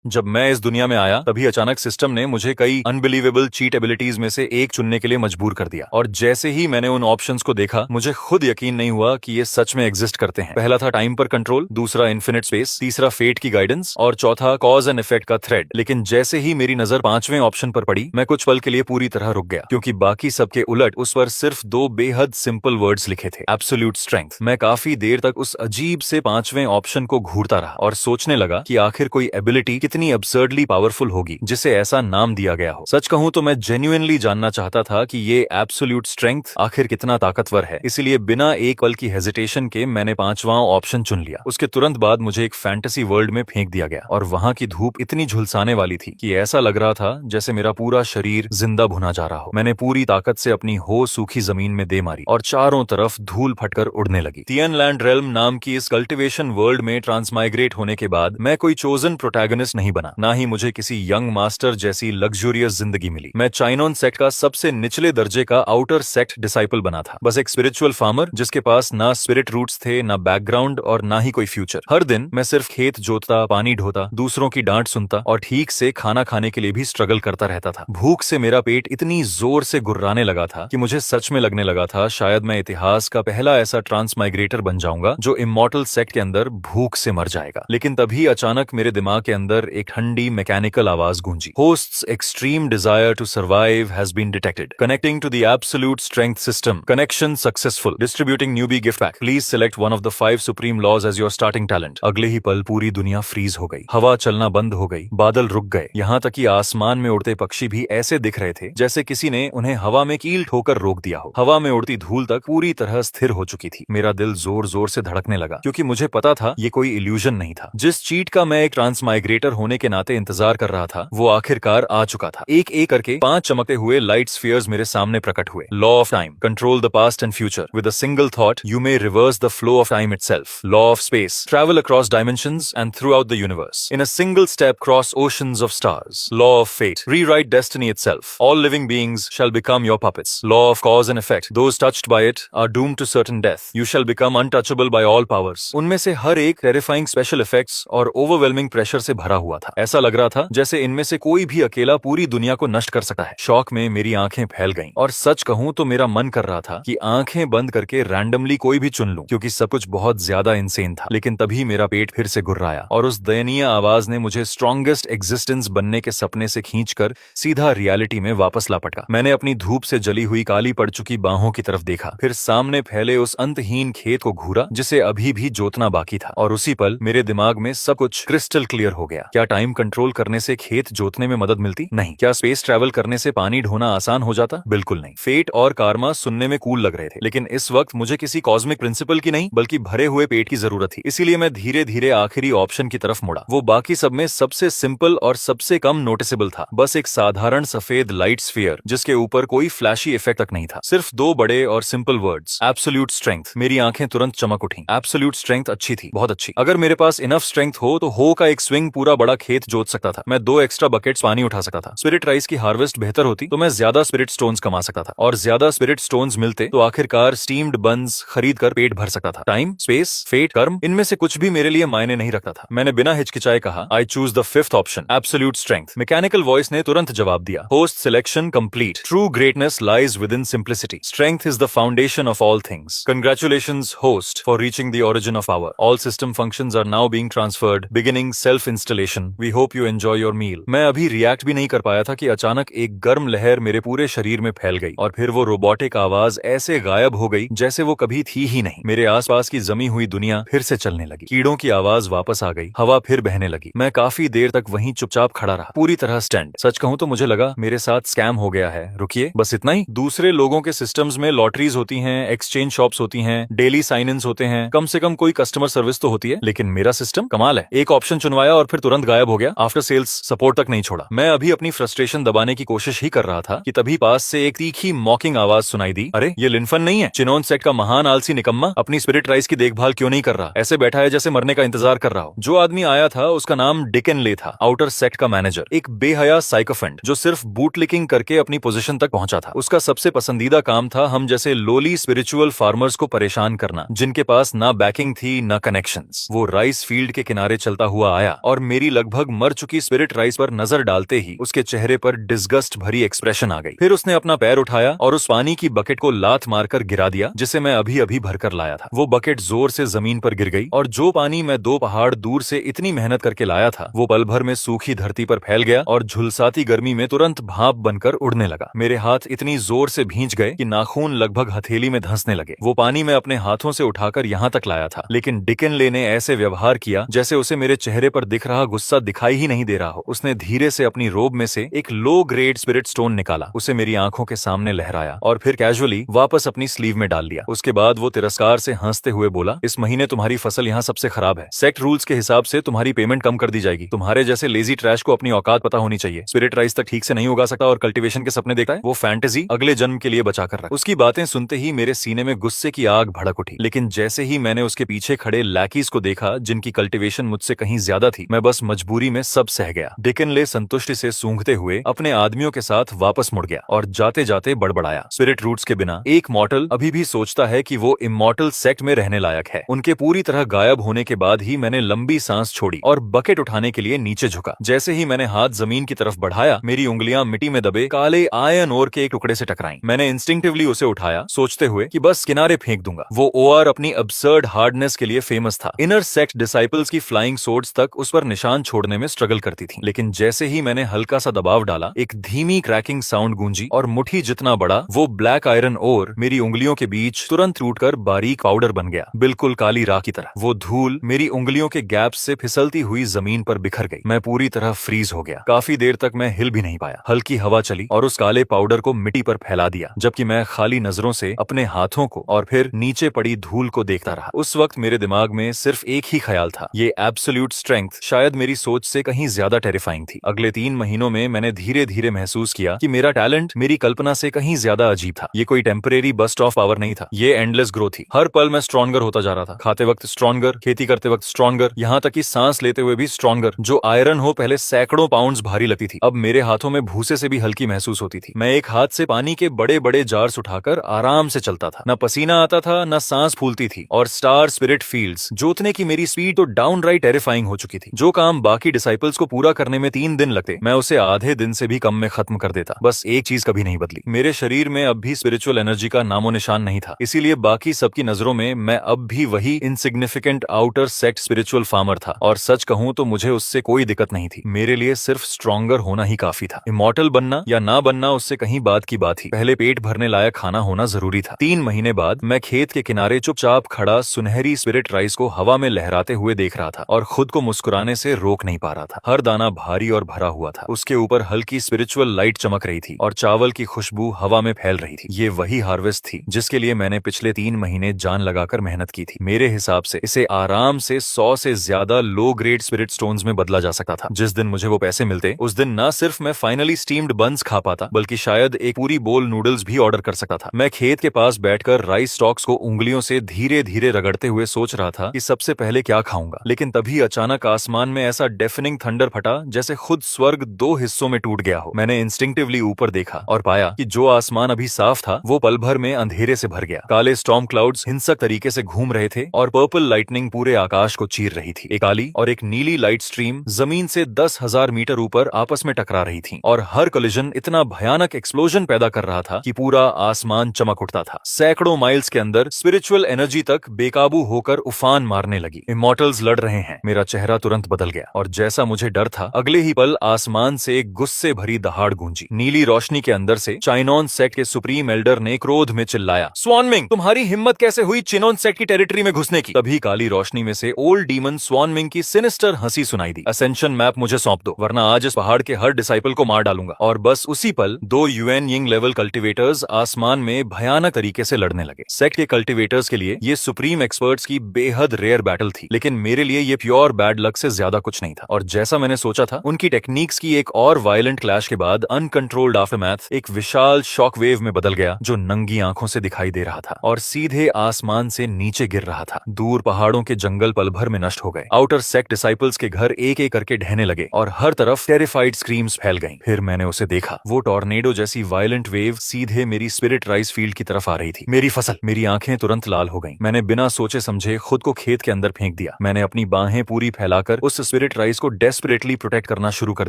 जब मैं इस दुनिया में आया तभी अचानक सिस्टम ने मुझे कई अनबिलीवेबल चीट एबिलिटीज में से एक चुनने के लिए मजबूर कर दिया। और जैसे ही मैंने उन ऑप्शंस को देखा मुझे खुद यकीन नहीं हुआ कि ये सच में एग्जिस्ट करते हैं। पहला था टाइम पर कंट्रोल, दूसरा इन्फिनिट स्पेस, तीसरा फेट की गाइडेंस और चौथा कॉज एंड इफेक्ट का थ्रेड। लेकिन जैसे ही मेरी नजर पांचवें ऑप्शन पर पड़ी मैं कुछ पल के लिए पूरी तरह रुक गया, क्योंकि बाकी सबके उलट उस पर सिर्फ दो बेहद सिंपल वर्ड्स लिखे थे, एब्सोल्यूट स्ट्रेंथ। मैं काफी देर तक उस अजीब से पांचवें ऑप्शन को घूरता रहा और सोचने लगा कि आखिर कोई एबिलिटी कितनी अब्सर्डली पावरफुल होगी जिसे ऐसा नाम दिया गया हो। सच कहूं तो मैं जेन्युइनली जानना चाहता था कि ये एब्सोल्यूट स्ट्रेंथ आखिर कितना ताकतवर है। इसलिए बिना एक पल की हेजिटेशन के मैंने पांचवां ऑप्शन चुन लिया। उसके तुरंत बाद मुझे एक फैंटेसी वर्ल्ड में फेंक दिया गया और वहां की धूप इतनी झुलसाने वाली थी कि ऐसा लग रहा था जैसे मेरा पूरा शरीर जिंदा भुना जा रहा हो। मैंने पूरी ताकत से अपनी हो सूखी जमीन में दे मारी और चारों तरफ धूल फटकर उड़ने लगी। तियनलैंड रेल्म नाम की इस कल्टिवेशन वर्ल्ड में ट्रांसमाइग्रेट होने के बाद मैं कोई चोजन प्रोटैगनिस्ट नहीं बना, ना ही मुझे किसी यंग मास्टर जैसी लग्जूरियस जिंदगी मिली। मैं चाइनोन सेक्ट का सबसे निचले दर्जे का आउटर सेक्ट डिसाइपल बना था, बस एक स्पिरिचुअल फार्मर जिसके पास ना स्पिरिट रूट्स थे, ना बैकग्राउंड और ना ही कोई फ्यूचर। हर दिन मैं सिर्फ खेत जोतता, पानी ढोता, दूसरों की डांट सुनता और ठीक से खाना खाने के लिए भी स्ट्रगल करता रहता था। भूख से मेरा पेट इतनी जोर से गुर्राने लगा था कि मुझे सच में लगने लगा था शायद मैं इतिहास का पहला ऐसा ट्रांसमाइग्रेटर बन जाऊंगा जो इमॉर्टल सेक्ट के अंदर भूख से मर जाएगा। लेकिन तभी अचानक मेरे दिमाग के अंदर एक ठंडी मैकेनिकल आवाज गूंजी। Host's extreme desire to survive has been detected, connecting to the absolute strength system, connection successful, distributing newbie gift pack, please select one of the 5 supreme laws as your starting talent. अगले ही पल पूरी दुनिया freeze हो गई, हवा चलना बंद हो गई, बादल रुक गए, यहाँ तक कि आसमान में उड़ते पक्षी भी ऐसे दिख रहे थे जैसे किसी ने उन्हें हवा में कील ठोकर रोक दिया हो। हवा में उड़ती धूल तक पूरी तरह स्थिर हो चुकी थी। मेरा दिल जोर जोर से धड़कने लगा, क्योंकि मुझे पता था ये कोई इल्यूजन नहीं था। जिस चीट का मैं एक ट्रांसमाइग्रेटर होने के नाते इंतजार कर रहा था वो आखिरकार आ चुका था। एक एक करके 5 चमकते हुए लाइट स्फीयर्स मेरे सामने प्रकट हुए। Law of time, control the past and future with a single thought you may reverse the flow of time itself. Law of space, travel across dimensions and throughout the universe in a single step cross oceans of stars. Law of fate, rewrite destiny itself, all living beings shall become your puppets. Law of cause and effect, those touched by it are doomed to certain death, you shall become untouchable by all powers. उनमें से हर एक terrifying special effects और overwhelming pressure से भरा हुआ था। ऐसा लग रहा था जैसे इनमें से कोई भी अकेला पूरी दुनिया को नष्ट कर सकता है। शौक में मेरी आंखें फैल गईं और सच कहूं तो मेरा मन कर रहा था कि आंखें बंद करके रैंडमली कोई भी चुन लूं, क्योंकि सब कुछ बहुत ज्यादा इंसेन था। लेकिन तभी मेरा पेट फिर से गुर्राया और उस दयनीय आवाज ने मुझे स्ट्रॉन्गेस्ट एग्जिस्टेंस बनने के सपने से खींचकर सीधा रियलिटी में वापस लापटा। मैंने अपनी धूप से जली हुई काली पड़ चुकी बाहों की तरफ देखा, फिर सामने फैले उस अंतहीन खेत को घूरा जिसे अभी भी जोतना बाकी था। और उसी पल मेरे दिमाग में सब कुछ क्रिस्टल क्लियर हो गया। क्या टाइम कंट्रोल करने से खेत जोतने में मदद मिलती? नहीं। क्या स्पेस ट्रैवल करने से पानी ढोना आसान हो जाता? बिल्कुल नहीं। फेट और कार्मा सुनने में कूल लग रहे थे, लेकिन इस वक्त मुझे किसी कॉस्मिक प्रिंसिपल की नहीं बल्कि भरे हुए पेट की जरूरत थी। इसीलिए मैं धीरे धीरे आखिरी ऑप्शन की तरफ मुड़ा। वो बाकी सब में सबसे सिंपल और सबसे कम नोटिसेबल था, बस एक साधारण सफेद लाइट स्फीयर जिसके ऊपर कोई फ्लैशी इफेक्ट तक नहीं था। सिर्फ 2 बड़े और सिंपल वर्ड्स, एब्सोल्यूट स्ट्रेंथ। मेरी आंखें तुरंत चमक उठी। एब्सोल्यूट स्ट्रेंथ अच्छी थी, बहुत अच्छी। अगर मेरे पास इनफ स्ट्रेंथ हो तो हो का एक स्विंग पूरा बड़ा खेत जोत सकता था। मैं 2 एक्स्ट्रा बकेट्स पानी उठा सकता था। स्पिरिट राइस की हार्वेस्ट बेहतर होती तो मैं ज्यादा स्पिरिट स्टोन्स कमा सकता था, और ज्यादा स्पिरिट स्टोन्स मिलते तो आखिरकार स्टीम्ड बन्स खरीद कर पेट भर सकता था। टाइम, स्पेस, फेट, कर्म, इनमें से कुछ भी मेरे लिए मायने नहीं रखता था। मैंने बिना हिचकिचाए कहा, I choose the 5th option, absolute strength. Mechanical voice ने तुरंत जवाब दिया, host selection complete. True greatness lies with in simplicity. Strength is the foundation of all things. Congratulations, host, for reaching the origin of power. All system functions are now being transferred, beginning self-installation. We hope you enjoy your meal. मैं अभी react भी नहीं कर पाया था कि अचानक एक गर्म लहर मेरे पूरे शरीर में फैल गई और फिर वो रोबोटिक आवाज ऐसे गायब हो गई जैसे वो कभी थी ही नहीं। मेरे आसपास की जमी हुई दुनिया फिर से चलने लगी, कीड़ों की आवाज वापस आ गई, हवा फिर बहने लगी। मैं काफी देर तक वहीं चुपचाप खड़ा रहा, पूरी तरह स्टैंड। सच कहूं तो मुझे लगा मेरे साथ स्कैम हो गया है। रुकिए, बस इतना ही? दूसरे लोगों के सिस्टम्स में लॉटरीज होती हैं, एक्सचेंज शॉप्स होती हैं, डेली साइन इन्स होते हैं, कम से कम कोई कस्टमर सर्विस तो होती है, लेकिन मेरा सिस्टम कमाल है। एक ऑप्शन चुनवाया और फिर तुरंत गायब हो गया। आफ्टर सेल्स सपोर्ट तक नहीं छोड़ा। मैं अभी अपनी फ्रस्ट्रेशन दबाने की कोशिश ही कर रहा था कि तभी पास से एक तीखी मॉकिंग आवाज सुनाई दी। अरे ये लिनफन नहीं है? चिनोन सेट का महान आलसी निकम्मा अपनी स्पिरिट राइस की देखभाल क्यों नहीं कर रहा? ऐसे बैठा है जैसे मरने का इंतजार कर रहा हो। जो आदमी आया था उसका नाम डिकन ले था, आउटर सेक्ट का मैनेजर, एक बेहया साइकोफेंट जो सिर्फ बूटलिकिंग करके अपनी पोजीशन तक पहुंचा था। उसका सबसे पसंदीदा काम था हम जैसे लोली स्पिरिचुअल फार्मर्स को परेशान करना, जिनके पास ना बैकिंग थी ना कनेक्शंस। वो राइस फील्ड के किनारे चलता हुआ आया और मेरी लगभग मर चुकी स्पिरिट राइस पर नजर डालते ही उसके चेहरे पर डिस्गस्ट भरी एक्सप्रेशन आ गई। फिर उसने अपना पैर उठाया और उस पानी की बकेट को लात मारकर गिरा दिया जिसे मैं अभी अभी भरकर लाया था। वो बकेट जोर से जमीन पर गिर गई और जो पानी मैं 2 पहाड़ दूर से इतनी मेहनत करके लाया था वो पल भर में सूखी धरती पर फैल गया और झुलसाती गर्मी में तुरंत भाप बनकर उड़ने लगा। मेरे हाथ इतनी जोर से भींच गए कि नाखून लगभग हथेली में धंसने लगे। वो पानी मैं अपने हाथों से उठाकर यहाँ तक लाया था, लेकिन डिकिनले ने ऐसे व्यवहार किया जैसे उसे मेरे चेहरे पर दिख रहा गुस्सा दिखाई ही नहीं दे रहा हो। उसने धीरे से अपनी रोब में से एक लो ग्रेड स्पिरिट स्टोन निकाला, उसे मेरी आंखों के सामने लहराया और फिर कैजुअली वापस अपनी स्लीव में डाल लिया। उसके बाद वो तिरस्कार से हंसते हुए बोला, इस महीने तुम्हारी फसल यहाँ सबसे खराब है। सेक्ट रूल्स के हिसाब से तुम्हारी पेमेंट कम कर दी जाएगी। तुम्हारे जैसे लेजी ट्रैश को अपनी औकात पता होनी चाहिए। स्पिरिट राइस तक ठीक से नहीं उगा सकता और कल्टीवेशन के सपने देखता है, वो फैंटेसी अगले जन्म के लिए बचा कर रख। उसकी बातें सुनते ही मेरे सीने में गुस्से की आग भड़क उठी, लेकिन जैसे ही मैंने उसके पीछे खड़े लैकीज को देखा जिनकी कल्टीवेशन मुझसे कहीं ज्यादा थी, मैं बस मजबूरी में सब सह गया। डिकिनले संतुष्टि से सूंघते हुए अपने आदमियों के साथ वापस मुड़ गया और जाते जाते बड़बड़ाया, स्पिरिट रूट्स के बिना एक मॉर्टल अभी भी सोचता है कि वो इमॉर्टल सेक्ट में रहने लायक है। उनके पूरी तरह गायब होने के बाद ही मैंने लंबी सांस छोड़ी और बकेट उठाने के लिए नीचे झुका। जैसे ही मैंने हाथ जमीन की तरफ बढ़ाया, मेरी उंगलियां मिट्टी में दबे काले आयरन ओर के एक टुकड़े से टकराईं। मैंने इंस्टिंक्टिवली उसे उठाया, सोचते हुए कि बस किनारे फेंक दूंगा। वो ओआर अपनी अब्सर्ड हार्डनेस के लिए फेमस था। इनर सेक्ट डिसाइपल्स की फ्लाइंग सोर्ड्स तक उस पर निशान छोड़ने में स्ट्रगल करती थी, लेकिन जैसे ही मैंने हल्का सा दबाव डाला, एक धीमी क्रैकिंग साउंड गूंजी और मुट्ठी जितना बड़ा वो ब्लैक आयरन ओर मेरी उंगलियों के बीच तुरंत टूटकर बारीक पाउडर बन गया, बिल्कुल काली राख की तरह। वो धूल मेरी उंगलियों के गैप से फिसलती हुई जमीन पर बिखर गई। मैं पूरी तरह फ्रीज हो गया। काफी देर तक मैं हिल भी नहीं पाया। हल्की हवा चली और उस काले पाउडर को मिट्टी पर फैला दिया, जबकि मैं खाली नजरों से अपने हाथों को और फिर नीचे पड़ी धूल को देखता रहा। उस वक्त मेरे दिमाग में सिर्फ एक ही ख्याल था, ये एब्सोल्यूट स्ट्रेंथ शायद मेरी सोच से कहीं ज्यादा टेरिफाइंग थी। अगले 3 महीनों में मैंने धीरे धीरे महसूस किया कि मेरा टैलेंट मेरी कल्पना से कहीं ज्यादा अजीब था। ये कोई टेम्परेरी बस्ट ऑफ पावर नहीं था, ये एंडलेस ग्रोथ थी। हर पल मैं स्ट्रॉन्गर होता जा रहा था। खाते वक्त स्ट्रॉन्गर, खेती करते वक्त स्ट्रॉन्गर, यहाँ तक कि सांस लेते हुए भी स्ट्रॉन्गर। जो आयरन हो पहले सैकड़ों पाउंड्स भारी लगती थी, अब मेरे हाथों में भूसे से भी हल्की महसूस होती थी। मैं एक हाथ से पानी के बड़े बड़े जार्स उठाकर आराम से चलता था। न पसीना आता था, न सांस फूलती थी। और स्टार स्पिरिट फील्ड्स जोतने की मेरी स्पीड तो डाउनराइट टेरिफाइंग हो चुकी थी। जो काम बाकी डिसाइपल्स को पूरा करने में 3 दिन लगते, मैं उसे आधे दिन से भी कम में खत्म कर देता। बस एक चीज कभी नहीं बदली, मेरे शरीर में अब भी स्पिरिचुअल एनर्जी का नामो निशान नहीं था। इसीलिए बाकी सबकी नजरों में मैं अब भी वही insignificant outer sect spiritual farmer था। और सच कहूं तो मुझे उससे कोई दिक्कत नहीं थी। मेरे लिए सिर्फ स्ट्रॉन्गर होना ही काफी था। इमॉर्टल बनना या ना बनना उससे कहीं बात की बात ही, पहले पेट भरने लायक खाना होना जरूरी था। 3 महीने बाद मैं खेत के किनारे चुपचाप खड़ा सुनहरी स्पिरिट राइस को हवा में लहराते हुए देख रहा था और खुद को मुस्कुराने से रोक नहीं पा रहा था। हर दाना भारी और भरा हुआ था। उसके ऊपर हल्की स्पिरिचुअल लाइट चमक रही थी और चावल की खुशबू हवा में फैल रही थी। ये वही हार्वेस्ट थी जिसके लिए मैंने पिछले 3 महीने जान लगाकर मेहनत की थी। मेरे हिसाब से इसे आराम से 100 से ज्यादा लो ग्रेड स्पिरिट स्टोन्स में बदला जा सकता था। जिस दिन मुझे वो पैसे मिलते, उस दिन न सिर्फ मैं फाइनली स्टीम्ड बन्स खा पाता, बल्कि शायद एक पूरी बोल नूडल्स भी ऑर्डर कर सकता था। मैं खेत के पास बैठकर राइस स्टॉक्स को उंगलियों से धीरे धीरे रगड़ते हुए सोच रहा था कि सबसे पहले क्या खाऊंगा। लेकिन तभी अचानक आसमान में ऐसा डेफनिंग थंडर फटा जैसे खुद स्वर्ग 2 हिस्सों में टूट गया हो। मैंने इंस्टिंक्टिवली ऊपर देखा और पाया कि जो आसमान अभी साफ था वो पल भर में अंधेरे से भर गया। काले स्टॉर्म क्लाउड्स हिंसक तरीके से घूम रहे थे और पर्पल लाइटनिंग पूरे आकाश को चीर रही थी। एक काली और एक नीली लाइट स्ट्रीम जमीन से 10,000 मीटर ऊपर आपस में टकरा रही थी और हर कोलिजन इतना भयानक एक्सप्लोजन पैदा कर रहा था कि पूरा आसमान चमक उठता था। सैकड़ों माइल्स के अंदर स्पिरिचुअल एनर्जी तक बेकाबू होकर उफान मारने लगी। इमॉर्टल्स लड़ रहे हैं। मेरा चेहरा तुरंत बदल गया और जैसा मुझे डर था, अगले ही पल आसमान से एक गुस्से भरी दहाड़ गूंजी। नीली रोशनी के अंदर से चाइनॉन सेक्ट के सुप्रीम एल्डर ने क्रोध में चिल्लाया, स्वानमिंग, तुम्हारी हिम्मत कैसे हुई चिनोन सेक्ट की टेरिटरी में घुसने की? तभी काली रोशनी में से ओल्ड डीमन स्वानमिंग की सिनिस्टर हंसी सुनाई दी, असेंशन मैप मुझे सौंप दो, वरना आज इस पहाड़ के हर डिसाइपल को मार डालूंगा। और बस उसी पल 2 यूएन यिंग लेवल कल्टिवेटर्स आसमान में भयानक तरीके से लड़ने लगे। सेक्ट के कल्टिवेटर्स के लिए ये सुप्रीम एक्सपर्ट्स की बेहद रेयर बैटल थी, लेकिन मेरे लिए ये प्योर बैड लक से ज्यादा कुछ नहीं था। और जैसा मैंने सोचा था, उनकी टेक्निक्स की एक और वायलेंट क्लैश के बाद अनकंट्रोल्ड आफ्टरमैथ एक विशाल शॉक वेव में बदल गया, जो नंगी आंखों से दिखाई दे रहा था और सीधे आसमान से नीचे गिर रहा था। दूर पहाड़ों के जंगल पल भर में नष्ट हो गए। आउटर सेक्ट डिसाइपल्स के घर एक एक करके ढहने लगे और हर तरफ टेरिफाइड स्क्रीम्स फैल गईं। फिर मैंने उसे देखा, वो टॉर्नेडो जैसी वायलेंट वेव सीधे मेरी स्पिरिट राइस फील्ड की तरफ आ रही थी। मेरी फसल, मेरी आंखें तुरंत लाल हो गईं। मैंने बिना सोचे समझे खुद को खेत के अंदर फेंक दिया। मैंने अपनी बाहें पूरी फैलाकर उस स्पिरिट राइस को डेस्परेटली प्रोटेक्ट करना शुरू कर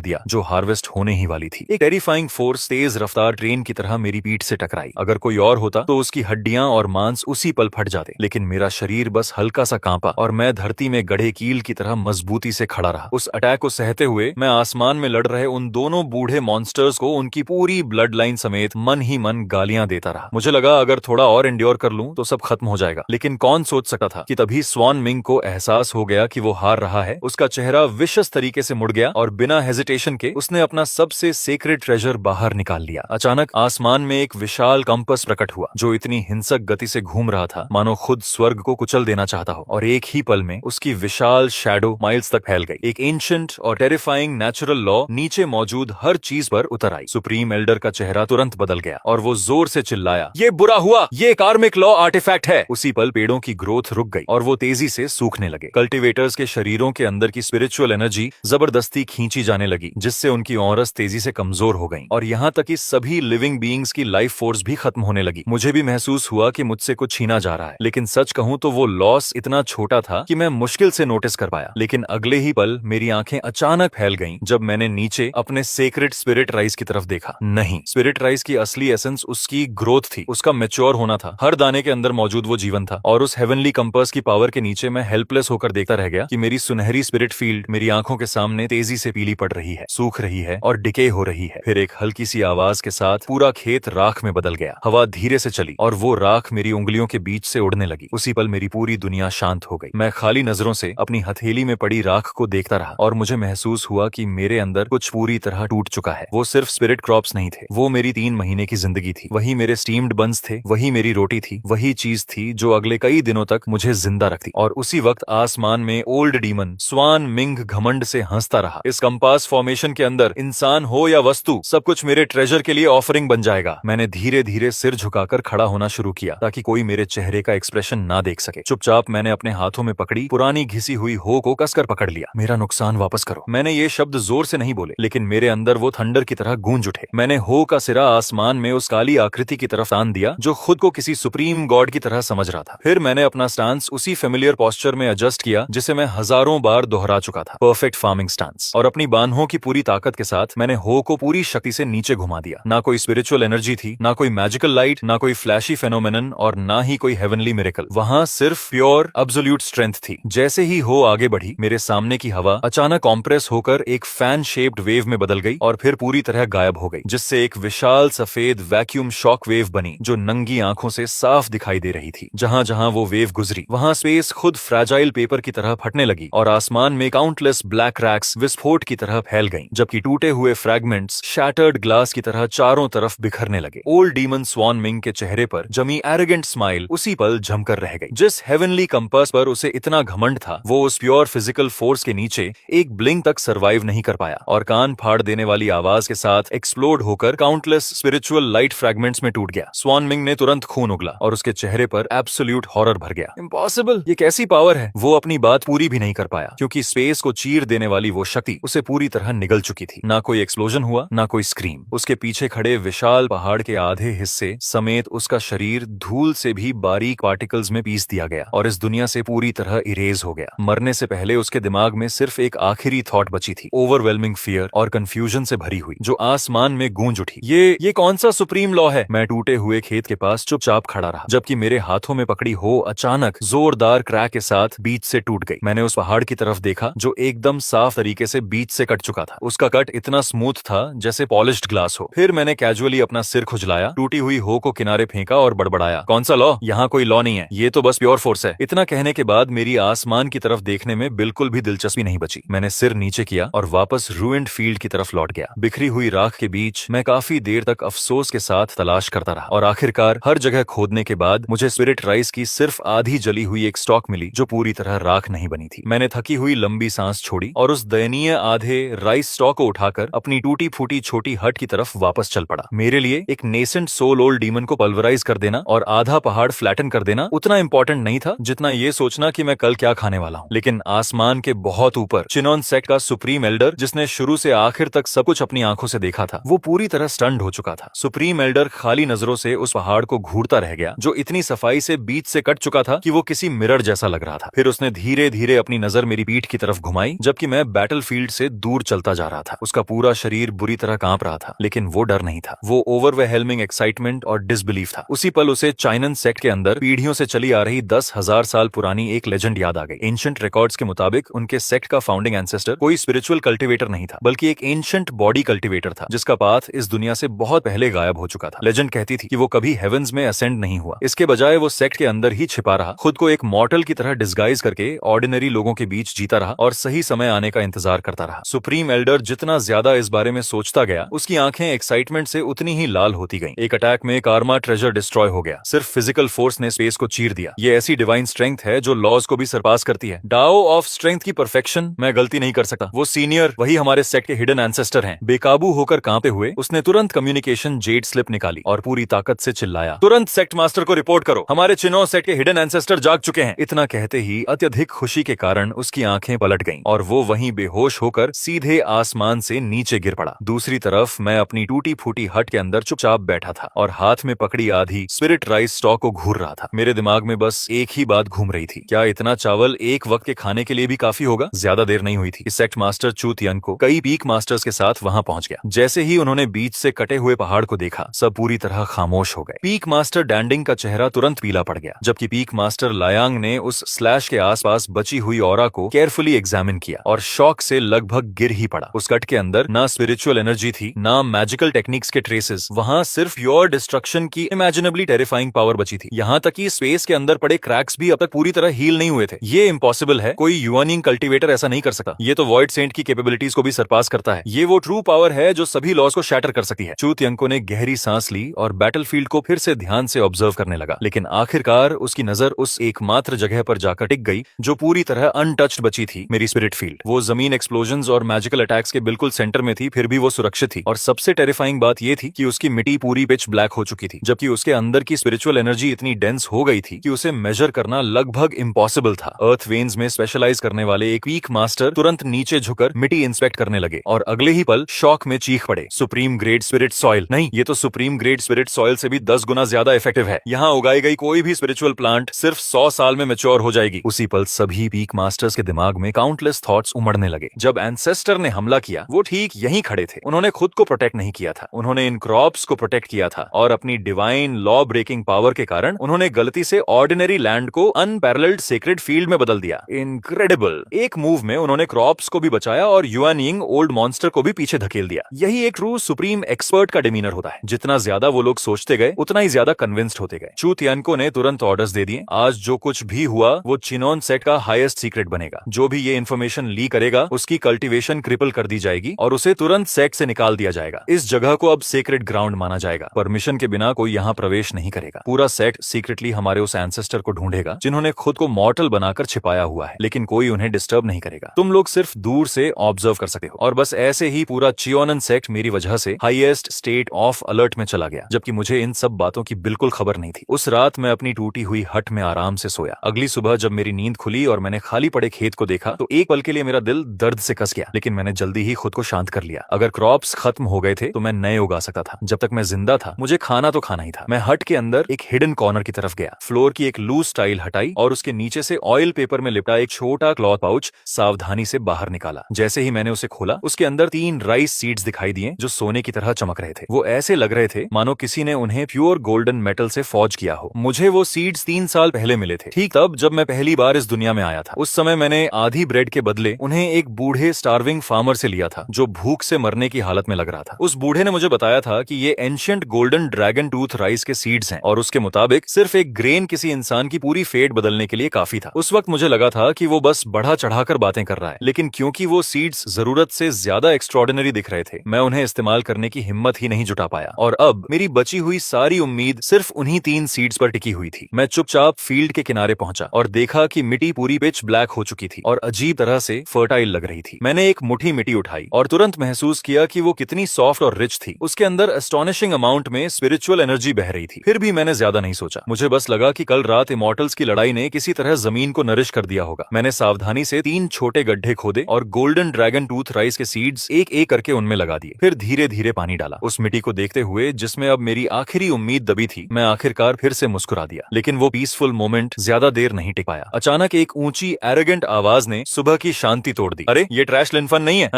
दिया जो हार्वेस्ट होने ही वाली थी। एक टेरिफाइंग फोर्स तेज रफ्तार ट्रेन की तरह मेरी पीठ से टकराई। अगर कोई और होता तो उसकी हड्डियां और मांस उसी पल फट जाते, लेकिन मेरा शरीर बस हल्का सा कांपा और मैं धरती में गढ़े कील की तरह मजबूती से खड़ा रहा। उस अटैक को सहते हुए मैं आसमान में लड़ रहे उन दोनों बूढ़े मॉन्स्टर्स को उनकी पूरी ब्लड लाइन समेत मन ही मन गालियां देता रहा। मुझे लगा अगर थोड़ा और एंड्योर कर लूं तो सब खत्म हो जाएगा, लेकिन कौन सोच सकता था कि तभी स्वान मिंग को एहसास हो गया कि वो हार रहा है। उसका चेहरा विशस तरीके से मुड़ गया और बिना हेजिटेशन के उसने अपना सबसे सेक्रेड ट्रेजर बाहर निकाल लिया। अचानक आसमान में एक विशाल कंपास प्रकट हुआ जो इतनी हिंसक गति से घूम रहा था मानो खुद स्वर्ग को कुचल देना चाहता हो, और एक ही पल में उसकी विशाल शैडो माइल्स तक फैल गई। एक एंशिएंट और टेरिफाइंग नेचुरल लॉ नीचे मौजूद हर चीज पर उतर आई। सुप्रीम एल्डर का चेहरा तुरंत बदल गया और वो जोर से चिल्लाया, ये बुरा हुआ, ये कार्मिक लॉ आर्टिफैक्ट है। उसी पल पेड़ों की ग्रोथ रुक गई और वो तेजी से सूखने लगे। कल्टीवेटर्स के शरीरों के अंदर की स्पिरिचुअल एनर्जी जबरदस्ती खींची जाने लगी, जिससे उनकी ऑरस तेजी से कमजोर हो गई और यहाँ तक कि सभी लिविंग बीइंग्स की लाइफ फोर्स भी खत्म होने लगी। मुझे भी महसूस हुआ कि मुझसे कुछ छीना जा रहा है, लेकिन सच कहूं तो वो लॉस इतना छोटा था कि मैं मुश्किल से नोटिस कर पाया। लेकिन अगले ही पल मेरी आंखें अचानक फैल गईं जब मैंने नीचे अपने सेक्रेड स्पिरिट राइस की तरफ देखा। नहीं, स्पिरिट राइस की असली एसेंस उसकी ग्रोथ थी, उसका मैच्योर होना था। हर दाने के अंदर मौजूद वो जीवन था और उस हेवनली कंपास की पावर के नीचे मैं हेल्पलेस होकर देखता रह गया कि मेरी सुनहरी स्पिरिट फील्ड मेरी आंखों के सामने तेजी से पीली पड़ रही है, सूख रही है और डिके हो रही है। फिर एक हल्की सी आवाज के साथ पूरा खेत राख में बदल गया। हवा धीरे से चली और वो राख मेरी उंगलियों के बीच से उड़ने लगी। उसी पल मेरी पूरी दुनिया शांत हो गई। मैं खाली नजरों से अपनी हथेली में पड़ी राख को देखता रहा और मुझे महसूस हुआ कि मेरे अंदर कुछ पूरी तरह टूट चुका है। वो सिर्फ स्पिरिट क्रॉप्स नहीं थे, वो मेरी 3 महीने की जिंदगी थी। वही मेरे स्टीम्ड बन्स थे, वही मेरी रोटी थी, वही चीज थी जो अगले कई दिनों तक मुझे जिंदा रखती। और उसी वक्त आसमान में ओल्ड डीमन स्वान मिंग घमंड से हंसता रहा। इस कंपास फॉर्मेशन के अंदर इंसान हो या वस्तु, सब कुछ मेरे ट्रेजर के लिए ऑफरिंग बन जाएगा। मैंने धीरे धीरे सिर झुकाकर खड़ा होना शुरू किया ताकि कोई मेरे चेहरे का एक्सप्रेशन ना देख सके। चुपचाप मैंने अपने हाथों में पकड़ी पुरानी घिसी हुई हो को कसकर पकड़ लिया। मेरा नुकसान वापस करो। मैंने ये शब्द जोर से नहीं बोले, लेकिन मेरे अंदर वो थंडर की तरह गूंज उठे। मैंने हो का सिरा आसमान में उस काली आकृति की तरफ तान दिया जो खुद को किसी सुप्रीम गॉड की तरह समझ रहा था। फिर मैंने अपना स्टांस उसी फेमिलियर पोस्चर में एडजस्ट किया जिसे मैं हजारों बार दोहरा चुका था, परफेक्ट फार्मिंग स्टांस। और अपनी बाहों की पूरी ताकत के साथ मैंने हो को पूरी शक्ति से नीचे घुमा दिया। ना कोई स्पिरिचुअल एनर्जी थी, ना कोई मैजिकल लाइट, ना कोई फ्लैशी फेनोमेनन और ना ही कोई हेवनली मिरेकल। वहां सिर्फ प्योर एब्सोल्यूट स्ट्रेंथ थी। जैसे ही हो आगे बढ़ी, मेरे सामने की हवा अचानक कॉम्प्रेस होकर एक फैन शेप्ड वेव में बदल गई और फिर पूरी तरह गायब हो गई, जिससे एक विशाल सफेद वैक्यूम शॉक वेव बनी जो नंगी आंखों से साफ दिखाई दे रही थी। जहां जहां वो वेव गुजरी वहां स्पेस खुद फ्रैजाइल पेपर की तरह फटने लगी और आसमान में काउंटलेस ब्लैक रैक्स विस्फोट की तरह फैल गईं, जबकि टूटे हुए फ्रैगमेंट्स शैटर्ड ग्लास की तरह चारों तरफ बिखरने लगे। ओल्ड डीमन स्वान मिंग के चेहरे पर जमी एरोगेंट स्माइल उसी पल जमकर रह गई। जिस हेवनली कंपास पर उसे इतना घमंड था, वो उस प्योर फिजिकल फोर्स के नीचे एक ब्लिंक तक सरवाइव नहीं कर पाया और कान फाड़ देने वाली आवाज के साथ एक्सप्लोड होकर काउंटलेस स्पिरिचुअल लाइट फ्रैगमेंट्स में टूट गया। स्वान मिंग ने तुरंत खून उगला और उसके चेहरे पर एब्सोल्यूट हॉरर भर गया। इम्पॉसिबल, ये कैसी पावर है? वो अपनी बात पूरी भी नहीं कर पाया क्योंकि स्पेस को चीर देने वाली वो शक्ति उसे पूरी तरह निगल चुकी थी। ना कोई एक्सप्लोजन हुआ, ना कोई स्क्रीम। उसके पीछे खड़े विशाल पहाड़ के आधे हिस्से समेत उसका शरीर धूल से भी बारीक पार्टिकल्स में पीस दिया गया और इस दुनिया से पूरी तरह इरेज हो गया। मरने से पहले उसके दिमाग में सिर्फ एक आखिरी थॉट बची थी, ओवरवेलमिंग फियर और कंफ्यूजन से भरी हुई, जो आसमान में गूंज उठी। ये कौन सा सुप्रीम लॉ है? मैं टूटे हुए खेत के पास चुपचाप खड़ा रहा जबकि मेरे हाथों में पकड़ी हो अचानक जोरदार क्रैक के साथ बीच से टूट गई। मैंने उस पहाड़ की तरफ देखा जो एकदम साफ तरीके से बीच से कट चुका था। उसका कट इतना स्मूथ था जैसे पॉलिश्ड ग्लास हो। फिर मैंने कैजुअली अपना सिर खुजलाया, टूटी हुई हो को किनारे फेंका और बड़बड़ाया, कौन सा लॉ? यहाँ कोई लॉ नहीं है, ये तो बस प्योर फोर्स है। इतना कहने के बाद मेरी आसमान की तरफ देखने में बिल्कुल भी दिलचस्पी नहीं बची। मैंने सिर नीचे किया और वापस रूइंड फील्ड की तरफ लौट गया। बिखरी हुई राख के बीच मैं काफी देर तक अफसोस के साथ तलाश करता रहा और आखिरकार हर जगह खोदने के बाद मुझे स्पिरिट राइस की सिर्फ आधी जली हुई एक स्टॉक मिली जो पूरी तरह राख नहीं बनी थी। मैंने थकी हुई लंबी सांस छोड़ी और उस दयनीय आधे राइस स्टॉक को उठाकर अपनी टूटी फूटी छोटी हट की तरफ वापस चल पड़ा। मेरे लिए एक नेसेंट सोल ओल्ड डीमन को पल्वराइज कर देना और आधा पहाड़ फ्लैटन कर देना उतना इंपॉर्टेंट नहीं था जितना ये सोचना कि मैं कल क्या खाने वाला हूँ। लेकिन आसमान के बहुत ऊपर चिनोन सेक्ट का सुप्रीम एल्डर, जिसने शुरू से आखिर तक सब कुछ अपनी आंखों से देखा था, वो पूरी तरह स्टन्ड हो चुका था। सुप्रीम एल्डर खाली नजरों से उस पहाड़ को घूरता रह गया जो इतनी सफाई से बीच से कट चुका था कि वो किसी मिरर जैसा लग रहा था। फिर उसने धीरे धीरे अपनी नजर मेरी पीठ की तरफ घुमाई जबकि मैं बैटलफील्ड से दूर चलता जा रहा था। उसका पूरा शरीर बुरी तरह कांप रहा था, लेकिन वो डर नहीं था, वो ओवरवेलमिंग एक्साइटमेंट और डिसबिलीफ था। उसी पल उसे चाइनन सेक्ट के अंदर पीढ़ियों से चली आ रही 10,000 साल पुरानी एक लेजेंड याद आ गई। एंशिएंट रिकॉर्ड्स के मुताबिक उनके सेक्ट का फाउंडिंग एंसेस्टर कोई स्पिरिचुअल कल्टिवेटर नहीं था, बल्कि एक एंशिएंट बॉडी कल्टिवेटर था जिसका पाथ इस दुनिया से बहुत पहले गायब हो चुका था। लेजेंड कहती थी कि वो कभी हेवंस में असेंड नहीं हुआ, इसके बजाय वो सेक्ट के अंदर ही छिपा रहा, खुद को एक मॉर्टल की तरह डिस्गाइज करके ऑर्डिनरी लोगों के बीच जीता रहा और सही समय आने का इंतजार करता रहा। सुप्रीम एल्डर जितना ज्यादा इस बारे में सोचता गया, उसकी आंखें एक्साइटमेंट से उतनी ही लाल होती गईं। एक अटैक में कारमा ट्रेजर डिस्ट्रॉय हो गया, सिर्फ फिजिकल फोर्स ने स्पेस को चीर दिया। ये ऐसी डिवाइन स्ट्रेंथ है जो लॉज को भी सरपास करती है। डाओ ऑफ स्ट्रेंथ की परफेक्शन। मैं गलती नहीं कर सकता। वो सीनियर, वही हमारे सेक्ट के हिडन एंसेस्टर हैं। बेकाबू होकर कांपते हुए उसने तुरंत कम्युनिकेशन जेड स्लिप निकाली और पूरी ताकत से चिल्लाया, तुरंत सेक्ट मास्टर को रिपोर्ट करो, हमारे चिनो सेक्ट के हिडन एंसेस्टर जाग चुके हैं। इतना कहते ही अत्यधिक खुशी के कारण उसकी आंखें पलट गईं और वो वहीं बेहोश होकर सीधे आसमान से नीचे गिर पड़ा। दूसरी तरफ मैं अपनी टूटी फूटी हट के अंदर चुपचाप बैठा था और हाथ में पकड़ी आधी स्पिरिट राइस स्टॉक को घूर रहा था। मेरे दिमाग में बस एक ही बात घूम रही थी, क्या इतना चावल एक वक्त के खाने के लिए भी काफी होगा? ज्यादा देर नहीं हुई थी, सेक्ट मास्टर चू तियन को कई पीक मास्टर्स के साथ वहां पहुंच गया। जैसे ही उन्होंने बीच से कटे हुए पहाड़ को देखा, सब पूरी तरह खामोश हो गए। पीक मास्टर डैंडिंग का चेहरा तुरंत पीला पड़ गया, जबकि पीक मास्टर लायांग ने उस स्लैश के आसपास बची हुई ऑरा को केयरफुली एग्जामिन किया और शॉक से लगभग गिर ही पड़ा। उस कट के अंदर ना स्पिरिचुअल एनर्जी थी, ना मैजिकल टेक्निक्स के ट्रेसेस, वहां सिर्फ प्योर डिस्ट्रक्शन की इमेजिनेबली टेरिफाइंग पावर बची थी। यहाँ तक कि स्पेस के अंदर पड़े क्रैक्स भी अब तक पूरी तरह हील नहीं हुए थे। ये इम्पॉसिबल है, कोई यूनिंग कल्टिवेटर ऐसा नहीं कर सकता। ये तो वॉइड सेंट की कैपेबिलिटीज को भी सरपास करता है। ये वो ट्रू पावर है जो सभी लॉज को शैटर कर सकती है। चू तियंको ने गहरी सांस ली और बैटलफील्ड को फिर से ध्यान से ऑब्जर्व करने लगा, लेकिन आखिरकार उसकी नजर उस एकमात्र जगह पर जाकर टिक गई जो पूरी तरह अनटच्ड बची थी, मेरी स्पिरिट फील्ड। वो जमीन एक्सप्लोजन्स और मैजिकल अटैक्स के बिल्कुल सेंटर में थी, फिर भी वो सुरक्षित थी। और सबसे टेरिफाइंग बात ये थी कि उसकी मिट्टी पूरी पिच ब्लैक हो चुकी थी, जबकि उसके अंदर की स्पिरिचुअल एनर्जी इतनी डेंस हो गई थी कि उसे मेजर करना लगभग इम्पॉसिबल था। अर्थ वेन्स में स्पेशलाइज करने वाले एक वीक मास्टर तुरंत नीचे झुकर मिट्टी इंस्पेक्ट करने लगे और अगले ही पल शॉक में चीख पड़े, सुप्रीम ग्रेड स्पिरिट सॉइल नहीं, ये तो सुप्रीम ग्रेड स्पिरिट सॉइल से भी 10 गुना ज्यादा इफेक्टिव है। यहाँ उगाई गई कोई भी स्पिरिचुअल प्लांट सिर्फ 100 साल में मैच्योर हो जाएगी। उसी पल सभी पीक मास्टर्स के दिमाग में काउंटलेस थॉट्स उमड़ने लगे। जब एंसेस्टर ने हमला किया, वो ठीक यहीं खड़े थे। उन्होंने खुद को प्रोटेक्ट नहीं किया था, उन्होंने इन क्रॉप्स को प्रोटेक्ट किया था और अपनी डिवाइन लॉ ब्रेकिंग पावर के कारण उन्होंने गलती से ऑर्डिनरी लैंड को अनपैरेलल्ड सेक्रेड फील्ड में बदल दिया। इनक्रेडिबल। एक मूव में उन्होंने क्रॉप्स को भी बचाया और युआनिंग ओल्ड मॉन्स्टर को भी पीछे धकेल दिया। यही एक ट्रू सुप्रीम एक्सपर्ट का डिमीनर होता है। जितना ज्यादा वो लोग सोचते गए, उतना ही ज्यादा कन्विंस्ड होते गए। चू तियनको ने तुरंत ऑर्डर्स दे दिए, आज जो कुछ भी हुआ वो चिनोन सेट का हाईएस्ट सीक्रेट बनेगा। जो भी ये इन्फॉर्मेशन ली करेगा, उसकी कल्टीवेशन क्रिपल कर दी जाएगी और उसे तुरंत सेट से निकाल दिया जाएगा। इस जगह को अब सेक्रेट ग्राउंड माना जाएगा। परमिशन के बिना कोई यहाँ प्रवेश नहीं करेगा। पूरा सेट सीक्रेटली हमारे उस एंसेस्टर को ढूंढेगा जिन्होंने खुद को मॉर्टल बनाकर छिपाया हुआ है, लेकिन कोई उन्हें डिस्टर्ब नहीं करेगा। तुम लोग सिर्फ दूर से ऑब्जर्व कर सकते हो। और बस ऐसे ही पूरा चियोनन सेक्ट मेरी वजह से हाईएस्ट स्टेट ऑफ अलर्ट में चला गया, जबकि मुझे इन सब बातों की बिल्कुल खबर नहीं थी। उस रात मैं अपनी टूटी हुई हट में आराम से सोया। अगली सुबह जब मेरी नींद खुली और मैंने खाली पड़े खेत को देखा, तो एक पल के लिए मेरा दिल दर्द से कस गया, लेकिन मैंने जल्दी ही खुद को शांत कर लिया। अगर क्रॉप्स खत्म हो गए थे तो मैं नए उगा सकता था। जब तक मैं जिंदा था, मुझे खाना तो खाना ही था। मैं हट के अंदर एक हिडन कॉर्नर की तरफ गया, फ्लोर की एक लूज टाइल हटाई और उसके नीचे से ऑयल पेपर में लिपटा एक छोटा क्लॉथ पाउच सावधानी से बाहर निकाला। जैसे ही मैंने उसे खोला, उसके अंदर 3 राइस सीड्स दिखाई दिए जो सोने की तरह चमक रहे थे। वो ऐसे लग रहे थे मानो किसी ने उन्हें प्योर गोल्डन मेटल से फॉर्ज किया हो। मुझे वो सीड्स 3 साल पहले मिले थे, ठीक तब जब मैं पहली बार इस दुनिया में आया था। उस समय मैंने आधी ब्रेड के बदले उन्हें एक बूढ़े स्टार्विंग फार्मर से लिया था जो भूख से मरने की हालत में लग रहा था। उस बूढ़े ने मुझे बताया था कि ये ancient golden dragon tooth rice के सीड्स हैं और उसके मुताबिक सिर्फ एक ग्रेन किसी इंसान की पूरी फेट बदलने के लिए काफी था। उस वक्त मुझे लगा था कि वो बस बढ़ा चढ़ाकर बातें कर रहा है, लेकिन क्योंकि वो सीड्स जरूरत से ज्यादा एक्स्ट्रॉर्डिनरी दिख रहे थे, मैं उन्हें इस्तेमाल करने की हिम्मत ही नहीं जुटा पाया। और अब मेरी बची हुई सारी उम्मीद सिर्फ उन्हीं 3 सीड्स पर टिकी हुई थी। मैं चुपचाप फील्ड के किनारे पहुंचा और देखा कि मिट्टी पूरी पिच ब्लैक हो चुकी थी और अजीब तरह से फर्टाइल लग रही थी। मैंने एक मुट्ठी मिट्टी उठाई और तुरंत महसूस किया कि वो कितनी सॉफ्ट और रिच थी। उसके अंदर एस्टोनिशिंग अमाउंट में स्पिरिचुअल एनर्जी बह रही थी। फिर भी मैंने ज्यादा नहीं सोचा। मुझे बस लगा कि कल रात इमॉर्टल्स की लड़ाई ने किसी तरह जमीन को नरिश कर दिया होगा। मैंने सावधानी से 3 छोटे गड्ढे खोदे और गोल्डन ड्रैगन टूथ राइस के सीड्स एक एक करके उनमें लगा दिए। फिर धीरे धीरे पानी डाला। उस मिट्टी को देखते हुए जिसमें अब मेरी आखिरी उम्मीद दबी थी, मैं आखिरकार फिर से मुस्कुरा दिया। लेकिन वो पीसफुल मोमेंट ज्यादा देर नहीं टिक पाया। अचानक एक ऊंची एरोगेंट आवाज ने सुबह की शांति तोड़ दी। अरे ये ट्रैश लिनफन नहीं है?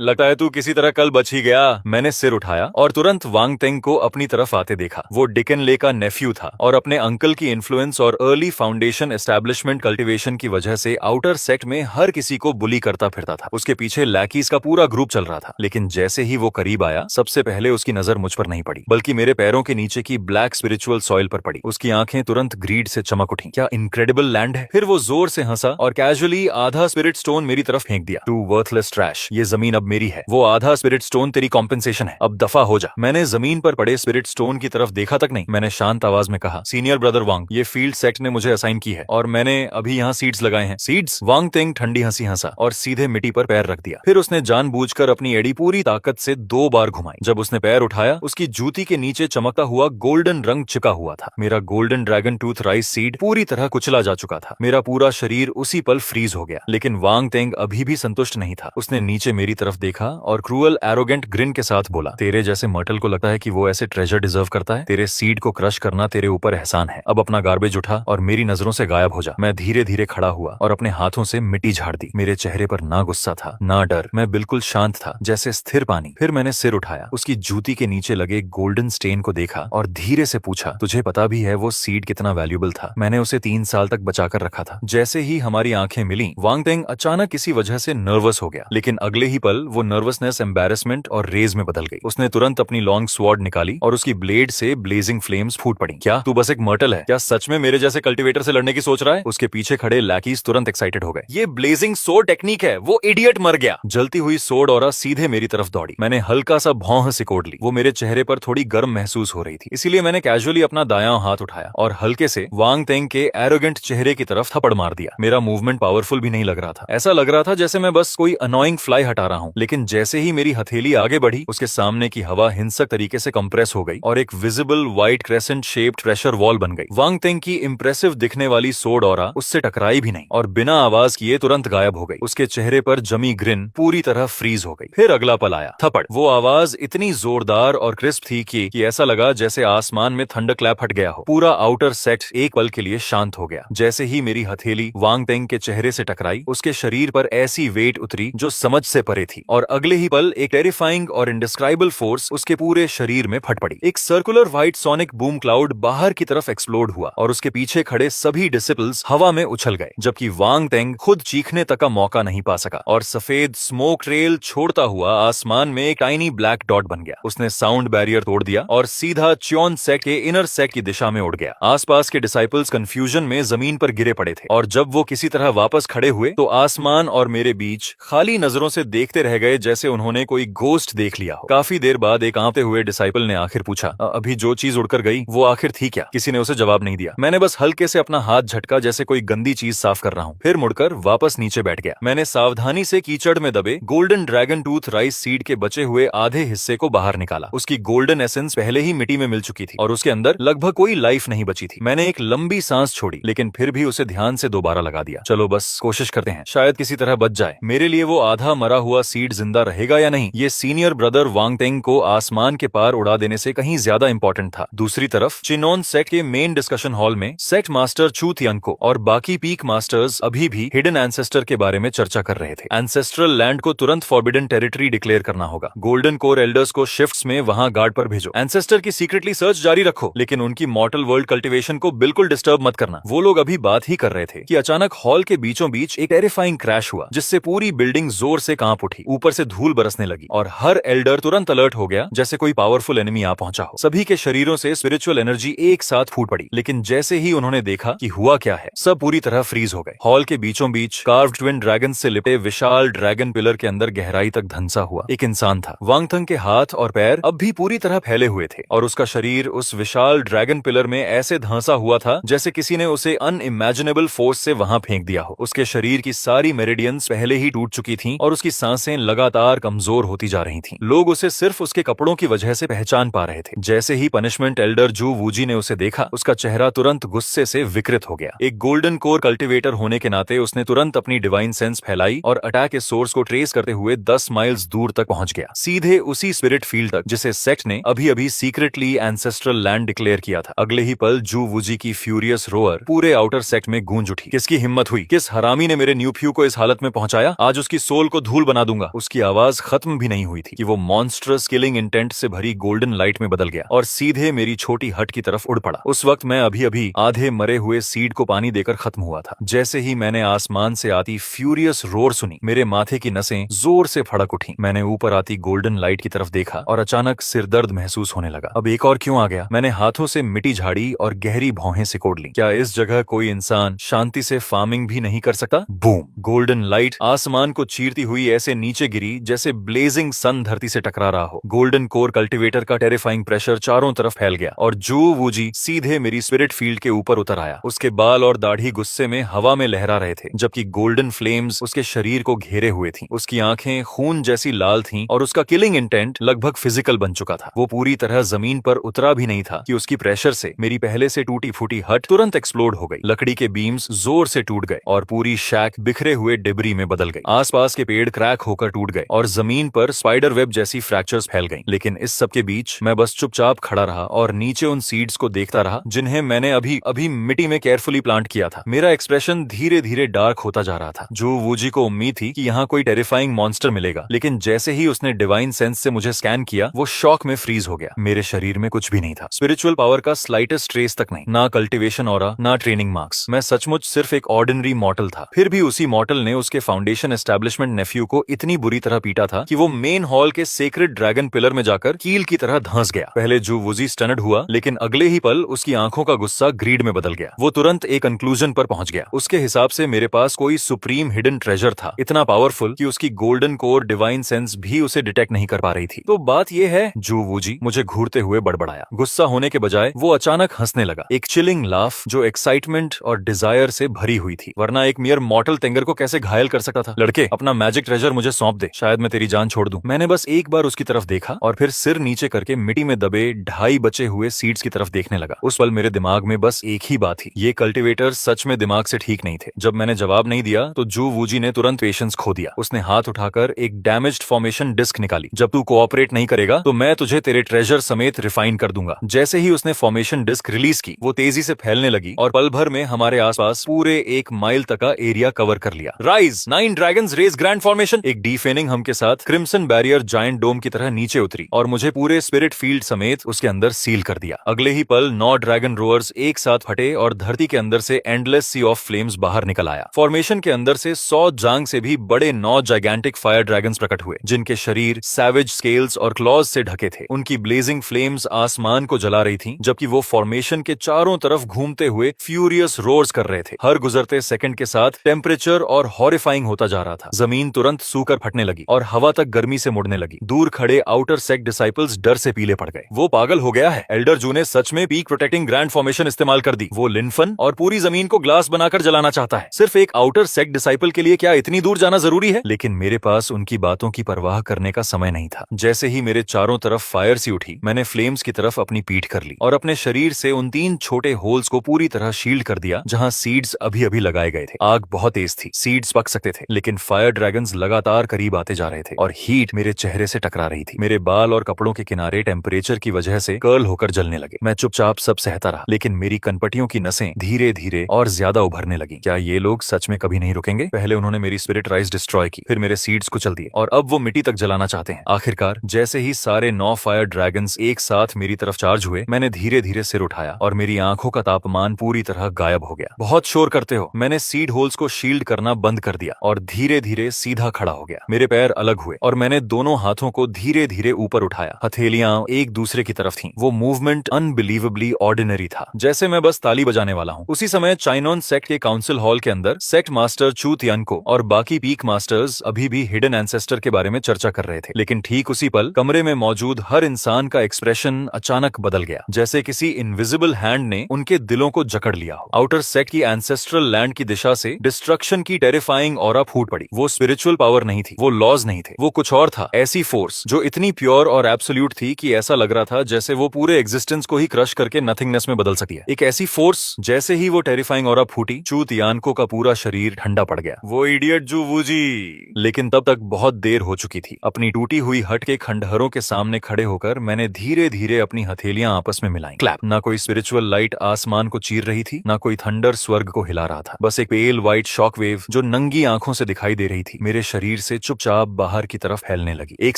लगता है तू किसी तरह कल बच ही गया। मैंने सिर उठाया और तुरंत वांग तेंग को अपनी तरफ आते देखा। वो डिकन ले का नेफ्यू था और अपने अंकल की इन्फ्लुएंस और अर्ली फाउंडेशन एस्टेब्लिशमेंट कल्टीवेशन की वजह से आउटर सेक्ट में हर किसी को बुली करता फिरता था। उसके पीछे लैकीज का पूरा ग्रुप चल रहा था। लेकिन जैसे ही वो करीब आया, सबसे पहले उसकी नजर मुझ पर नहीं पड़ी, बल्कि मेरे पैरों के नीचे की ब्लैक स्पिरिचुअल सॉइल पर पड़ी। उसकी आंखें तुरंत ग्रीड से चमक उठी। क्या इनक्रेडिबल लैंड है। फिर वो जोर से हंसा और कैजुअली आधा स्पिरिट स्टोन मेरी तरफ फेंक दिया। टू वर्थलेस ट्रैश, ये जमीन अब मेरी है। वो आधा स्पिरिट स्टोन तेरी कॉम्पेंसेशन है, अब दफा हो जा। मैंने जमीन पर पड़े स्पिरिट स्टोन की तरफ देखा तक नहीं। मैंने शांत आवाज में कहा, सीनियर ब्रदर वांग, ये फील्ड सेक्ट ने मुझे असाइन की है और मैंने अभी यहाँ सीड्स लगाए हैं। सीड्स? वांग तेंग ठंडी हंसी हंसा और सीधे मिट्टी पर पैर रख दिया। फिर उसने जानबूझकर अपनी एड़ी पूरी ताकत से 2 बार घुमाई। जब उसने पैर उठाया, उसकी जूती के नीचे चमकता हुआ गोल्डन रंग चिपका हुआ था। मेरा golden dragon tooth rice seed पूरी तरह कुचला जा चुका था। मेरा पूरा शरीर उसी पल फ्रीज हो गया। लेकिन वांग तेंग अभी भी संतुष्ट नहीं था। उसने नीचे मेरी तरफ देखा और क्रूअल एरोगेंट ग्रिन के साथ बोला, तेरे जैसे मर्टल को लगता है कि वो ऐसे ट्रेजर डिजर्व करता है? तेरे सीड को क्रश करना तेरे ऊपर एहसान है। अब अपना गार्बेज उठा और मेरी नजरों से गायब हो जा। मैं धीरे धीरे खड़ा हुआ और अपने हाथों से मिट्टी झाड़ दी। मेरे चेहरे पर ना गुस्सा था, ना डर। मैं बिल्कुल शांत था, जैसे स्थिर पानी। फिर मैंने सिर उठाया, उसकी जूती के नीचे लगे गोल्डन स्टेन को देखा और धीरे से पूछा, तुझे पता भी है वो सीड कितना वैल्यूएबल था? मैंने उसे 3 साल तक बचाकर रखा था। जैसे ही हमारी आंखें मिली, वांग तेंग अचानक किसी वजह से नर्वस हो गया। लेकिन अगले ही पल वो नर्वसनेस एम्बैरेसमेंट और रेज में बदल गई। उसने तुरंत अपनी लॉन्ग स्वॉर्ड निकाली और उसकी ब्लेड से ब्लेजिंग फ्लेम्स फूट पड़ी। क्या तू बस एक मर्टल है? क्या सच में मेरे जैसे कल्टीवेटर से लड़ने की सोच रहा है? उसके पीछे खड़े लैकीज तुरंत एक्साइटेड हो गए। ये ब्लेजिंग सोर्ड टेक्निक है, वो इडियट मर गया। जलती हुई सोर्ड ऑरा सीधे मेरी तरफ दौड़ी। मैंने हल्का सा भौं सिकोड़ ली। वो मेरे चेहरे पर थोड़ी गर्म महसूस हो रही थी, इसीलिए मैंने कैजुअली अपना दायां हाथ उठाया और हल्के से वांग तेंग के एरोगेंट चेहरे की तरफ थप्पड़ मार दिया। मेरा मूवमेंट पावरफुल भी नहीं लग रहा था। ऐसा लग रहा था जैसे मैं बस कोई अनोइंग फ्लाई हटा रहा हूं। लेकिन जैसे ही मेरी हथेली आगे बढ़ी, उसके सामने की हवा हिंसक तरीके से कंप्रेस हो गई और एक visible white crescent shaped pressure wall बन गई। वांग तेंग की इंप्रेसिव दिखने वाली सोर्ड ऑरा उससे टकराई भी नहीं और बिना आवाज किए तुरंत गायब हो गई। उसके चेहरे पर जमी ग्रिन पूरी तरह फ्रीज हो गई। फिर अगला पल आया, थप्पड़। वो आवाज इतनी जोरदार और क्रिस्प थी कि ऐसा लगा जैसे आसमान में थंडर क्लैप हट गया हो। पूरा आउटर सेट एक पल के लिए शांत हो गया। जैसे ही मेरी हथेली वांग तेंग के चेहरे से टकराई, उसके शरीर पर ऐसी वेट उतरी जो समझ से परे थी और अगले ही पल एक टेरिफाइंग और इंडिस्क्राइबल फोर्स उसके पूरे शरीर में फट पड़ी। एक circular white sonic boom cloud बाहर की तरफ एक्सप्लोड हुआ और उसके पीछे खड़े सभी डिसिपल्स हवा में उछल गए, जबकि वांग तेंग खुद चीखने तक का मौका नहीं पा सका और सफेद स्मोक ट्रेल छोड़ता हुआ आसमान में एक टाइनी ब्लैक डॉट बन गया। उसने साउंड बैरियर तोड़ दिया और सीधा च्योन सेक्ट के इनर सेक्ट की दिशा में उड़ गया। आसपास के डिसाइपल्स कंफ्यूजन में जमीन पर गिरे पड़े थे और जब वो किसी तरह वापस खड़े हुए तो आसमान और मेरे बीच खाली नजरों से देखते रह गए, जैसे उन्होंने कोई गोस्ट देख लिया हो। काफी देर बाद एक कांपते हुए डिसाइपल ने आखिर पूछा, अभी जो चीज उड़कर गई वो आखिर थी क्या? किसी ने उसे जवाब नहीं दिया। मैंने बस हल्के से अपना हाथ झटका, जैसे कोई गंदी चीज साफ कर रहा हूँ। फिर मुड़कर वापस नीचे बैठ गया। मैंने सावधानी से कीचड़ में दबे golden dragon tooth rice seed के बचे हुए आधे हिस्से को बाहर निकाला। उसकी गोल्डन एसेंस पहले ही मिट्टी में मिल चुकी थी और उसके अंदर लगभग कोई लाइफ नहीं बची थी। मैंने एक लंबी सांस छोड़ी, लेकिन फिर भी उसे ध्यान से दोबारा लगा दिया। चलो बस कोशिश करते हैं, शायद किसी तरह बच जाए। मेरे लिए वो आधा मरा हुआ सीड जिंदा रहेगा या नहीं, ये सीनियर ब्रदर वांग तेंग को आसमान के पार उड़ा देने से कहीं ज्यादा इंपॉर्टेंट था। दूसरी तरफ चिनोन सेक्ट के मेन डिस्कशन हॉल में सेक्ट मास्टर चू थियांको और बाकी पीक मास्टर्स अभी भी हिडन एंसेस्टर के बारे में चर्चा कर रहे थे। एंसेस्ट्रल लैंड को तुरंत फॉरबिडन टेरिटरी डिक्लेयर करना होगा। गोल्डन कोर एल्डर्स को शिफ्ट्स में वहां गार्ड पर भेजो। एंसेस्टर की सीक्रेटली सर्च जारी रखो, लेकिन उनकी मॉर्टल वर्ल्ड कल्टीवेशन को बिल्कुल डिस्टर्ब मत करना। वो लोग अभी बात ही कर रहे थे कि अचानक हॉल के बीचों बीच एक टेरिफाइंग क्रैश हुआ, जिससे पूरी बिल्डिंग जोर से कांप उठी। ऊपर से धूल बरसने लगी और हर एल्डर तुरंत अलर्ट हो गया, जैसे कोई पावरफुल एनिमी आ पहुंचा हो। सभी के शरीरों से स्पिरिचुअल एनर्जी एक साथ फूट पड़ी, लेकिन जैसे ही उन्होंने देखा कि हुआ क्या है, सब पूरी तरह फ्रीज हो गए। हॉल के बीचों बीच कार्व्ड ट्विन ड्रैगन से लिपटे विशाल ड्रैगन पिलर के अंदर गहराई तक धंसा हुआ एक इंसान था। वांग तेंग के हाथ और पैर अब भी पूरी तरह फैले हुए थे और उसका शरीर उस विशाल ड्रैगन पिलर में ऐसे धंसा हुआ था जैसे किसी ने उसे अनइमेजिनेबल फोर्स से वहां फेंक दिया हो। उसके शरीर की सारी मेरिडियंस पहले ही टूट चुकी थीं और उसकी सांसें लगातार कमजोर होती जा रही थीं। लोग उसे सिर्फ उसके कपड़ों की वजह से पहचान पा रहे थे। जैसे ही पनिशमेंट एल्डर जू वूजी ने उसे देखा, उसका चेहरा तुरंत गुस्से से विकृत हो गया। एक गोल्डन कोर कल्टीवेटर होने के नाते उसने तुरंत अपनी डिवाइन सेंस फैलाई और अटैक के सोर्स को ट्रेस करते हुए 10 माइल्स दूर तक पहुंच गया, सीधे उसी स्पिरिट फील्ड तक जिसे सेक्ट ने अभी अभी सीक्रेटली एंसेस्ट्रल लैंड डिक्लेयर किया था। अगले ही पल जू वूजी की फ्यूरियस रोअर पूरे आउटर सेक्ट में गूंज उठी। किसकी हिम्मत हुई, किस हरामी ने मेरे न्यूफ्यू को इस हालत में पहुंचाया, आज उसकी सोल को धूल बना दूंगा। उसकी आवाज खत्म भी नहीं हुई थी कि वो मॉन्स्ट्रस किलिंग इंटेंट से भरी गोल्डन लाइट में बदल गया और सीधे मेरी छोटी हट की तरफ उड़ पड़ा। उस वक्त मैं अभी अभी आधे मरे हुए सीड को पानी देकर खत्म हुआ था। जैसे ही मैंने आसमान से आती फ्यूरियस रोर सुनी, मेरे माथे की नसें जोर से फड़क उठी। मैंने ऊपर आती गोल्डन लाइट की तरफ देखा और अचानक सिरदर्द महसूस होने लगा। अब एक और क्यों आ गया? मैंने हाथों से मिट्टी झाड़ी और गहरी भौहें सिकोड़ ली। क्या इस जगह कोई इंसान शांति से फार्मिंग भी नहीं कर सकता? बूम! गोल्डन लाइट आसमान को चीरती हुई ऐसे नीचे गिरी जैसे ब्लेजिंग सन धरती से टकरा रहा हो। गोल्डन कोर कल्टीवेटर का टेरिफाइंग प्रेशर चारों तरफ फैल गया और जू वूजी सीधे मेरी स्पिरिट फील्ड के ऊपर उतर आया। उसके बाल और दाढ़ी गुस्से में हवा में लहरा रहे थे, जबकि गोल्डन फ्लेम्स उसके शरीर को घेरे हुए थी। उसकी आंखें खून जैसी लाल थीं और उसका किलिंग इंटेंट लगभग फिजिकल बन चुका था। वो पूरी तरह जमीन पर उतरा भी नहीं था कि उसकी प्रेशर से मेरी पहले से टूटी फूटी हट तुरंत एक्सप्लोड हो गई। लकड़ी के बीम्स जोर से टूट गए और पूरी शैक बिखरे हुए डिब्री में बदल गई। आसपास के पेड़ क्रैक होकर टूट गए और जमीन पर स्पाइडर वेब जैसी फ्रैक्चर्स फैल गईं। लेकिन इस सब के बीच मैं बस चुपचाप खड़ा रहा और नीचे उन सीड्स को देखता रहा जिन्हें मैंने अभी अभी मिट्टी में केयरफुली प्लांट किया था। मेरा एक्सप्रेशन धीरे धीरे डार्क होता जा रहा था। जो वूजी को उम्मीद थी कि यहाँ कोई टेरिफाइंग मॉन्स्टर मिलेगा, लेकिन जैसे ही उसने डिवाइन सेंस से मुझे स्कैन किया, वो शॉक में फ्रीज हो गया। मेरे शरीर में कुछ भी नहीं था, स्पिरिचुअल पावर का स्लाइटेस्ट ट्रेस तक नहीं, ना कल्टीवेशन ऑरा, ना ट्रेनिंग मार्क्स। मैं सचमुच सिर्फ एक ऑर्डिनरी मॉर्टल था। फिर भी उसी मॉर्टल ने उसके फाउंडेशन एस्टेब्लिशमेंट नेफ्यू को इतनी बुरी तरह पीटा था कि वो मेन हॉल के सेक्रेड ड्रैगन पिलर में जाकर कील की तरह धंस गया। पहले जू वूजी स्टनड हुआ, लेकिन अगले ही पल उसकी आंखों का गुस्सा ग्रीड में बदल गया। वो तुरंत एक कंक्लूजन पर पहुंच गया। उसके हिसाब से मेरे पास कोई सुप्रीम हिडन ट्रेजर था, इतना पावरफुल कि उसकी गोल्डन कोर डिवाइन सेंस भी उसे डिटेक्ट नहीं कर पा रही थी। तो बात यह है, जू वूजी मुझे घूरते हुए बड़बड़ाया। गुस्सा होने के बजाय वो अचानक हंसने लगा, एक चिलिंग लाफ जो एक्साइटमेंट और डिजायर से भरी हुई थी। वरना एक मियर मॉर्टल टेंगर को कैसे घायल कर सकता था? लड़के, अपना मैजिक ट्रेजर मुझे सौंप दे, शायद मैं तेरी जान छोड़ दूं। मैंने बस एक बार उसकी तरफ देखा और फिर सिर नीचे करके मिट्टी में दबे 2.5 बचे हुए सीड्स की तरफ देखने लगा। उस पल मेरे दिमाग में बस एक ही बात थी, ये कल्टीवेटर सच में दिमाग से ठीक नहीं थे। जब मैंने जवाब नहीं दिया तो जू वूजी ने तुरंत पेशेंस खो दिया। उसने हाथ उठाकर एक डैमेज्ड फॉर्मेशन डिस्क निकाली। जब तू कोऑपरेट नहीं करेगा तो मैं तुझे तेरे ट्रेजर समेत रिफाइन कर दूंगा। जैसे ही उसने फॉर्मेशन डिस्क रिलीज की, वो तेजी से फैलने लगी और पल भर में हमारे आसपास पूरे 1 माइल तक का एरिया कवर कर लिया। Rise 9 dragons rage grand formation. एक डीफेनिंग हम के साथ क्रिम्सन बैरियर जायंट डोम की तरह नीचे उतरी और मुझे पूरे स्पिरिट फील्ड समेत उसके अंदर सील कर दिया। अगले ही पल 9 ड्रैगन रोअर्स एक साथ फटे और धरती के अंदर से एंडलेस सी ऑफ फ्लेम्स बाहर निकल आया। फॉर्मेशन के अंदर से 100 जांग से भी बड़े 9 जाइगेंटिक फायर ड्रैगन्स प्रकट हुए, जिनके शरीर सैवेज स्केल्स और क्लॉज से ढके थे। उनकी ब्लेजिंग फ्लेम्स आसमान को जला रही थी, जबकि वो फॉर्मेशन के चारों तरफ घूमते हुए फ्यूरियस रोर्स कर रहे थे। हर गुजरते सेकंड के साथ टेम्परेचर और हॉरिफाइंग होता जा रहा था। जमीन तुरंत सूकर फटने लगी और हवा तक गर्मी से मुड़ने लगी। दूर खड़े आउटर सेक्ट डिसाइपल्स डर से पीले पड़ गए। वो पागल हो गया है, एल्डर जू ने सच में पीक प्रोटेक्टिंग ग्रैंड फॉर्मेशन इस्तेमाल कर दी। वो लिनफन और पूरी जमीन को ग्लास बनाकर जलाना चाहता है। सिर्फ एक आउटर सेक्ट डिसाइपल के लिए क्या इतनी दूर जाना जरूरी है? लेकिन मेरे पास उनकी बातों की परवाह करने का समय नहीं था। जैसे ही मेरे चारों तरफ फायर सी उठी, मैंने फ्लेम्स की तरफ अपनी पीठ कर ली और अपने शरीर से उन 3 छोटे होल्स को पूरी तरह शील्ड कर दिया जहां सीड्स अभी अभी लगाए गए थे। आग बहुत तेज थी, सीड्स पक सकते थे, लेकिन फायर ड्रैगन्स लगातार करीब आते जा रहे थे और हीट मेरे चेहरे से टकरा रही थी। मेरे बाल और कपड़ों के किनारे टेम्परेचर की वजह से कर्ल होकर जलने लगे। मैं चुपचाप सब सहता रहा, लेकिन मेरी कनपटियों की नसें धीरे धीरे और ज्यादा उभरने लगी। क्या ये लोग सच में कभी नहीं रुकेंगे? पहले उन्होंने मेरी स्पिरिट राइज डिस्ट्रॉय की, फिर मेरे सीड्स कुचल दिए और अब वो मिट्टी तक जलाना चाहते हैं। आखिरकार जैसे ही सारे 9 फायर ड्रैगन्स एक साथ मेरी तरफ चार्ज हुए, मैंने धीरे धीरे सिर उठाया और मेरी आंखों का तापमान पूरी तरह गायब हो गया। बहुत शोर करते हो। मैंने सीड होल्स को शील्ड करना बंद कर दिया और धीरे धीरे सीधा खड़ा हो गया। मेरे पैर अलग हुए और मैंने दोनों हाथों को धीरे धीरे ऊपर उठाया। हथेलियां एक दूसरे की तरफ थीं। वो मूवमेंट अनबिलीवेबली ऑर्डिनरी था, जैसे मैं बस ताली बजाने वाला हूँ। उसी समय चाइनोन सेक्ट के काउंसिल हॉल के अंदर सेक्ट मास्टर चू तियानको और बाकी पीक मास्टर्स अभी भी हिडन एंसेस्टर के बारे में चर्चा कर रहे थे। लेकिन ठीक उसी पल कमरे में मौजूद हर इंसान का एक्सप्रेशन अचानक बदल गया, जैसे किसी इनविजिबल हैंड ने उनके दिलों को जकड़ लिया हो। आउटर सेक्ट की एंसेस्ट्रल लैंड की दिशा से डिस्ट्रक्शन की टेरिफाइंग ऑरा फूट पड़ी। वो स्पिरिचुअल पावर नहीं थी, वो लॉज नहीं थे, वो कुछ और था। ऐसी फोर्स जो इतनी प्योर और एब्सोल्यूट थी कि ऐसा लग रहा था जैसे वो पूरे एग्जिस्टेंस को ही क्रश करके नथिंगनेस में बदल सकती है। एक ऐसी फोर्स, जैसे ही वो टेरिफाइंग ऑरा फूटी, चू तियानको का पूरा शरीर ठंडा पड़ गया। वो इडियट जू वूजी! लेकिन तब तक बहुत देर हो चुकी थी। अपनी टूटी हुई हट के खंडहरों के सामने खड़े होकर मैंने धीरे धीरे अपनी हथेलियां आपस में मिलाई। क्लैप! ना कोई स्पिरिचुअल लाइट आसमान को चीर रही थी, ना कोई थंडर स्वर्ग को हिला रहा था। बस एक पेल व्हाइट व्हाइट शॉकवेव जो नंगी आंखों से दिखाई दे रही थी मेरे शरीर से चुपचाप बाहर की तरफ फैलने लगी। एक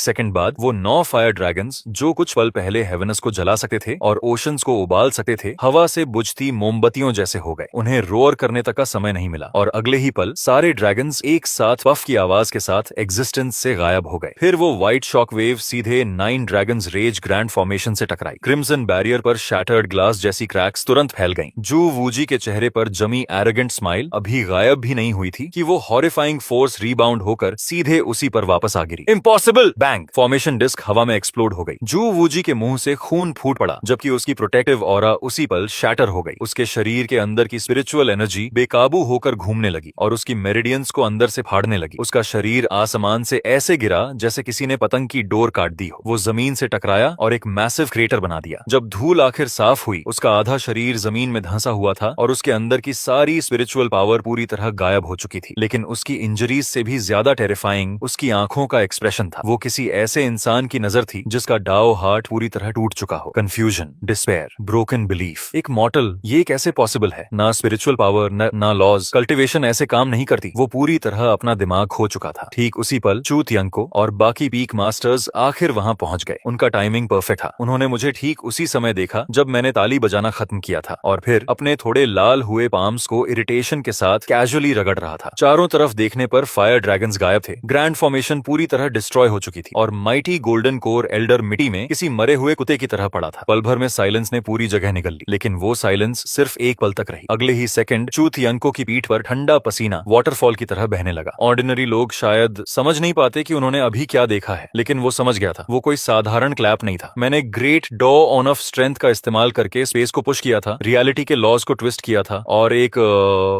सेकंड बाद वो 9 फायर ड्रैगन्स जो कुछ पल पहले हेवेनस को जला सकते थे और ओशंस को उबाल सकते थे, हवा से बुझती मोमबत्तियों जैसे हो गए। उन्हें रोअर करने तक का समय नहीं मिला और अगले ही पल सारे ड्रैगन्स एक साथ पफ की आवाज के साथ एग्जिस्टेंस से गायब हो गए। फिर वो व्हाइट शॉकवेव सीधे 9 ड्रैगन्स रेज ग्रैंड फॉर्मेशन से टकराई। क्रिम्सन बैरियर पर शैटर्ड ग्लास जैसी क्रैक्स तुरंत फैल गईं। जू वूजी के चेहरे पर जमी एरोगेंट स्माइल अभी गायब भी नहीं हुई थी कि वो हॉरिफाइंग फोर्स रीबाउंड होकर सीधे उसी पर वापस आ गिरी। इम्पॉसिबल! बैंग! फॉर्मेशन डिस्क हवा में एक्सप्लोड हो गई। जू वूजी के मुंह से खून फूट पड़ा जबकि उसकी प्रोटेक्टिव ऑरा उसी पल शैटर हो गई। उसके शरीर के अंदर की स्पिरिचुअल एनर्जी बेकाबू होकर घूमने लगी और उसकी मेरिडियंस को अंदर से फाड़ने लगी। उसका शरीर आसमान से ऐसे गिरा जैसे किसी ने पतंग की डोर काट दी हो। वो जमीन से टकराया और एक मैसिव क्रेटर बना दिया। जब धूल आखिर साफ हुई, उसका आधा शरीर जमीन में धंसा हुआ था और उसके अंदर की सारी स्पिरिचुअल पावर पूरी तरह गायब हो चुकी थी। लेकिन उसकी इंजरीज से भी ज्यादा टेरिफाइंग उसकी आंखों का एक्सप्रेशन था। वो किसी ऐसे इंसान की नजर थी जिसका डाओ हार्ट पूरी तरह टूट चुका हो। Confusion, despair, broken belief. एक मॉर्टल, ये कैसे पॉसिबल है? ना स्पिरिचुअल पावर, ना लॉज, कल्टिवेशन ऐसे काम नहीं करती। वो पूरी तरह अपना दिमाग खो चुका था। ठीक उसी पल चू तियांको और बाकी पीक मास्टर्स आखिर वहां पहुंच गए। उनका टाइमिंग परफेक्ट था। उन्होंने मुझे ठीक उसी समय देखा जब मैंने ताली बजाना खत्म किया था और फिर अपने थोड़े लाल हुए पाम्स को इरिटेशन के साथ कैजुअली रगड़ रहा था। चारों तरफ देखने पर फायर ड्रैगन्स गायब थे। ग्रैंड फॉर्मेशन पूरी तरह डिस्ट्रॉय हो चुकी थी और माइटी गोल्डन कोर एल्डर मिट्टी में किसी मरे हुए कुत्ते की तरह पड़ा था। पल भर में साइलेंस ने पूरी जगह निगल ली, लेकिन वो साइलेंस सिर्फ एक पल तक रही। अगले ही सेकंड चू तियांको की पीठ पर ठंडा पसीना वाटरफॉल की तरह बहने लगा। ऑर्डिनरी लोग शायद समझ नहीं पाते कि उन्होंने अभी क्या देखा है, लेकिन वो समझ गया था। वो कोई साधारण क्लैप नहीं था। मैंने ग्रेट डॉ ऑन ऑफ स्ट्रेंथ का इस्तेमाल करके स्पेस को पुश किया था, रियलिटी के लॉज को ट्विस्ट किया था और एक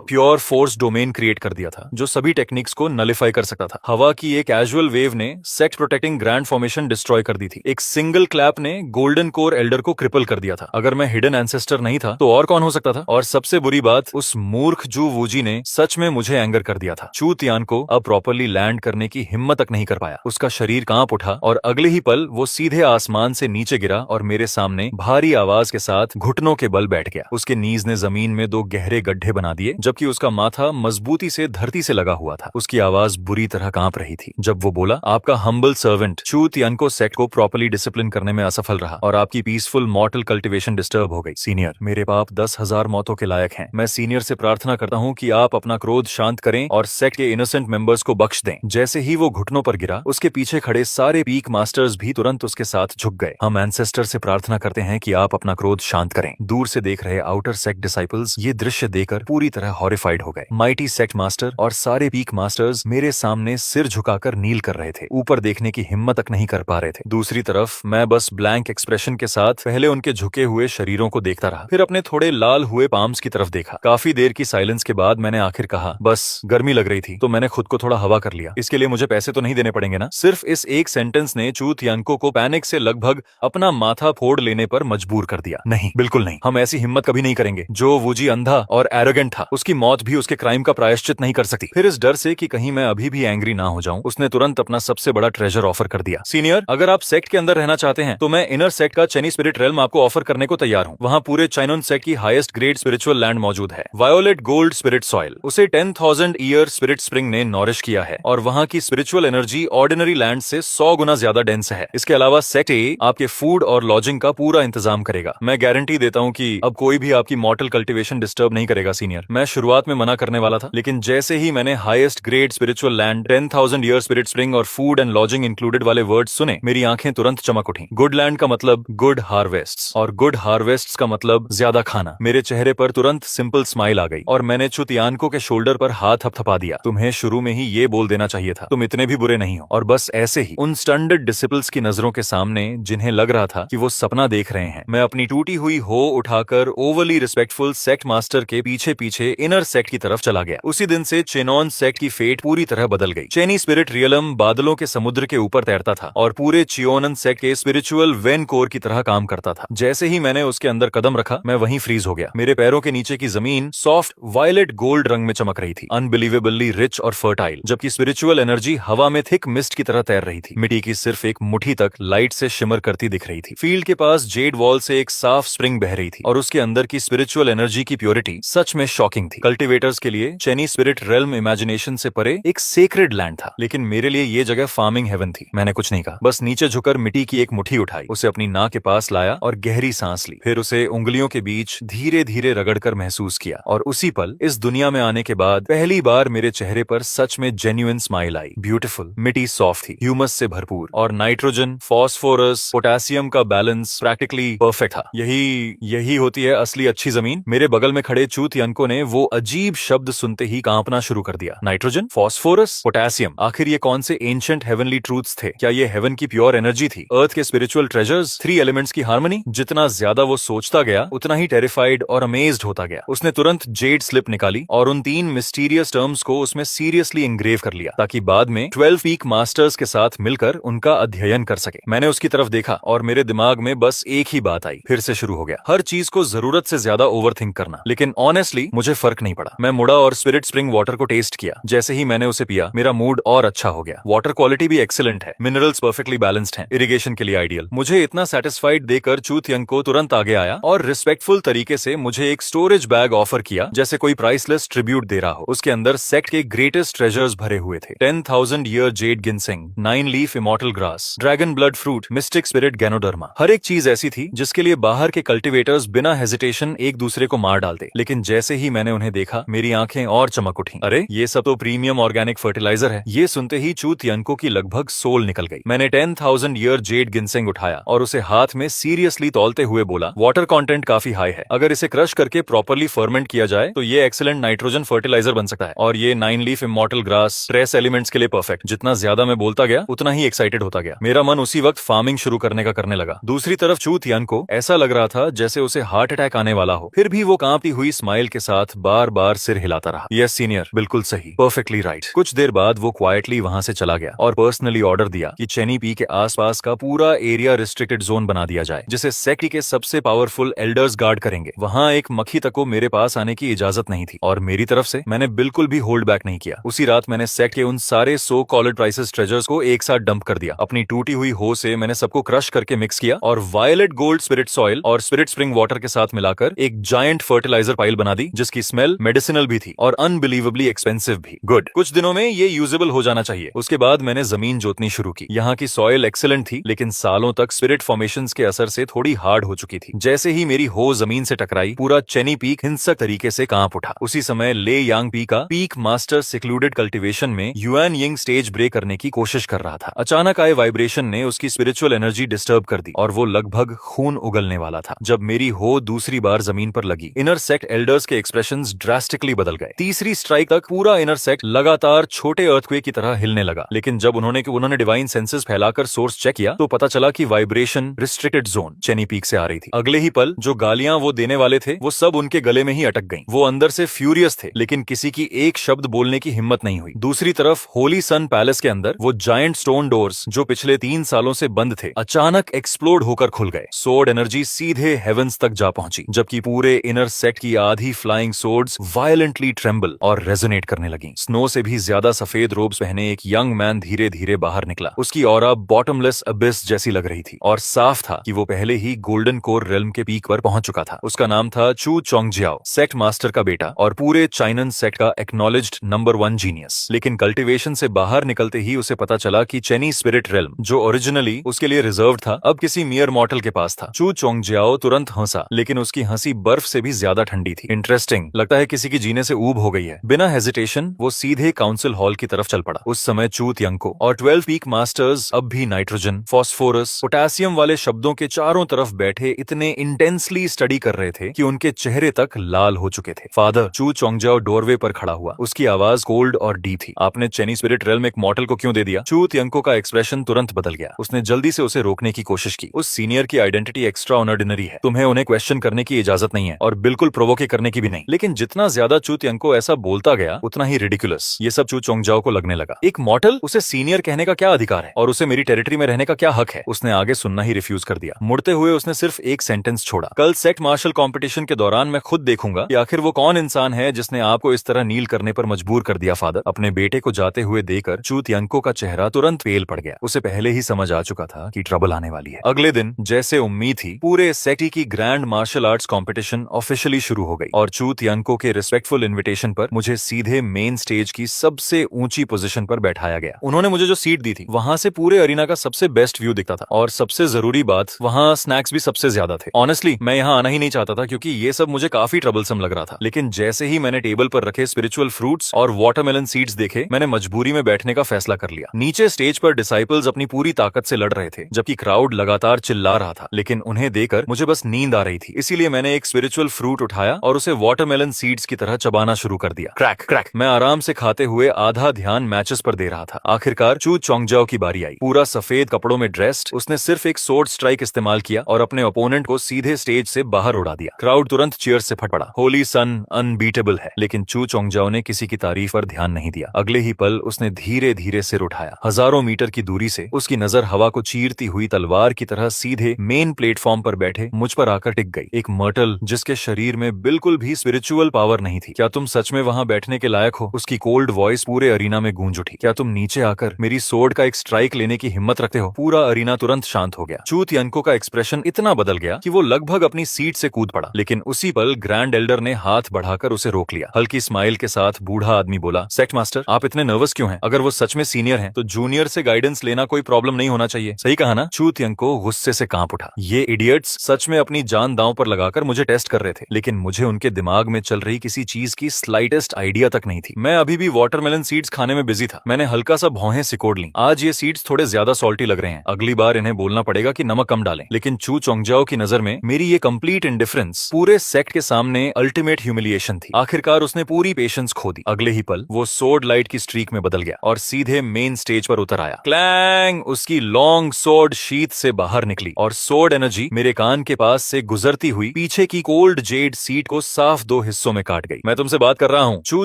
प्योर फोर्स डोमेन क्रिएट कर दिया था जो सभी टेक्निक्स को नलिफाई कर सकता था। हवा की एक कैजुअल वेव ने sect protecting grand formation destroy कर दी थी। एक सिंगल क्लैप ने गोल्डन कोर एल्डर को क्रिपल कर दिया था। अगर मैं हिडन एंसेस्टर नहीं था तो और कौन हो सकता था? और सबसे बुरी बात, उस मूर्ख जू वूजी ने सच में मुझे एंगर कर दिया था। चू तियानको अब प्रॉपर्ली लैंड करने की हिम्मत तक नहीं कर पाया। उसका शरीर कांप उठा और अगले ही पल वो सीधे आसमान से नीचे गिरा और मेरे सामने भारी आवाज के साथ घुटनों के बल बैठ गया। उसके नीज ने जमीन में 2 गहरे गड्ढे बना दिए जबकि उसका माथा मजबूती से धरती से लगा हुआ था। उसकी आवाज बुरी तरह कांप रही थी जब वो बोला, आपका हम्बल सर्वेंट चू तियानको सेक्ट को प्रॉपर्ली डिसिप्लिन करने में असफल रहा और आपकी पीसफुल मॉर्टल कल्टिवेशन डिस्टर्ब हो गई। सीनियर, मेरे पाप 10,000 मौतों के लायक हैं। मैं सीनियर से प्रार्थना करता हूँ कि आप अपना क्रोध शांत करें और सेक्ट के इनोसेंट मेंबर्स को बख्श दें। जैसे ही वो घुटनों पर गिरा, उसके पीछे खड़े सारे पीक मास्टर्स भी तुरंत उसके साथ झुक गए। हम एंसेस्टर से प्रार्थना करते हैं कि आप अपना क्रोध शांत करें। दूर से देख रहे आउटर सेक्ट डिसाइपल्स ये दृश्य देखकर पूरी तरह हॉरिफाइड हो गए। माइटी सेक्ट मास्टर और सारे पीक मास्टर्स मेरे सामने सिर झुकाकर नील कर रहे थे, ऊपर देखने की हिम्मत तक नहीं कर पा रहे थे। दूसरी तरफ मैं बस ब्लैंक एक्सप्रेशन के साथ पहले उनके झुके हुए शरीरों को देखता रहा, फिर अपने थोड़े लाल हुए पाम्स की तरफ देखा। काफी देर की साइलेंस के बाद मैंने आखिर कहा, बस गर्मी लग रही थी तो मैंने खुद को थोड़ा हवा कर लिया। इसके लिए मुझे पैसे तो नहीं देने पड़ेंगे ना? सिर्फ इस एक सेंटेंस ने चू तियांको को पैनिक से लगभग अपना माथा फोड़ लेने पर मजबूर कर दिया। नहीं, बिल्कुल नहीं, हम ऐसी हिम्मत कभी नहीं करेंगे। जो वूजी अंधा और एरोगेंट था, उसकी मौत भी उसके क्राइम का प्रायश्चित नहीं कर सकती। फिर इस डर से कि कहीं मैं अभी भी एंग्री ना हो जाऊं, उसने तुरंत अपना सबसे बड़ा ट्रेजर ऑफर कर दिया। सीनियर, अगर आप सेक्ट के अंदर रहना चाहते हैं तो मैं इनर सेक्ट का चेनी स्पिरिट रेल्म आपको ऑफर करने को तैयार हूं। वहां पूरे चाइनोन सेक्ट की हाईएस्ट ग्रेड स्पिरिचुअल लैंड मौजूद है। वायोलेट गोल्ड स्पिरिट सॉइल, उसे 10,000 ईयर स्पिरिट स्प्रिंग ने नॉरिश किया है और वहां की स्पिरिचुअल एनर्जी ऑर्डिनरी लैंड से 100 गुना ज्यादा डेंस है। इसके अलावा सेक्ट ए आपके फूड और लॉजिंग का पूरा इंतजाम करेगा। मैं गारंटी देता हूं कि अब कोई भी आपकी मॉर्टल कल्टीवेशन डिस्टर्ब नहीं करेगा। सीनियर, मैं शुरुआत में मना करने वाला था, लेकिन जैसे ही मैंने highest grade spiritual land, 10,000 year spirit spring और फूड एंड लॉजिंग इंक्लूडेड वाले वर्ड्स सुने, मेरी आंखें तुरंत चमक उठी। गुड लैंड का मतलब गुड हार्वेस्ट्स और गुड हार्वेस्ट्स का मतलब ज्यादा खाना। मेरे चेहरे पर तुरंत सिंपल स्माइल आ गई और मैंने चू तियानको के शोल्डर पर हाथ थपथपा दिया। तुम्हें शुरू में ही ये बोल देना चाहिए था, तुम इतने भी बुरे नहीं हो। और बस ऐसे ही उन स्टंडेड डिसिपल्स की नजरों के सामने, जिन्हें लग रहा था कि वो सपना देख रहे हैं, मैं अपनी टूटी हुई हो उठाकर ओवरली रिस्पेक्टफुल सेक्ट मास्टर के पीछे पीछे इनर सेक्ट की तरफ चला गया। उसी दिन से चेनॉन सेक्ट की फेट पूरी तरह बदल गई। चेनी स्पिरिट रियलम बादलों के समुद्र के ऊपर तैरता था और पूरे चियोनन सेक्ट के स्पिरिचुअल वेन कोर की तरह काम करता था। जैसे ही मैंने उसके अंदर कदम रखा, मैं वहीं फ्रीज हो गया। मेरे पैरों के नीचे की जमीन सॉफ्ट वायलेट गोल्ड रंग में चमक रही थी, अनबिलीवेबली रिच और फर्टाइल, जबकि स्पिरिचुअल एनर्जी हवा में थिक मिस्ट की तरह तैर रही थी। मिट्टी की सिर्फ एक मुट्ठी तक लाइट से शिमर करती दिख रही थी। फील्ड के पास जेड वॉल से एक साफ स्प्रिंग बह रही थी और उसके अंदर की स्पिरिचुअल एनर्जी की प्योरिटी सच में शॉकिंग थी। कल्टिवेटर्स के के लिए चेनी स्पिरिट रेल्म इमेजिनेशन से परे एक सेक्रेड लैंड था, लेकिन मेरे लिए ये जगह फार्मिंग हेवन थी। मैंने कुछ नहीं कहा, बस नीचे झुकर मिट्टी की एक मुट्ठी उठाई, उसे अपनी नाक के पास लाया और गहरी सांस ली। फिर उसे उंगलियों के बीच धीरे धीरे रगड़कर महसूस किया, और उसी पल इस दुनिया में आने के बाद पहली बार मेरे चेहरे पर सच में जेन्युइन स्माइल आई। ब्यूटीफुल, मिट्टी सॉफ्ट थी, ह्यूमस से भरपूर, और नाइट्रोजन, फास्फोरस, पोटेशियम का बैलेंस प्रैक्टिकली परफेक्ट था। यही होती है असली अच्छी जमीन। मेरे बगल में खड़े चूतियनको ने वो अजीब शब्द सुनते ही कांपना शुरू कर दिया। नाइट्रोजन, फास्फोरस, पोटेशियम, आखिर ये कौन से एंशिएंट हेवनली ट्रूथ्स थे? क्या ये हेवन की प्योर एनर्जी थी? अर्थ के स्पिरिचुअल ट्रेजर्स? थ्री एलिमेंट्स की हार्मनी? जितना ज्यादा वो सोचता गया, उतना ही टेरिफाइड और अमेज्ड होता गया। उसने तुरंत जेड स्लिप निकाली और उन 3 मिस्टीरियस टर्म्स को उसमें सीरियसली इंग्रेव कर लिया, ताकि बाद में 12 पीक मास्टर्स के साथ मिलकर उनका अध्ययन कर सके। मैंने उसकी तरफ देखा और मेरे दिमाग में बस एक ही बात आई, फिर से शुरू हो गया, हर चीज को जरूरत से ज्यादा ओवरथिंक करना। लेकिन ऑनेस्टली मुझे फर्क नहीं पड़ा। मैं मुड़ा और स्पिरिट स्प्रिंग वाटर को टेस्ट किया। जैसे ही मैंने उसे पिया, मेरा मूड और अच्छा हो गया। वाटर क्वालिटी भी एक्सीलेंट है, मिनरल्स परफेक्टली बैलेंस्ड हैं, इरिगेशन के लिए आइडियल। मुझे इतना सेटिस्फाइड देकर चूतियंको तुरंत आगे आया और रिस्पेक्टफुल तरीके से मुझे एक स्टोरेज बैग ऑफर किया, जैसे कोई प्राइसलेस ट्रिब्यूट दे रहा हो। उसके अंदर सेक्ट के ग्रेटेस्ट ट्रेजर्स भरे हुए थे। 10,000 year jade ginseng, 9 leaf immortal grass, dragon blood fruit, mystic spirit ganoderma. हर एक चीज ऐसी थी जिसके लिए बाहर के कल्टिवेटर्स बिना हेजिटेशन एक दूसरे को मार डालते। लेकिन जैसे ही मैंने उन्हें देखा, मेरी आंखें और चमक उठी। अरे, ये सब तो प्रीमियम ऑर्गेनिक फर्टिलाइजर है। ये सुनते ही चूतियनको की लगभग सोल निकल गई। मैंने 10,000 ईयर जेड गिनसिंग उठाया और उसे हाथ में सीरियसली तौलते हुए बोला, वाटर कंटेंट काफी हाई है। अगर इसे क्रश करके प्रॉपर्ली फर्मेंट किया जाए तो ये एक्सीलेंट नाइट्रोजन फर्टिलाइजर बन सकता है। और ये 9 leaf immortal grass trace elements के लिए परफेक्ट। जितना ज्यादा मैं बोलता गया, उतना ही एक्साइटेड होता गया। मेरा मन उसी वक्त फार्मिंग शुरू करने का करने लगा। दूसरी तरफ चूतियनको ऐसा लग रहा था जैसे उसे हार्ट अटैक आने वाला हो। फिर भी वो कांपती हुई स्माइल के साथ बार बार सिर हिलाता रहा। यस सीनियर, बिल्कुल सही, परफेक्टली राइट। कुछ देर बाद वो क्वाइटली वहां से चला गया और पर्सनली ऑर्डर दिया कि चेनी पी के आसपास का पूरा एरिया रिस्ट्रिक्टेड जोन बना दिया जाए, जिसे सेक्ट के सबसे पावरफुल एल्डर्स गार्ड करेंगे। वहां एक मक्खी तक को मेरे पास आने की इजाजत नहीं थी, और मेरी तरफ से मैंने बिल्कुल भी होल्ड बैक नहीं किया। उसी रात मैंने सेक्ट के उन सारे सो कॉल्ड प्राइसेस ट्रेजर्स को एक साथ डंप कर दिया। अपनी टूटी हुई हो से मैंने सबको क्रश करके मिक्स किया और वायलेट गोल्ड स्पिरिट सॉइल और स्पिरिट स्प्रिंग वाटर के साथ मिलाकर एक जायंट फर्टिलाइजर पाइल बना दी, जिसकी स्मेल मेडिसिनल भी थी और अनबिलीवेबली एक्सपेंसिव भी। गुड, कुछ दिनों में ये यूजेबल हो जाना चाहिए। उसके बाद मैंने जमीन जोतनी शुरू की। यहाँ की सॉइल एक्सीलेंट थी, लेकिन सालों तक स्पिरिट फॉर्मेशंस के असर से थोड़ी हार्ड हो चुकी थी। जैसे ही मेरी हो जमीन से टकराई, पूरा चेनी पीक हिंसक तरीके से कांप उठा। उसी समय ले यांग पी का पीक मास्टर सिक्लूडेड कल्टीवेशन में युआन यिंग स्टेज ब्रेक करने की कोशिश कर रहा था। अचानक आए वाइब्रेशन ने उसकी स्पिरिचुअल एनर्जी डिस्टर्ब कर दी और वो लगभग खून उगलने वाला था। जब मेरी हो दूसरी बार जमीन पर लगी, इनर सेक्ट एल्डर्स के एक्सप्रेशंस ड्रास्टिकली बदल गए। तीसरी स्ट्राइक तक पूरा इनर सेक्ट लगातार छोटे अर्थक्वेक की तरह हिलने लगा। लेकिन जब उन्होंने डिवाइन सेंसेस फैलाकर सोर्स चेक किया, तो पता चला कि वाइब्रेशन रिस्ट्रिक्टेड जोन चेनी पीक से आ रही थी। अगले ही पल जो गालियां वो देने वाले थे, वो सब उनके गले में ही अटक गईं। वो अंदर से फ्यूरियस थे, लेकिन किसी की एक शब्द बोलने की हिम्मत नहीं हुई। दूसरी तरफ होली सन पैलेस के अंदर वो जायंट स्टोन डोर्स, जो पिछले 3 सालों से बंद थे, अचानक एक्सप्लोड होकर खुल गए। सोर्ड एनर्जी सीधे हेवंस तक जा पहुंची, जबकि पूरे इनर सेक्ट की आधी फ्लाइंग सोर्ड्स वायलेंटली ट्रेम्बल और रेजोनेट करने लगी। स्नो से भी ज्यादा सफेद रोब्स पहने एक यंग मैन धीरे धीरे बाहर निकला। उसकी ऑरा बॉटमलेस अबिस जैसी लग रही थी और साफ था कि वो पहले ही गोल्डन कोर रेल्म के पीक पर पहुंच चुका था। उसका नाम था चू चोंगजियाओ, सेक्ट मास्टर का बेटा और पूरे चाइनन सेक्ट का एक्नॉलेज्ड नंबर 1 जीनियस। लेकिन कल्टीवेशन से बाहर निकलते ही उसे पता चला कि चेनी स्पिरिट रेल्म, जो ओरिजिनली उसके लिए रिजर्व था, अब किसी मियर मॉर्टल के पास था। चू चोंगजियाओ तुरंत हंसा, लेकिन उसकी हंसी बर्फ से भी ज्यादा ठंडी थी। इंटरेस्टिंग, लगता है किसी की जीने से ऊब हो गई है। बिना हेजिटेशन वो सीधे काउंसिल हॉल की तरफ चल पड़ा। उस समय चूतियंको और 12 पीक मास्टर्स अब भी नाइट्रोजन, फास्फोरस, पोटेशियम वाले शब्दों के चारों तरफ बैठे इतने इंटेंसली स्टडी कर रहे थे कि उनके चेहरे तक लाल हो चुके थे। फादर, चू चोंगजियाओ डोरवे पर खड़ा हुआ। उसकी आवाज कोल्ड और डीप थी। आपने चेनी स्पिरिट रेल्म एक मॉर्टल को क्यों दे दिया? चूतियंको का एक्सप्रेशन तुरंत बदल गया। उसने जल्दी से उसे रोकने की कोशिश की। उस सीनियर की आइडेंटिटी एक्स्ट्रा ऑर्डिनरी है, तुम्हें उन्हें क्वेश्चन करने की इजाजत नहीं है और बिल्कुल प्रोवोके करने की भी नहीं। लेकिन जितना ज्यादा चूतियंको ऐसा बोलता गया, उतना ही रिडिकुलस ये सब चू चोंगजियाओ को लगने लगा। एक मॉर्टल, उसे सीनियर कहने का क्या अधिकार है और उसे मेरी टेरिटरी में रहने का क्या हक है? उसने आगे सुनना ही रिफ्यूज कर दिया। मुड़ते हुए उसने सिर्फ एक सेंटेंस छोड़ा, कल सेक्ट मार्शल कंपटीशन के दौरान मैं खुद देखूंगा कि आखिर वो कौन इंसान है जिसने आपको इस तरह नील करने पर मजबूर कर दिया। फादर, अपने बेटे को जाते हुए देखकर चूतियंको का चेहरा तुरंत पेल पड़ गया। उसे पहले ही समझ आ चुका था कि ट्रबल आने वाली है। अगले दिन जैसे उम्मीद थी, पूरे सेक्ट की grand martial arts competition officially शुरू हो गई और चूतियंको के रिस्पेक्टफुल ग्रेसफुल इन्विटेशन पर मुझे सीधे मेन स्टेज की सबसे ऊंची पोजीशन पर बैठाया गया। उन्होंने मुझे जो सीट दी थी वहां से पूरे अरीना का सबसे बेस्ट व्यू दिखता था, और सबसे जरूरी बात, वहां स्नैक्स भी सबसे ज्यादा थे। ऑनेस्टली मैं यहाँ आना ही नहीं चाहता था क्योंकि ये सब मुझे काफी ट्रबलसम लग रहा था, लेकिन जैसे ही मैंने टेबल पर रखे स्पिरिचुअल फ्रूट्स और वाटरमेलन सीड्स देखे, मैंने मजबूरी में बैठने का फैसला कर लिया। नीचे स्टेज पर डिसाइपल्स अपनी पूरी ताकत से लड़ रहे थे, जबकि क्राउड लगातार चिल्ला रहा था, लेकिन उन्हें देखकर मुझे बस नींद आ रही थी। इसीलिए मैंने एक स्पिरिचुअल फ्रूट उठाया और उसे वाटरमेलन सीड्स की तरह चबाना शुरू कर दिया। क्रैक क्रैक मैं आराम से खाते हुए आधा ध्यान मैचेस पर दे रहा था। आखिरकार चू चोंगजाओ की बारी आई। पूरा सफेद कपड़ों में ड्रेस्ड, उसने सिर्फ एक सोर्ड स्ट्राइक इस्तेमाल किया और अपने ओपोनेंट को सीधे स्टेज से बाहर उड़ा दिया। क्राउड तुरंत चीयर्स से फट पड़ा। होली सन अनबीटेबल है। लेकिन चू चोंगजाओ ने किसी की तारीफ पर ध्यान नहीं दिया। अगले ही पल उसने धीरे धीरे सिर उठाया। हजारों मीटर की दूरी से उसकी नजर हवा को चीरती हुई तलवार की तरह सीधे मेन प्लेटफॉर्म पर बैठे मुझ पर आकर टिक गई। एक मर्टल जिसके शरीर में बिल्कुल भी स्पिरिचुअल पावर नहीं थी। क्या तुम सच में वहां बैठने के लायक हो? उसकी कोल्ड वॉइस पूरे अरीना में गूंज उठी। क्या तुम नीचे आकर मेरी सोर्ड का एक स्ट्राइक लेने की हिम्मत रखते हो? पूरा अरीना तुरंत शांत हो गया। चू तियानको का एक्सप्रेशन इतना बदल गया कि वो लगभग अपनी सीट से कूद पड़ा, लेकिन उसी पल ग्रैंड एल्डर ने हाथ बढ़ाकर उसे रोक लिया। हल्की स्माइल के साथ बूढ़ा आदमी बोला, सेक्ट मास्टर, आप इतने नर्वस क्यों हैं? अगर वो सच में सीनियर हैं, तो जूनियर से गाइडेंस लेना कोई प्रॉब्लम नहीं होना चाहिए। सही कहा ना? चू तियानको गुस्से से कांप उठा। ये इडियट्स सच में अपनी जान दांव पर लगाकर मुझे टेस्ट कर रहे थे, लेकिन मुझे उनके दिमाग में चल रही किसी चीज की स्लाइटेस्ट आइडिया तक नहीं थी। मैं अभी भी वाटरमेलन सीड्स खाने में बिजी था। मैंने हल्का सा भौहें सिकोड़ ली। आज ये सीड्स थोड़े ज्यादा सॉल्टी लग रहे हैं। अगली बार इन्हें बोलना पड़ेगा कि नमक कम डालें। लेकिन चू चोंगजाओ की नजर में मेरी ये कंप्लीट इंडिफरेंस पूरे सेक्ट के सामने अल्टीमेट ह्यूमिलिएशन थी। आखिरकार उसने पूरी पेशेंस खो दी। अगले ही पल वो सोर्ड लाइट की स्ट्रीक में बदल गया और सीधे मेन स्टेज पर उतर आया। क्लैंग! उसकी लॉन्ग सोर्ड शीथ से बाहर निकली और सोर्ड एनर्जी मेरे कान के पास से गुजरती हुई पीछे की कोल्ड जेड सीट को साफ दो हिस्सों में काट गई। मैं तुमसे बात कर रहा हूँ। चू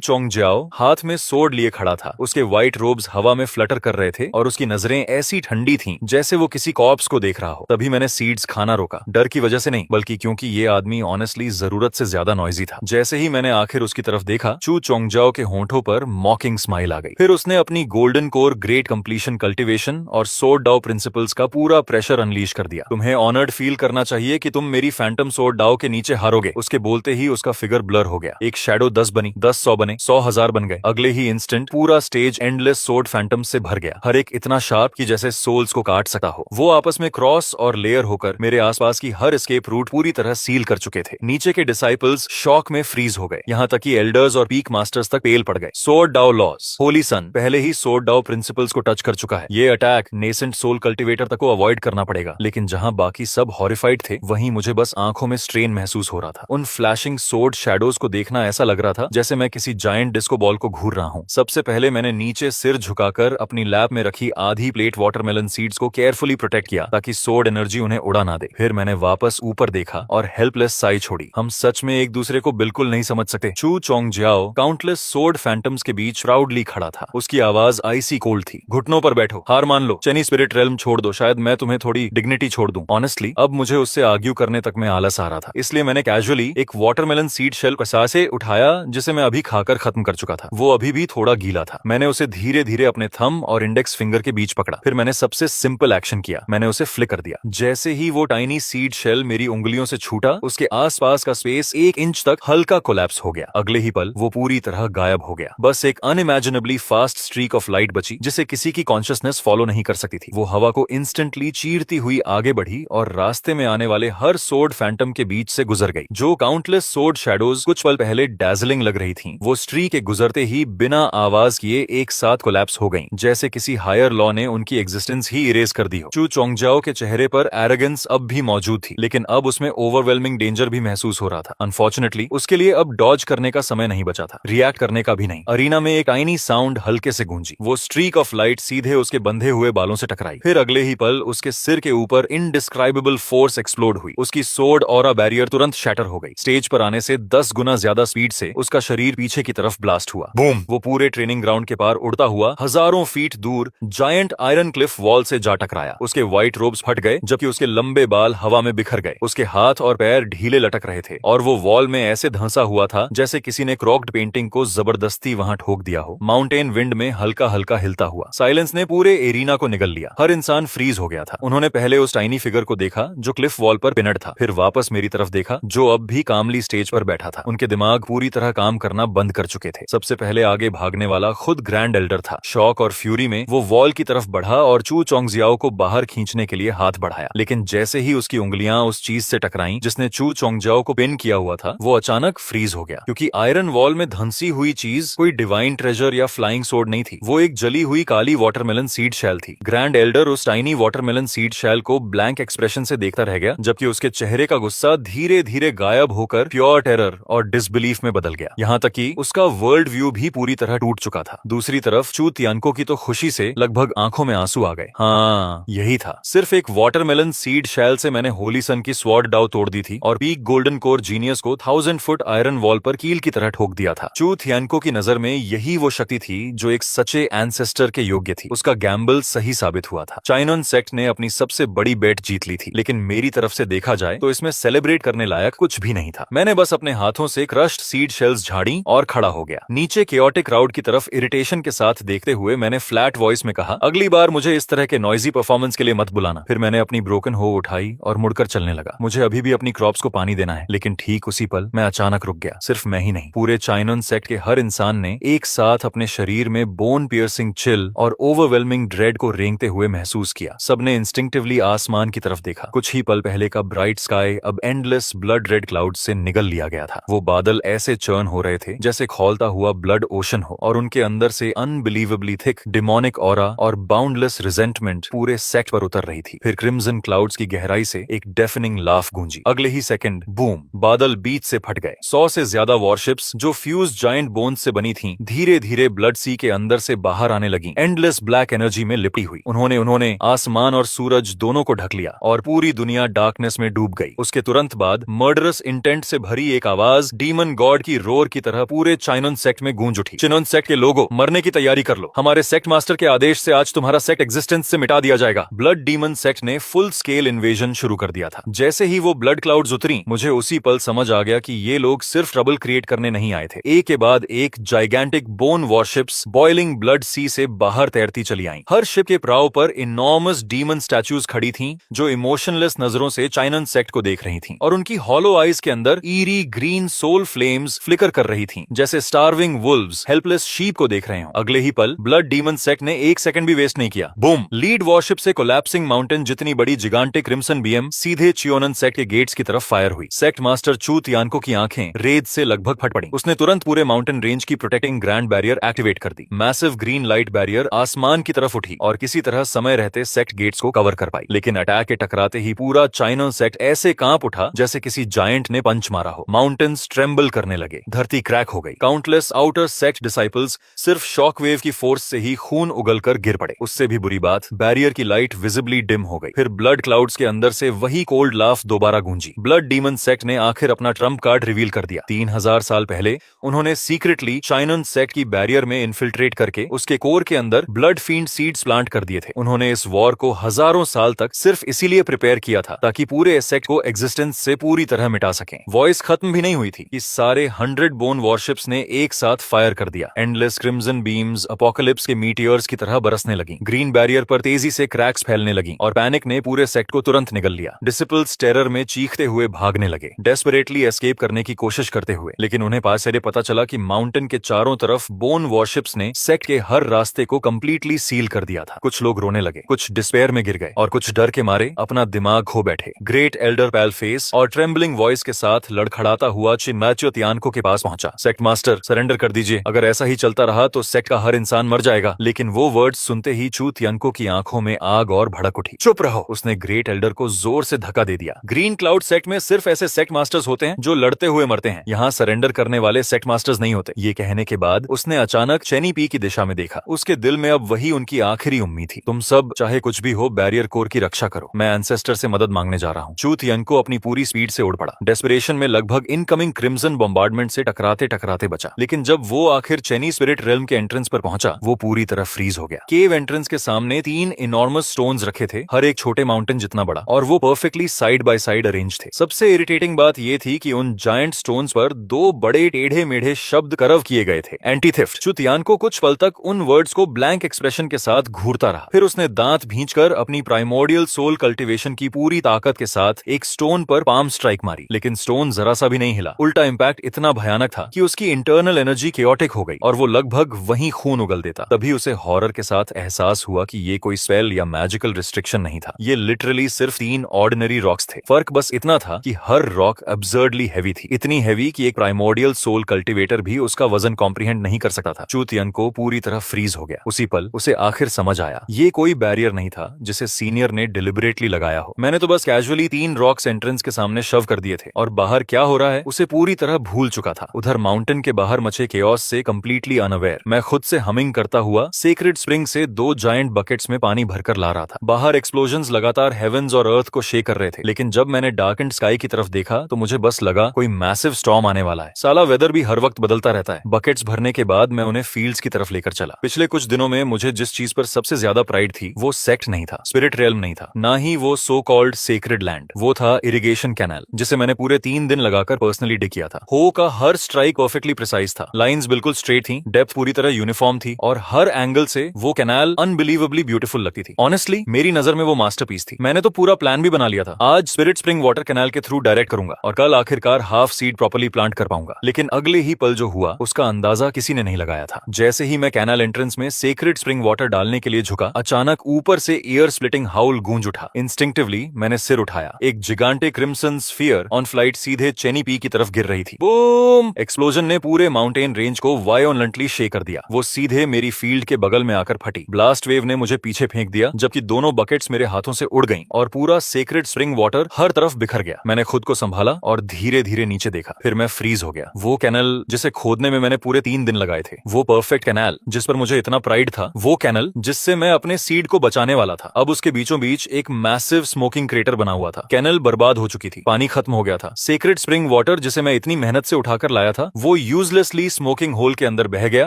चोंगजाओ हाथ में सोर्ड लिए खड़ा था। उसके व्हाइट रोब्स हवा में फ्लटर कर रहे थे और उसकी नजरें ऐसी ठंडी थीं जैसे वो किसी कॉप्स को देख रहा हो। तभी मैंने सीड्स खाना रोका, डर की वजह से नहीं, बल्कि क्योंकि ये आदमी ऑनेस्टली जरूरत से ज्यादा नॉइजी था। जैसे ही मैंने आखिर उसकी तरफ देखा, चू चोंगजाओ के होंठों पर मॉकिंग स्माइल आ गई। फिर उसने अपनी golden core great completion cultivation और सोर्ड डाओ प्रिंसिपल्स का पूरा प्रेशर अनलीश कर दिया। तुम्हें ऑनर्ड फील करना चाहिए कि तुम मेरी फैंटम सोर्ड डाओ के नीचे हारोगे। उसके बोलते ही उसका फिगर ब्लर हो गया। एक शैडो 10 बनी, 10 100 बने, 100,000 बन गए। अगले ही इंस्टेंट पूरा स्टेज एंडलेस सोर्ड फैंटम से भर गया, हर एक इतना शार्प कि जैसे सोल्स को काट सकता हो। वो आपस में क्रॉस और लेयर होकर मेरे आसपास की हर एस्केप रूट पूरी तरह सील कर चुके थे। नीचे के डिसाइपल्स शॉक में फ्रीज हो गए, यहाँ तक कि एल्डर्स और पीक मास्टर्स तक पेल पड़ गए। सोर्ड डाओ लॉज, होली सन पहले ही सोर्ड डाओ प्रिंसिपल्स को टच कर चुका है। ये अटैक नेसेंट सोल कल्टिवेटर तक को अवॉइड करना पड़ेगा। लेकिन जहां बाकी सब हॉरिफाइड थे, वहीं मुझे बस आंखों में स्ट्रेन महसूस हो रहा था। उन फ्लैशिंग सोर्ड शैडोज को देखना ऐसा लग रहा था जैसे मैं किसी जायंट डिस्को बॉल को घूर रहा हूँ। सबसे पहले मैंने नीचे सिर झुकाकर अपनी लैब में रखी आधी प्लेट वाटरमेलन सीड्स को केयरफुली प्रोटेक्ट किया ताकि सोर्ड एनर्जी उन्हें उड़ा ना दे। फिर मैंने वापस ऊपर देखा और हेल्पलेस साई छोड़ी। हम सच में एक दूसरे को बिल्कुल नहीं समझ सकते। चू चोंगजाओ काउंटलेस सोर्ड फैंटम्स के बीच प्राउडली खड़ा था। उसकी आवाज आइसी कोल्ड थी। घुटनों पर बैठो, हार मान लो, चेनी स्पिरिट रेल्म छोड़ दो, शायद मैं तुम्हें थोड़ी डिग्निटी छोड़ दूं। ऑनेस्टली अब मुझे उससे आर्ग्यू करने तक में आलस आ रहा था, इसलिए मैंने कैजुअली एक वाटरमेलन सीड शेल कसा से उठाया जिसे मैं अभी खाकर खत्म कर चुका था। वो अभी भी थोड़ा गीला था। मैंने उसे धीरे धीरे अपने थंब और इंडेक्स फिंगर के बीच पकड़ा। फिर मैंने सबसे सिंपल एक्शन किया, मैंने उसे फ्लिक कर दिया। जैसे ही वो टाइनी सीड शेल मेरी उंगलियों से छूटा, उसके आसपास का स्पेस 1 इंच तक हल्का कोलैप्स हो गया। अगले ही पल वो पूरी तरह गायब हो गया। बस एक अनइमेजिनेबली फास्ट स्ट्रीक ऑफ लाइट बची जिसे किसी की कॉन्शियसनेस फॉलो नहीं कर सकती थी। वो हवा को इंस्टेंटली चीरती हुई आगे बढ़ी और रास्ते में आने वाले हर सोर्ड फैंटम के बीच से गुजर गई। जो काउंटलेस सोर्ड शैडोज कुछ पल पहले डैजलिंग लग रही थीं, वो स्ट्री के गुजरते ही बिना आवाज किए एक साथ कोलैप्स हो गईं, जैसे किसी हायर लॉ ने उनकी एग्जिस्टेंस ही इरेज कर दी हो। चू चोंगजाओ के चेहरे पर एरोगेंस अब भी मौजूद थी, लेकिन अब उसमें ओवरवेलमिंग डेंजर भी महसूस हो रहा था। अनफॉर्चुनेटली उसके लिए अब डॉज करने का समय नहीं बचा था, रिएक्ट करने का भी नहीं। अरीना में एक टाइनी साउंड हल्के से गूंजी। वो स्ट्रीक ऑफ लाइट सीधे उसके बंधे हुए बालों से टकराई। फिर अगले ही पल उसके सिर के ऊपर इनडिस्क्राइबेबल फोर्स एक्सप्लोड हुई। उसकी सोर्ड ऑरा बैरियर तुरंत शैटर हो गई। स्टेज पर आने से 10 गुना ज्यादा स्पीड से उसका शरीर पीछे की तरफ ब्लास्ट हुआ। बूम! वो पूरे ट्रेनिंग ग्राउंड के पार उड़ता हुआ हजारों फीट दूर जायंट आयरन क्लिफ वॉल से जा टकराया। उसके व्हाइट रोब्स फट गए जबकि उसके लंबे बाल हवा में बिखर गए। उसके हाथ और पैर ढीले लटक रहे थे और वो वॉल में ऐसे धंसा हुआ था जैसे किसी ने क्रॉक्ड पेंटिंग को जबरदस्ती वहां ठोक दिया हो। माउंटेन विंड में हल्का हल्का हिलता हुआ साइलेंस ने पूरे एरिना को निगल लिया। हर इंसान फ्रीज हो गया था। उन्होंने पहले उस टाइनी फिगर को देखा जो क्लिफ वॉल पर पिनड था, फिर वापस मेरी तरफ देखा जो अब भी कामली स्टेज पर बैठा था। उनके दिमाग पूरी पूरी तरह काम करना बंद कर चुके थे। सबसे पहले आगे भागने वाला खुद ग्रैंड एल्डर था। शॉक और फ्यूरी में वो वॉल की तरफ बढ़ा और चू चोंगजियाओ को बाहर खींचने के लिए हाथ बढ़ाया, लेकिन जैसे ही उसकी उंगलियां उस चीज से टकराईं जिसने चू चोंगजियाओ को पिन किया हुआ था, वो अचानक फ्रीज हो गया, क्योंकि आयरन वॉल में धंसी हुई चीज कोई डिवाइन ट्रेजर या फ्लाइंग सोर्ड नहीं थी। वो एक जली हुई काली वाटरमेलन सीड शेल थी। ग्रैंड एल्डर उस टाइनी वाटरमेलन सीड शेल को ब्लैंक एक्सप्रेशन से देखता रह गया, जबकि उसके चेहरे का गुस्सा धीरे धीरे गायब होकर प्योर टेरर और डिसबिलीफ में बदल गया। यहाँ तक कि उसका वर्ल्ड व्यू भी पूरी तरह टूट चुका था। दूसरी तरफ चू तियानको की तो खुशी से लगभग आंखों में आंसू आ गए। हाँ, यही था। सिर्फ एक वाटरमेलन सीड शेल से मैंने होली सन की स्वॉर्ड डाउ तोड़ दी थी और पीक गोल्डन कोर जीनियस को 1000 फुट आयरन वॉल पर कील की तरह ठोक दिया था। चू तियानको की नजर में यही वो शक्ति थी जो एक सच्चे एंसेस्टर के योग्य थी। उसका गैम्बल सही साबित हुआ था। चाइनन सेक्ट ने अपनी सबसे बड़ी बेट जीत ली थी, लेकिन मेरी तरफ से देखा जाए तो इसमें सेलिब्रेट करने लायक कुछ भी नहीं था। मैंने बस अपने हाथों से क्रश्ड सीड शेल्स झाड़ी और खड़ा हो गया। नीचे केओटिक क्राउड की तरफ इरिटेशन के साथ देखते हुए मैंने फ्लैट वॉइस में कहा, अगली बार मुझे इस तरह के नॉइजी परफॉर्मेंस के लिए मत बुलाना। फिर मैंने अपनी ब्रोकन हो उठाई और मुड़कर चलने लगा। मुझे अभी भी अपनी क्रॉप्स को पानी देना है। लेकिन ठीक उसी पल मैं अचानक रुक गया। सिर्फ मैं ही नहीं, पूरे चाइनन सेक्ट के हर इंसान ने एक साथ अपने शरीर में बोन पियर्सिंग चिल और ओवरवेलमिंग ड्रेड को रेंगते हुए महसूस किया। सबने इंस्टिंक्टिवली आसमान की तरफ देखा। कुछ ही पल पहले का ब्राइट स्काई अब एंडलेस ब्लड रेड क्लाउड से निगल लिया गया था। वो बादल ऐसे चर्न हो रहे थे जैसे खौलता हुआ ब्लड ओशन हो, और उनके अंदर से अनबिलीवेबली थिक डिमोनिक ऑरा और बाउंडलेस रिजेंटमेंट पूरे सेक्ट पर उतर रही थी। फिर क्रिम्सन क्लाउड्स की गहराई से एक डेफनिंग लाफ गूंजी। अगले ही सेकंड बूम, बादल बीच से फट गए। 100 से ज्यादा वॉरशिप्स जो फ्यूज जायंट बोन्स से बनी थीं, धीरे धीरे ब्लड सी के अंदर से बाहर आने लगी, एंडलेस ब्लैक एनर्जी में लिपटी हुई। उन्होंने आसमान और सूरज दोनों को ढक लिया और पूरी दुनिया डार्कनेस में डूब गई। उसके तुरंत बाद मर्डरस इंटेंट से भरी एक आवाज डीमन गॉड की रोर की तरह पूरे चाइनन सेक्ट में गूंज उठी। चिनन सेक्ट के लोगों, मरने की तैयारी कर लो। हमारे सेक्ट मास्टर के आदेश से आज तुम्हारा सेक्ट एग्जिस्टेंस से मिटा दिया जाएगा। ब्लड डीमन सेक्ट ने फुल स्केल इन्वेजन शुरू कर दिया था। जैसे ही वो ब्लड क्लाउड्स उतरी, मुझे उसी पल समझ आ गया कि ये लोग सिर्फ ट्रबल क्रिएट करने नहीं आए थे। एक के बाद एक gigantic bone warships boiling blood sea से बाहर तैरती चली आईं। हर शिप के प्राव पर इनॉर्मस डीमन स्टैच्यूज खड़ी थीं, जो इमोशनलेस नजरों से चाइनन सेक्ट को देख रही थीं, और उनकी हॉलो आईज के अंदर eerie green soul flames flicker कर रही थीं, जैसे स्टार्विंग वुल्व्स हेल्पलेस शीप को देख रहे हो। अगले ही पल ब्लड डीमन सेक्ट ने एक सेकंड भी वेस्ट नहीं किया। बूम, लीड वॉरशिप से कोलैप्सिंग माउंटेन जितनी बड़ी जिगांटिक क्रिम्सन बीएम सीधे चियोनन सेक्ट के गेट्स की तरफ फायर हुई। सेक्ट मास्टर चू तियानको की आंखें रेत से लगभग फट पड़ी। उसने तुरंत पूरे माउंटेन रेंज की प्रोटेक्टिंग ग्रैंड बैरियर एक्टिवेट कर दी। मैसिव ग्रीन लाइट बैरियर आसमान की तरफ उठी और किसी तरह समय रहते सेक्ट गेट्स को कवर कर पाई। लेकिन अटैक के टकराते ही पूरा चाइनन सेक्ट ऐसे कांप उठा जैसे किसी जायंट ने पंच मारा हो। माउंटेन्स ट्रेम्बल करने लगे, धरती क्रैक हो गई। काउंटलेस आउटर सेक्ट डिसाइपल्स सिर्फ शॉक वेव की फोर्स से ही खून उगलकर गिर पड़े। उससे भी बुरी बात, बैरियर की लाइट विजिबली डिम हो गई। फिर ब्लड क्लाउड्स के अंदर से वही कोल्ड लाफ दोबारा गूंजी। ब्लड डीमन सेक्ट ने आखिर अपना ट्रम्प कार्ड रिवील कर दिया। 3000 साल पहले उन्होंने सीक्रेटली चाइनन सेक्ट की बैरियर में इन्फिल्ट्रेट करके उसके कोर के अंदर ब्लड फील्ड सीड्स प्लांट कर दिए थे। उन्होंने इस वॉर को हजारों साल तक सिर्फ इसीलिए प्रिपेयर किया था ताकि पूरे सेक्ट को एग्जिस्टेंस से पूरी तरह मिटा सकें। वॉइस खत्म भी नहीं हुई थी कि सारे 100 बोन वॉरशिप्स ने एक साथ फायर कर दिया। एंडलेस क्रिम्सन बीम्स अपोकलिप्स के मीटियर्स की तरह बरसने लगी। ग्रीन बैरियर पर तेजी से क्रैक्स फैलने लगी और पैनिक ने पूरे सेक्ट को तुरंत निगल लिया। डिसिपल्स टेरर में चीखते हुए भागने लगे, डेस्परेटली एस्केप करने की कोशिश करते हुए। लेकिन उन्हें पास से पता चला कि माउंटेन के चारों तरफ बोन वॉरशिप्स ने सेक्ट के हर रास्ते को कंप्लीटली सील कर दिया था। कुछ लोग रोने लगे, कुछ डिस्पेयर में गिर गए और कुछ डर के मारे अपना दिमाग खो बैठे। ग्रेट एल्डर पैल फेस और ट्रेम्बलिंग वॉइस के साथ लड़खड़ाता हुआ चिन्माचियो तियानको के पास पहुंचा। सेक्ट मास्टर, सरेंडर कर दीजिए। अगर ऐसा ही चलता रहा तो सेक्ट का हर इंसान मर जाएगा। लेकिन वो वर्ड्स सुनते ही चू तियानको की आंखों में आग और भड़क उठी। चुप रहो, उसने ग्रेट एल्डर को जोर से धक्का दे दिया। ग्रीन क्लाउड सेक्ट में सिर्फ ऐसे सेक्ट मास्टर्स होते हैं जो लड़ते हुए मरते हैं। यहाँ सरेंडर करने वाले सेक्ट मास्टर्स नहीं होते। ये कहने के बाद उसने अचानक चेनी पी की दिशा में देखा। उसके दिल में अब वही उनकी आखिरी उम्मीद थी। तुम सब चाहे कुछ भी हो, बैरियर कोर की रक्षा करो। मैं एंसेस्टर से मदद मांगने जा रहा हूँ। चू तियानको अपनी पूरी स्पीड से उड़ पड़ा। डेस्परेशन में लगभग इनकमिंग क्रिम्सन बॉम्बार्डमेंट से टकराते टकराते बचा। लेकिन जब वो आखिर चेनी स्पिरिट रेल्म के एंट्रेंस पर पहुंचा, वो पूरी तरह फ्रीज हो गया। केव एंट्रेंस के सामने 3 इनॉर्मस स्टोन्स रखे थे, हर एक छोटे माउंटेन जितना बड़ा, और वो perfectly side by side arrange थे। सबसे इरिटेटिंग बात ये थी कि उन जायंट स्टोन्स पर 2 बड़े टेढ़े मेढ़े शब्द करव किए गए थे, एंटी थेफ्ट। चू तियानको कुछ पल तक उन वर्ड्स को ब्लैंक एक्सप्रेशन के साथ घूरता रहा। फिर उसने दांत भींचकर अपनी प्राइमोर्डियल सोल कल्टीवेशन की पूरी ताकत के साथ एक स्टोन पर पाम स्ट्राइक मारी। लेकिन स्टोन जरा सा भी नहीं हिला। उल्टा इम्पैक्ट इतना भयानक था कि उसकी इंटरनल एनर्जी केओटिक हो गई और वो लगभग वहीं खून उगल देता। तभी उसे हॉरर के साथ एहसास हुआ कि ये कोई स्पेल या मैजिकल रिस्ट्रिक्शन नहीं था, ये लिटरली सिर्फ 3 ऑर्डिनरी रॉक्स थे। फर्क बस इतना था कि हर रॉक अब्सर्डली हैवी थी, इतनी हैवी कि एक प्राइमोर्डियल सोल कल्टिवेटर भी उसका वजन कॉम्प्रिहेंड नहीं कर सकता था। चू तियन को पूरी तरह फ्रीज हो गया। उसी पल उसे आखिर समझ आया, ये कोई बैरियर नहीं था जिसे सीनियर ने डिलिबरेटली लगाया हो। मैंने तो बस कैजुअली 3 रॉक्स एंट्रेंस के सामने शव कर दिए थे और बाहर क्या हो रहा है उसे पूरी तरह भूल चुका था। उधर माउंटेन के बाहर मचे केओस से कंप्लीटली अनअवेयर मैं खुद से हमिंग करता हुआ सेक्रेड स्प्रिंग से 2 जायंट बकेट्स में पानी भरकर ला रहा था। बाहर एक्सप्लोजन्स लगातार हेवेंस और अर्थ को शेक कर रहे थे, लेकिन जब मैंने डार्क एंड स्काई की तरफ देखा तो मुझे बस लगा कोई मैसिव स्टॉर्म आने वाला है। साला वेदर भी हर वक्त बदलता रहता है। बकेट्स भरने के बाद मैं उन्हें फील्ड्स की तरफ लेकर चला। पिछले कुछ दिनों में मुझे जिस चीज पर सबसे ज्यादा प्राइड थी वो सेक्ट नहीं था, स्पिरिट रेल्म नहीं था, ना ही वो सो कॉल्ड सेक्रेड लैंड। वो था इरिगेशन कैनाल, जिसे मैंने पूरे 3 दिन लगाकर पर्सनली डिग किया था। हो का हर स्ट्राइक परफेक्टली प्रिसाइज था, लाइंस बिल्कुल स्ट्रेट थी, डेप्थ पूरी तरह यूनिफॉर्म थी और हर एंगल से वो कैनाल अनबिलीवेबली ब्यूटीफुल लगती थी। ऑनेस्टली मेरी नजर में वो मास्टरपीस थी। मैंने तो पूरा प्लान भी बना लिया था, आज स्पिरिट स्प्रिंग वाटर कैनाल के थ्रू डायरेक्ट करूंगा और कल आखिरकार हाफ सीड प्रॉपर्ली प्लांट कर पाऊंगा। लेकिन अगले ही पल जो हुआ उसका अंदाजा किसी ने नहीं लगाया था। जैसे ही मैं कैनाल एंट्रेंस में सेक्रेड स्प्रिंग वाटर डालने के लिए झुका, अचानक ऊपर से ईयर स्प्लिटिंग हाउल गूंज उठा। इंस्टिंक्टिवली मैंने सिर उठाया। एक जिगांटिक क्रिम्सन स्फीयर ऑन फ्लाइट सीधे चेनी पी की तरफ गिर रही थी। बूम! एक्सप्लोजन ने पूरे माउंटेन रेंज को वायोलेंटली शेक कर दिया। वो सीधे मेरी फील्ड के बगल में आकर फटी। ब्लास्ट वेव ने मुझे पीछे फेंक दिया, जबकि दोनों बकेट्स मेरे हाथों से उड़ गईं और पूरा सेक्रेड स्प्रिंग वाटर हर तरफ बिखर गया। मैंने खुद को संभाला और धीरे धीरे नीचे देखा, फिर मैं फ्रीज हो गया। वो कैनल जिसे खोदने में मैंने पूरे 3 दिन लगाए थे, वो परफेक्ट कैनाल जिस पर मुझे इतना प्राइड था, वो कैनल जिससे मैं अपने सीड को बचाने वाला था, अब उसके बीचों बीच एक मैसिव स्मोकिंग क्रेटर बना हुआ था। कैनल बर्बाद हो चुकी थी, पानी खत्म हो गया था। सेक्रेड स्प्रिंग वाटर जिसे मैं इतनी मेहनत से उठाकर लाया था, वो यूजलेसली स्मोकिंग होल के अंदर बह गया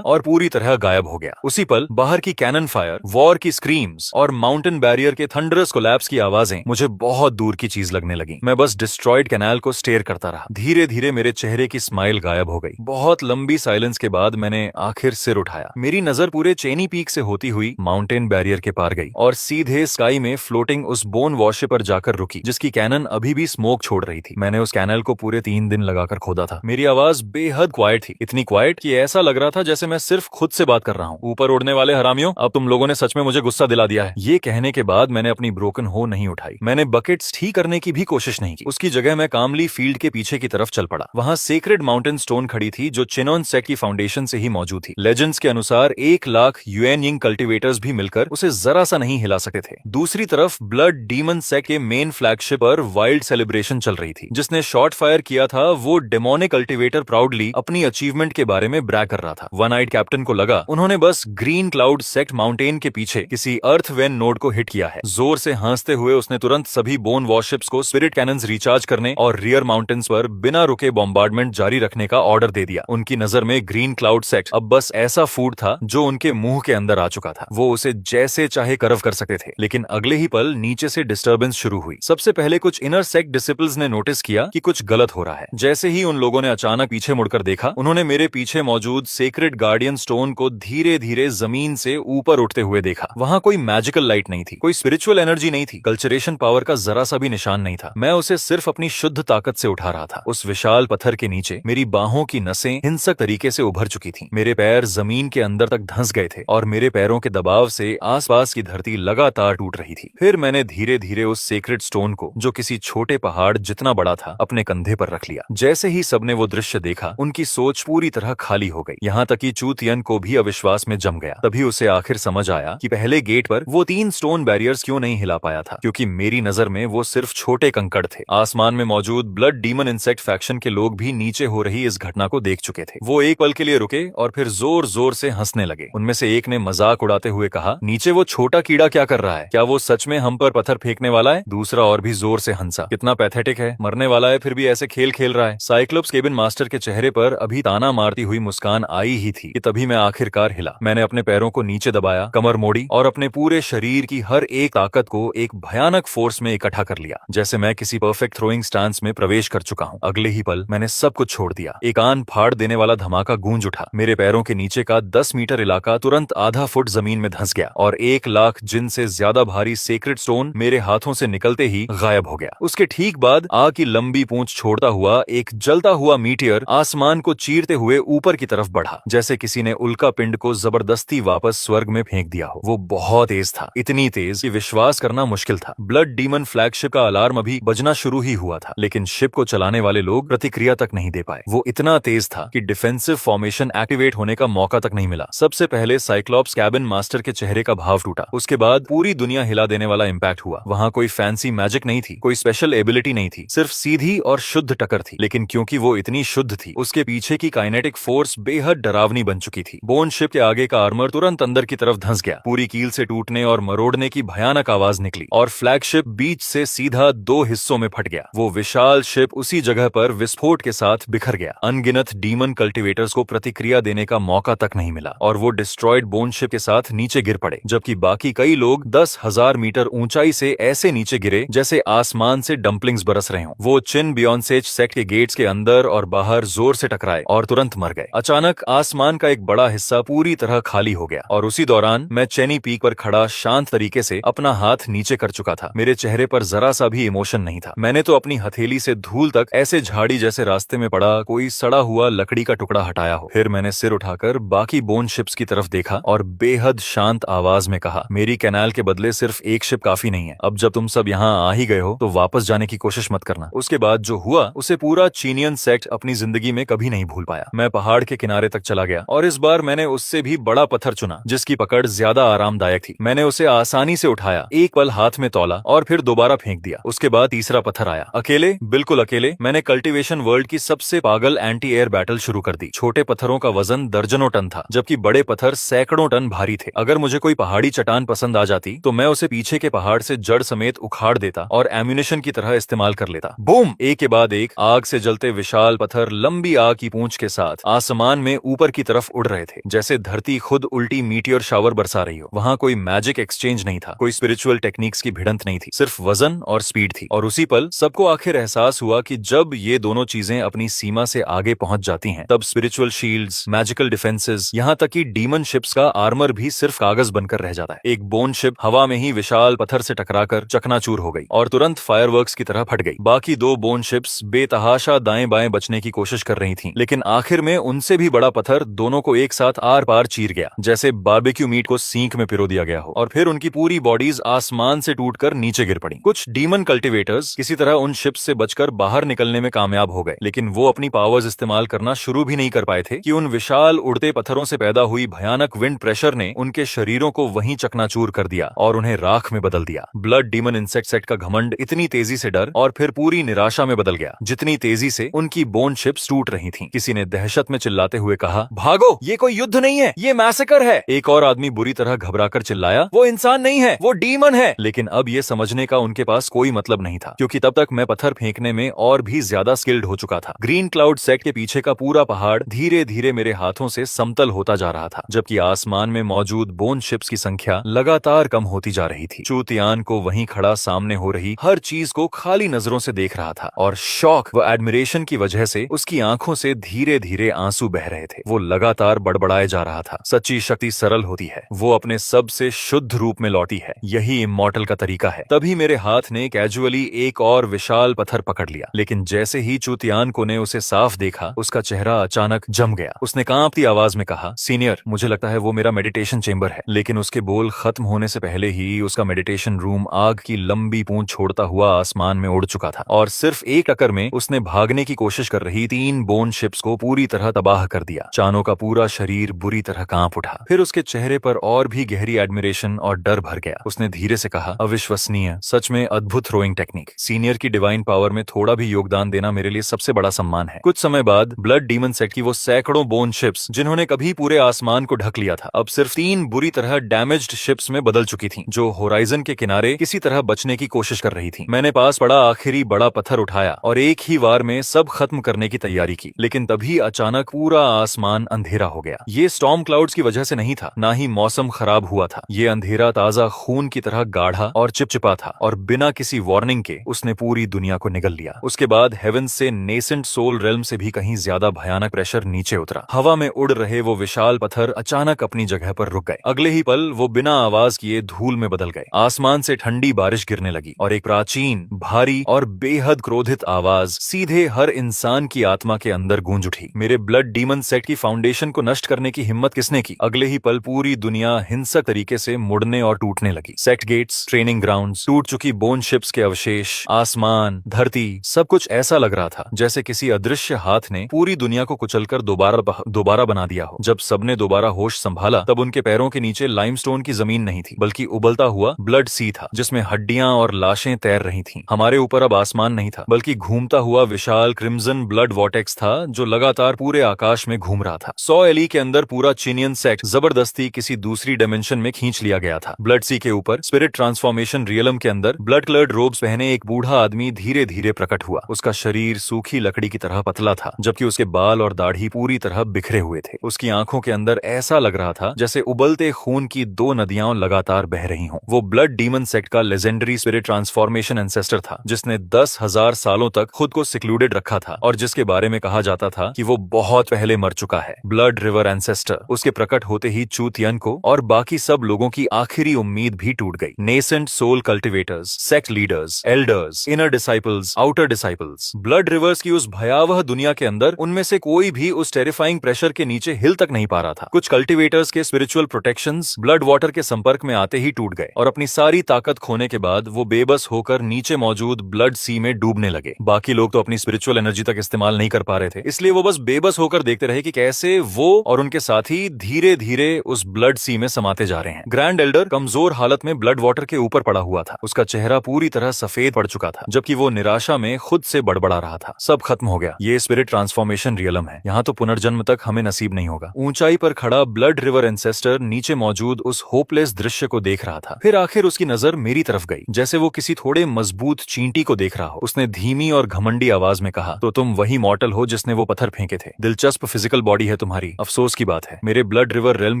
और पूरी तरह गायब हो गया। उसी पल बाहर की कैनन फायर, वॉर की स्क्रीम्स और माउंटेन बैरियर के थंडरस कोलैप्स की आवाजें मुझे बहुत दूर की चीज लगने लगी। मैं बस डिस्ट्रॉयड कैनाल को स्टेयर करता रहा। धीरे धीरे मेरे चेहरे की स्माइल गायब हो गई। बहुत लंबी साइलेंस के बाद मैंने आखिर सिर उठाया। मेरी नजर पूरे चेनी पीक से होती हुई माउंटेन बैरियर के पार गई और सीधे स्काई में फ्लोटिंग उस बोन वॉशे पर जाकर रुकी जिसकी कैनन अभी भी स्मोक छोड़ रही थी। मैंने उस कैनल को पूरे 3 दिन लगाकर खोदा था। मेरी आवाज बेहद क्वाइट थी, इतनी क्वाइट कि ऐसा लग रहा था जैसे मैं सिर्फ खुद से बात कर रहा हूँ। ऊपर उड़ने वाले हरामियों, अब तुम लोगों ने सच में मुझे गुस्सा दिला दिया है। ये कहने के बाद मैंने अपनी ब्रोकन हो नहीं उठाई। मैंने बकेट्स ठीक करने की भी कोशिश नहीं की। उसकी जगह मैं कामली फील्ड के पीछे की तरफ चल पड़ा। वहां सेक्रेड माउंटेन स्टोन खड़ी थी जो चिनोन सेक्ट की फाउंडेशन से ही मौजूद थी। लेजेंड्स के अनुसार 1 लाख यूएन यिंग कल्टिवेटर्स भी मिलकर उसे जरा सा नहीं हिला सकते थे। दूसरी तरफ ब्लड डीमन सेक्ट के मेन फ्लैगशिप पर वाइल्ड सेलिब्रेशन चल रही थी। जिसने शॉट फायर किया था वो डेमोनिक कल्टिवेटर प्राउडली अपनी अचीवमेंट के बारे में ब्रैग कर रहा था। वन आइड कैप्टन को लगा उन्होंने बस ग्रीन क्लाउड सेक्ट माउंटेन के पीछे किसी अर्थ वेन नोड को हिट किया है। जोर से हंसते हुए उसने तुरंत सभी बोन वॉरशिप्स को स्पिरिट कैनन्स रिचार्ज करने और रियर माउंटेन्स पर बिना रुके बॉम्बार्डमेंट जारी रखने का ऑर्डर दे दिया। उनकी नजर में ग्रीन क्लाउड सेक्ट अब बस ऐसा फूड था जो उनके मुंह के अंदर आ चुका था। वो उसे जैसे चाहे कर्व कर सकते थे। लेकिन अगले ही पल नीचे से डिस्टर्बेंस शुरू हुई। सबसे पहले कुछ इनर सेक्ट डिसिपल्स ने नोटिस किया कि कुछ गलत हो रहा है। जैसे ही उन लोगों ने अचानक पीछे मुड़कर देखा, उन्होंने मेरे पीछे मौजूद सेक्रेड गार्डियन स्टोन को धीरे धीरे जमीन से ऊपर उठते हुए देखा। वहां कोई मैजिकल लाइट नहीं थी, कोई स्पिरिचुअल एनर्जी नहीं थी, कल्चरेशन पावर का जरा सा भी निशान नहीं था। मैं उसे सिर्फ अपनी शुद्ध ताकत से उठा रहा था। उस विशाल पत्थर के नीचे मेरी बाहों की नसें हिंसक तरीके से उभर चुकी थीं। मेरे पैर जमीन के अंदर तक धंस गए थे और मेरे पैरों के दबाव से आसपास की धरती लगातार टूट रही थी। फिर मैंने धीरे धीरे उस सेक्रेड स्टोन को, जो किसी छोटे पहाड़ जितना बड़ा था, अपने कंधे पर रख लिया। जैसे ही सबने वो दृश्य देखा, उनकी सोच पूरी तरह खाली हो गई। यहाँ तक कि चू तियन को भी अविश्वास में जम गया। तभी उसे आखिर समझ आया कि पहले गेट पर वो 3 स्टोन बैरियर्स क्यों नहीं हिला पाया था, क्योंकि मेरी नजर में वो सिर्फ छोटे कंकड़ थे। आसमान में मौजूद ब्लड डीमन इंसेक्ट फैक्शन के लोग भी नीचे हो रही इस घटना को देख चुके थे। वो एक पल के लिए रुके और फिर जोर जोर से हंसने लगे। उनमें से एक ने मजाक उड़ाते हुए कहा, नीचे वो छोटा कीड़ा क्या कर रहा है? क्या वो सच में हम पर पत्थर फेंकने वाला है? दूसरा और भी जोर से हंसा। कितना पैथेटिक है, मरने वाला है फिर भी ऐसे खेल खेल रहा है। साइक्लोप्स केबिन मास्टर के चेहरे पर अभी ताना मारती हुई मुस्कान आई ही थी कि तभी मैं आखिरकार हिला। मैंने अपने पैरों को नीचे दबाया, कमर मोड़ी और अपने पूरे शरीर की हर एक ताकत को एक भयानक फोर्स में इकट्ठा कर लिया, जैसे मैं किसी परफेक्ट थ्रोइंग स्टांस में प्रवेश कर चुका हूँ। अगले ही पल मैंने सब कुछ छोड़ दिया। एक कान फाड़ देने वाला धमाका गूंज उठा। मेरे पैरों के नीचे का 10 मीटर इलाका तुरंत आधा फुट जमीन में धंस गया और 1 लाख जिन से ज्यादा भारी सेक्रेड स्टोन मेरे हाथों से निकलते ही गायब हो गया। उसके ठीक बाद आग की लंबी पूंछ छोड़ता हुआ एक जलता हुआ हुआ मीटियर आसमान को चीरते हुए ऊपर की तरफ बढ़ा, जैसे किसी ने उल्का पिंड को जबरदस्ती वापस स्वर्ग में फेंक दिया हो। वो बहुत तेज था, इतनी तेज कि विश्वास करना मुश्किल था। ब्लड डीमन फ्लैगशिप का अलार्म अभी बजना शुरू ही हुआ था, लेकिन शिप को चलाने वाले लोग प्रतिक्रिया तक नहीं दे पाए। वो इतना तेज था कि डिफेंसिव फॉर्मेशन एक्टिवेट होने का मौका तक नहीं मिला। सबसे पहले साइक्लॉप्स कैबिन मास्टर के चेहरे का भाव टूटा, उसके बाद पूरी दुनिया हिला देने वाला इम्पैक्ट हुआ। वहाँ कोई फैंसी मैजिक नहीं थी, कोई स्पेशल एबिलिटी नहीं थी, सिर्फ सीधी और शुद्ध टक्कर थी। लेकिन क्योंकि वो इतनी शुद्ध थी, उसके पीछे की काइनेटिक फोर्स बेहद डरावनी बन चुकी थी। बोन शिप के आगे का आर्मर तुरंत अंदर की तरफ धंस गया, पूरी कील से टूटने और मरोड़ने की भयानक आवाज निकली और फ्लैगशिप बीच से सीधा दो हिस्सों में फट गया। वो विशाल शिप उसी जगह पर विस्फोट के साथ बिखर गया। अनगिनत डीमन कल्टिवेटर्स को प्रतिक्रिया देने का मौका तक नहीं मिला और वो डिस्ट्रॉयड बोन शिप के साथ नीचे गिर पड़े, जबकि बाकी कई लोग 10,000 मीटर ऊंचाई से ऐसे नीचे गिरे जैसे आसमान से डंपलिंग्स बरस रहे हों। वो चिन बियॉन्सेज सेक्ट के गेट्स के अंदर और बाहर जोर से टकराए और तुरंत मर गए। अचानक आसमान का एक बड़ा हिस्सा पूरी तरह खाली हो गया और उसी दौरान मैं चेनी पीक पर खड़ा शांत तरीके से अपना हाथ नीचे कर चुका था। मेरे चेहरे पर जरा सा भी इमोशन नहीं था। मैंने तो अपनी हथेली से धूल तक ऐसे झाड़ी जैसे रास्ते में पड़ा कोई सड़ा हुआ लकड़ी का टुकड़ा हटाया हो। फिर मैंने सिर उठाकर बाकी बोन शिप्स की तरफ देखा और बेहद शांत आवाज में कहा, मेरी कैनाल के बदले सिर्फ एक शिप काफी नहीं है। अब जब तुम सब यहाँ आ ही गए हो तो वापस जाने की कोशिश मत करना। उसके बाद जो हुआ उसे पूरा चीनियन सेक्ट अपनी जिंदगी में कभी नहीं भूल पाया। मैं पहाड़ के किनारे तक चला गया और इस बार मैंने उससे भी बड़ा पत्थर चुना जिसकी पकड़ ज्यादा आरामदायक थी। मैंने उसे आसानी से उठाया, एक पल हाथ में तौला और फिर दोबारा फेंक दिया। उसके बाद तीसरा पत्थर आया। अकेले, बिल्कुल अकेले, मैंने कल्टीवेशन वर्ल्ड की सबसे पागल एंटी एयर बैटल शुरू कर दी। छोटे पत्थरों का वजन दर्जनों टन था, जबकि बड़े पत्थर सैकड़ों टन भारी थे। अगर मुझे कोई पहाड़ी चट्टान पसंद आ जाती तो मैं उसे पीछे के पहाड़ से जड़ समेत उखाड़ देता और एम्यूनिशन की तरह इस्तेमाल कर लेता। बूम! एक के बाद एक आग से जलते विशाल पत्थर लंबी आग की पूंछ के साथ आसमान में ऊपर की तरफ उड़ रहे थे, जैसे धरती खुद उल्टी मीटियोर शावर बरसा रही हो। वहाँ कोई मैजिक एक्सचेंज नहीं था, कोई स्पिरिचुअल टेक्निक्स की भिड़ंत नहीं थी, सिर्फ वजन और स्पीड थी। और उसी पल सबको आखिर एहसास हुआ कि जब ये दोनों चीजें अपनी सीमा से आगे पहुंच जाती हैं, तब स्पिरिचुअल शील्ड्स, मैजिकल डिफेंसेस, यहाँ तक कि डीमन शिप्स का आर्मर भी सिर्फ कागज बनकर रह जाता है। एक बोन शिप हवा में ही विशाल पत्थर से टकराकर चकनाचूर हो गई और तुरंत फायरवर्क्स की तरह फट गई। बाकी दो बोन शिप्स बेतहाशा दाएं बाएं बचने की कोशिश कर रही थीं, लेकिन आखिर में उनसे भी बड़ा पत्थर दोनों को एक साथ आर पार चीर गया, जैसे बारबेक्यू मीट को सींक में पिरो दिया गया हो। और फिर उनकी पूरी बॉडीज आसमान से टूटकर नीचे गिर पड़ी। कुछ डीमन कल्टिवेटर्स किसी तरह उन शिप्स से बचकर बाहर निकलने में कामयाब हो गए, लेकिन वो अपनी पावर्स इस्तेमाल करना शुरू भी नहीं कर पाए थे कि उन विशाल उड़ते पत्थरों से पैदा हुई भयानक विंड प्रेशर ने उनके शरीरों को वहीं चकनाचूर कर दिया और उन्हें राख में बदल दिया। ब्लड डीमन इंसेक्ट सेट का घमंड इतनी तेजी से डर और फिर पूरी निराशा में बदल गया जितनी तेजी से उनकी बोन शिप्स टूट रही थीं। किसी ने दहशत में चिल्लाते हुए कहा, भागो, ये कोई युद्ध नहीं है, ये मैसेकर है। एक और आदमी बुरी तरह घबराकर चिल्लाया, वो इंसान नहीं है, वो डीमन है। लेकिन अब ये समझने का उनके पास कोई मतलब नहीं था, क्योंकि तब तक मैं पत्थर फेंकने में और भी ज्यादा स्किल्ड हो चुका था। ग्रीन क्लाउड सेक्ट के पीछे का पूरा पहाड़ धीरे धीरे मेरे हाथों से समतल होता जा रहा था, जबकि आसमान में मौजूद बोन शिप्स की संख्या लगातार कम होती जा रही थी। चूतियान को वहीं खड़ा सामने हो रही हर चीज को खाली नजरों से देख रहा था और शौक व एडमिरेशन की वजह से उसकी आंखों से धीरे धीरे आंसू बह रहे थे। वो लगातार बड़बड़ाए जा रहा था, सच्ची शक्ति सरल होती है, वो अपने सबसे शुद्ध रूप में लौटी है, यही इमॉर्टल का तरीका है। तभी मेरे हाथ ने कैजुअली एक और विशाल पत्थर पकड़ लिया, लेकिन जैसे ही चूतियानको ने उसे साफ देखा, उसका चेहरा अचानक जम गया। उसने कांपती आवाज में कहा, सीनियर, मुझे लगता है वो मेरा मेडिटेशन चेंबर है। लेकिन उसके बोल खत्म होने से पहले ही उसका मेडिटेशन रूम आग की लंबी पूंछ छोड़ता हुआ आसमान में उड़ चुका था और सिर्फ एक टक्कर में उसने भागने की कोशिश कर रही 3 बोन शिप्स को पूरी तरह तबाह कर दिया। चानो का पूरा शरीर बुरी तरह कांप उठा। फिर उसके चेहरे पर और भी गहरी एडमिरेशन और डर भर गया। उसने धीरे से कहा, अविश्वसनीय, सच में अद्भुत थ्रोइंग टेक्निक। सीनियर की डिवाइन पावर में थोड़ा भी योगदान देना मेरे लिए सबसे बड़ा सम्मान है। कुछ समय बाद ब्लड डीमन सेट की वो सैकड़ों बोन शिप्स, जिन्होंने कभी पूरे आसमान को ढक लिया था, अब सिर्फ 3 बुरी तरह डैमेज्ड शिप्स में बदल चुकी थीं, जो होराइजन के किनारे किसी तरह बचने की कोशिश कर रही थीं। मैंने पास पड़ा आखिरी बड़ा पत्थर उठाया और एक ही वार में सब खत्म करने की तैयारी की, लेकिन तभी अचानक पूरा आसमान अंधेरा हो गया। ये स्टॉर्म क्लाउड्स की वजह से नहीं था, ना ही मौसम खराब हुआ था। ये अंधेरा ताजा खून की तरह गाढ़ा और चिपचिपा था और बिना किसी वार्निंग के उसने पूरी दुनिया को निगल लिया। उसके बाद हेवन से नेसेंट सोल रेल्म से भी कहीं ज्यादा भयानक प्रेशर नीचे उतरा। हवा में उड़ रहे वो विशाल पत्थर अचानक अपनी जगह पर रुक गए। अगले ही पल वो बिना आवाज किए धूल में बदल गए। आसमान से ठंडी बारिश गिरने लगी और एक प्राचीन, भारी और बेहद क्रोधित आवाज सीधे हर इंसान इंसान की आत्मा के अंदर गूंज उठी। मेरे ब्लड डीमन सेक्ट की फाउंडेशन को नष्ट करने की हिम्मत किसने की? अगले ही पल पूरी दुनिया हिंसक तरीके से मुड़ने और टूटने लगी। सेक्ट गेट्स, ट्रेनिंग ग्राउंड्स, टूट चुकी बोन शिप्स के अवशेष, आसमान, धरती, सब कुछ ऐसा लग रहा था जैसे किसी अदृश्य हाथ ने पूरी दुनिया को कुचलकर दोबारा बना दिया हो। जब सबने दोबारा होश संभाला तब उनके पैरों के नीचे लाइमस्टोन की जमीन नहीं थी, बल्कि उबलता हुआ ब्लड सी था जिसमें हड्डियां और लाशें तैर रही थीं। हमारे ऊपर अब आसमान नहीं था, बल्कि घूमता हुआ विशाल क्रिम्सन ब्लड वॉर्टेक्स था जो लगातार पूरे आकाश में घूम रहा था। 100 एली के अंदर पूरा चीनियन सेक्ट जबरदस्ती किसी दूसरी डायमेंशन में खींच लिया गया था। ब्लड सी के ऊपर स्पिरिट ट्रांसफॉर्मेशन रियलम के अंदर ब्लड कलर्ड रोब्स पहने एक बूढ़ा आदमी धीरे धीरे प्रकट हुआ। उसका शरीर सूखी लकड़ी की तरह पतला था, जबकि उसके बाल और दाढ़ी पूरी तरह बिखरे हुए थे। उसकी आंखों के अंदर ऐसा लग रहा था जैसे उबलते खून की 2 नदियां लगातार बह रही हों। वो ब्लड डीमन सेक्ट का लेजेंडरी स्पिरिट ट्रांसफॉर्मेशन एंसेस्टर था, जिसने 10,000 सालों तक खुद को सिक्लूडेड रखा था और जिसके बारे में कहा जाता था कि वो बहुत पहले मर चुका है। Blood river ancestor. उसके प्रकट होते ही चू तियन को और बाकी सब लोगों की आखिरी उम्मीद भी टूट गई। Nascent soul cultivators, sect leaders, elders, inner disciples, outer disciples, blood rivers की उस भयावह दुनिया के अंदर उनमें से कोई भी उस टेरिफाइंग प्रेशर के नीचे हिल तक नहीं पा रहा था। कुछ कल्टिवेटर्स के स्पिरिचुअल प्रोटेक्शंस ब्लड वाटर के संपर्क में आते ही टूट गए और अपनी सारी ताकत खोने के बाद वो बेबस होकर नीचे मौजूद ब्लड सी में डूबने लगे। बाकी लोग तो अपनी स्पिरिचुअल एनर्जी तक इस्तेमाल नहीं कर पा रहे थे, इसलिए वो बस बेबस होकर देखते रहे कि कैसे वो और उनके साथी धीरे धीरे उस ब्लड सी में समाते जा रहे हैं। ग्रैंड एल्डर कमजोर हालत में ब्लड वाटर के ऊपर पड़ा हुआ था। उसका चेहरा पूरी तरह सफेद पड़ चुका था, जबकि वो निराशा में खुद से बड़बड़ा रहा था। सब खत्म हो गया। ये स्पिरिट ट्रांसफॉर्मेशन रियलम है, यहाँ तो पुनर्जन्म तक हमें नसीब नहीं होगा। ऊंचाई पर खड़ा ब्लड रिवर एंसेस्टर नीचे मौजूद उस होपलेस दृश्य को देख रहा था। फिर आखिर उसकी नजर मेरी तरफ गई, जैसे वो किसी थोड़े मजबूत चींटी को देख रहा हो। उसने धीमी और घमंडी आवाज में कहा, तो तुम वही मॉर्टल हो जिसने वो पत्थर फेंके थे। दिलचस्प फिजिकल बॉडी है तुम्हारी। अफसोस की बात है, मेरे ब्लड रिवर रेल्म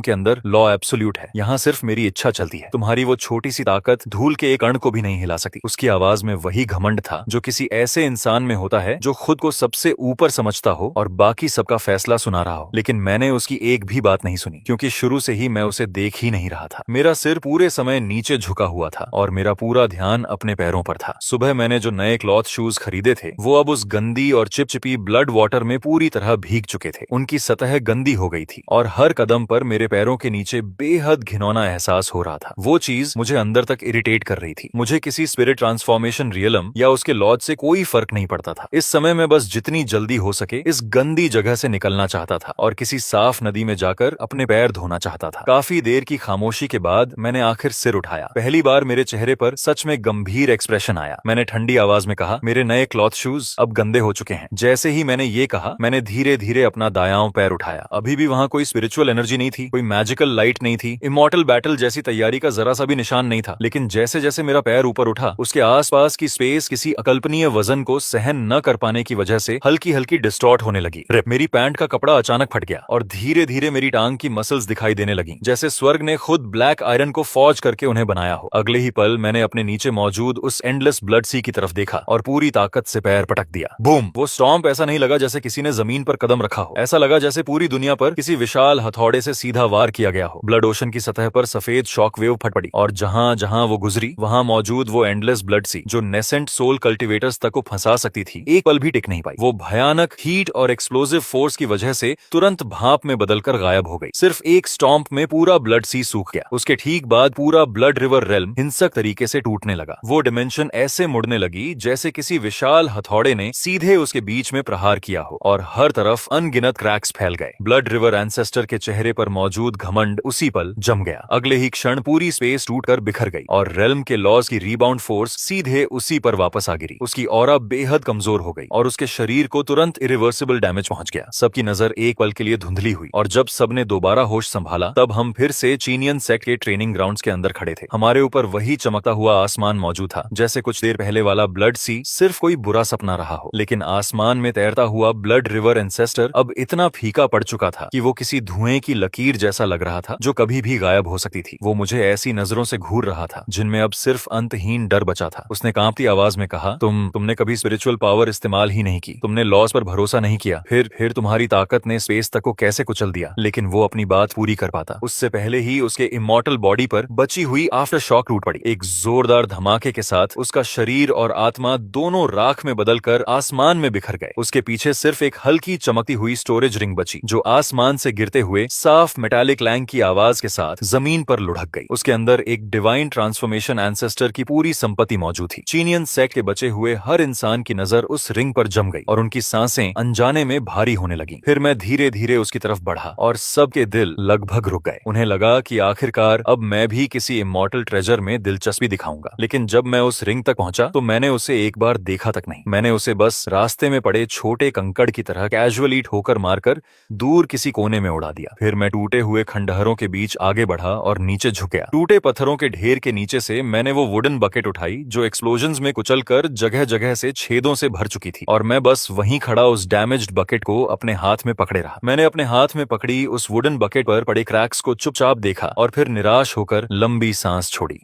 के अंदर लॉ एब्सोल्यूट है। यहाँ सिर्फ मेरी इच्छा चलती है। तुम्हारी वो छोटी सी ताकत धूल के एक कण को भी नहीं हिला सकती। उसकी आवाज में वही घमंड था जो किसी ऐसे इंसान में होता है जो खुद को सबसे ऊपर समझता हो और बाकी सबका फैसला सुना रहा हो। लेकिन मैंने उसकी एक भी बात नहीं सुनी, क्योंकि शुरू से ही मैं उसे देख ही नहीं रहा था। मेरा सिर पूरे समय नीचे झुका हुआ था और मेरा पूरा ध्यान अपने पैरों पर था। सुबह मैंने जो नए क्लॉथ शूज खरीदे थे वो अब उस गंदी और चिपचिपी ब्लड वाटर में पूरी तरह भीग चुके थे। उनकी सतह गंदी हो गई थी और हर कदम पर मेरे पैरों के नीचे बेहद घिनौना एहसास हो रहा था। वो चीज मुझे अंदर तक इरिटेट कर रही थी। मुझे किसी स्पिरिट ट्रांसफॉर्मेशन रियलम या उसके लॉज से कोई फर्क नहीं पड़ता था। इस समय मैं बस जितनी जल्दी हो सके इस गंदी जगह से निकलना चाहता था और किसी साफ नदी में जाकर अपने पैर धोना चाहता था। काफी देर की खामोशी के बाद मैंने आखिर सिर उठाया। पहली बार मेरे चेहरे पर सच में गंभीर एक्सप्रेशन आया। मैंने ठंडी आवाज में कहा, मेरे नए क्लॉथ शूज अब गंदे हो चुके हैं। जैसे ही मैंने ये कहा, मैंने धीरे धीरे अपना दायां पैर उठाया। अभी भी वहां कोई स्पिरिचुअल एनर्जी नहीं थी, कोई मैजिकल लाइट नहीं थी, इमॉर्टल बैटल जैसी तैयारी का जरा सा भी निशान नहीं था। लेकिन जैसे जैसे मेरा पैर ऊपर उठा, उसके आसपास की स्पेस किसी अकल्पनीय वजन को सहन न कर पाने की वजह से हल्की हल्की डिस्टॉर्ट होने लगी। मेरी पैंट का कपड़ा अचानक फट गया और धीरे धीरे मेरी टांग की मसल्स दिखाई देने लगी, जैसे स्वर्ग ने खुद ब्लैक आयरन को फौज करके उन्हें बनाया हो। अगले ही पल मैंने अपने नीचे मौजूद उस एंडलेस ब्लड सी की तरफ देखा और पूरी ताकत से पैर पटक दिया। बूम! वो स्टॉम्प ऐसा नहीं लगा जैसे किसी ने जमीन पर कदम रखा हो। ऐसा लगा जैसे पूरी दुनिया पर किसी विशाल हथौड़े से सीधा वार किया गया हो। ब्लड ओशन की सतह पर सफेद शॉक वेव फट पड़ी और जहां जहां वो गुजरी वहां मौजूद वो एंडलेस ब्लड सी जो नेसेंट सोल कल्टिवेटर्स तक को फंसा सकती थी, एक पल भी टिक नहीं पाई। वो भयानक हीट और एक्सप्लोसिव फोर्स की वजह से तुरंत भाप में बदलकर गायब हो गई। सिर्फ एक स्टॉम्प में पूरा ब्लड सी सूख गया। उसके ठीक बाद पूरा ब्लड रिवर रेल्म हिंसक तरीके से टूटने लगा। वो डिमेंशन ऐसे मुड़ने लगी जैसे किसी विशाल हथौड़े ने सीधे उसके बीच में प्रहार किया हो और हर तरफ अनगिनत क्रैक्स फैल गए। ब्लड रिवर एंसेस्टर के चेहरे पर मौजूद घमंड उसी पल जम गया। अगले ही क्षण पूरी स्पेस टूटकर बिखर गई और रेल्म के लॉज की रीबाउंड फोर्स सीधे उसी पर वापस आ गिरी। उसकी ऑरा बेहद कमजोर हो गई और उसके शरीर को तुरंत इरिवर्सिबल डैमेज पहुंच गया। सबकी नजर एक पल के लिए धुंधली हुई और जब सबने दोबारा होश संभाला तब हम फिर से चीनियन सेक्ट के ट्रेनिंग ग्राउंड्स के अंदर खड़े थे। हमारे ऊपर वही चमकता हुआ आसमान मौजूद था, जैसे कुछ देर पहले वाला ब्लड सी सिर्फ कोई बुरा सपना रहा हो। लेकिन आसमान में तैरता हुआ ब्लड रिवर एंसेस्टर अब इतना फीका पड़ चुका था कि वो किसी धुएं की लकीर जैसा लग रहा था जो कभी भी गायब हो सकती थी। वो मुझे ऐसी नजरों से घूर रहा था जिनमें अब सिर्फ अंतहीन डर बचा था। उसने कांपती आवाज में कहा, तुमने कभी स्पिरिचुअल पावर इस्तेमाल ही नहीं की, तुमने लॉस पर भरोसा नहीं किया, फिर तुम्हारी ताकत ने स्पेस तक को कैसे कुचल दिया। लेकिन वो अपनी बात पूरी कर पाता उससे पहले ही उसके इमॉर्टल बॉडी पर बची हुई आफ्टर शॉक टूट पड़ी। एक जोरदार धमाके के साथ उसका शरीर और आत्मा दोनों राख में बदलकर आसमान में बिखर गए। उसके पीछे सिर्फ एक हल्की चमकती हुई स्टोरेज रिंग बची, जो आसमान से गिरते हुए साफ मेटालिक लैंग की आवाज के साथ जमीन पर लुढ़क गई। उसके अंदर एक डिवाइन ट्रांसफॉर्मेशन एंसेस्टर की पूरी संपत्ति मौजूद थी। चीनियन सेक्ट के बचे हुए हर इंसान की नजर उस रिंग पर जम गई और उनकी सांसें अनजाने में भारी होने लगी। फिर मैं धीरे धीरे उसकी तरफ बढ़ा और सबके दिल लगभग रुक गए। उन्हें लगा कि आखिरकार अब मैं भी किसी इमॉर्टल ट्रेजर में दिलचस्पी दिखाऊंगा। लेकिन जब मैं उस रिंग तक पहुंचा तो मैंने उसे एक बार देखा तक नहीं। मैंने उसे बस रास्ते में पड़े छोटे कंकड़ की तरह कैजुअली ठोकर मारकर दूर किसी कोने में उड़ा दिया। फिर मैं टूटे हुए खंडहरों के बीच आगे बढ़ा और नीचे झुक गया। टूटे पत्थरों के ढेर के नीचे से मैंने वो वुडन बकेट उठाई जो एक्सप्लोजन्स में कुचलकर जगह जगह से छेदों से भर चुकी थी, और मैं बस वहीं खड़ा उस डैमेज्ड बकेट को अपने हाथ में पकड़े रहा। मैंने अपने हाथ में पकड़ी उस वुडन बकेट पर पड़े क्रैक्स को चुपचाप देखा और फिर निराश होकर लंबी सांस छोड़ी।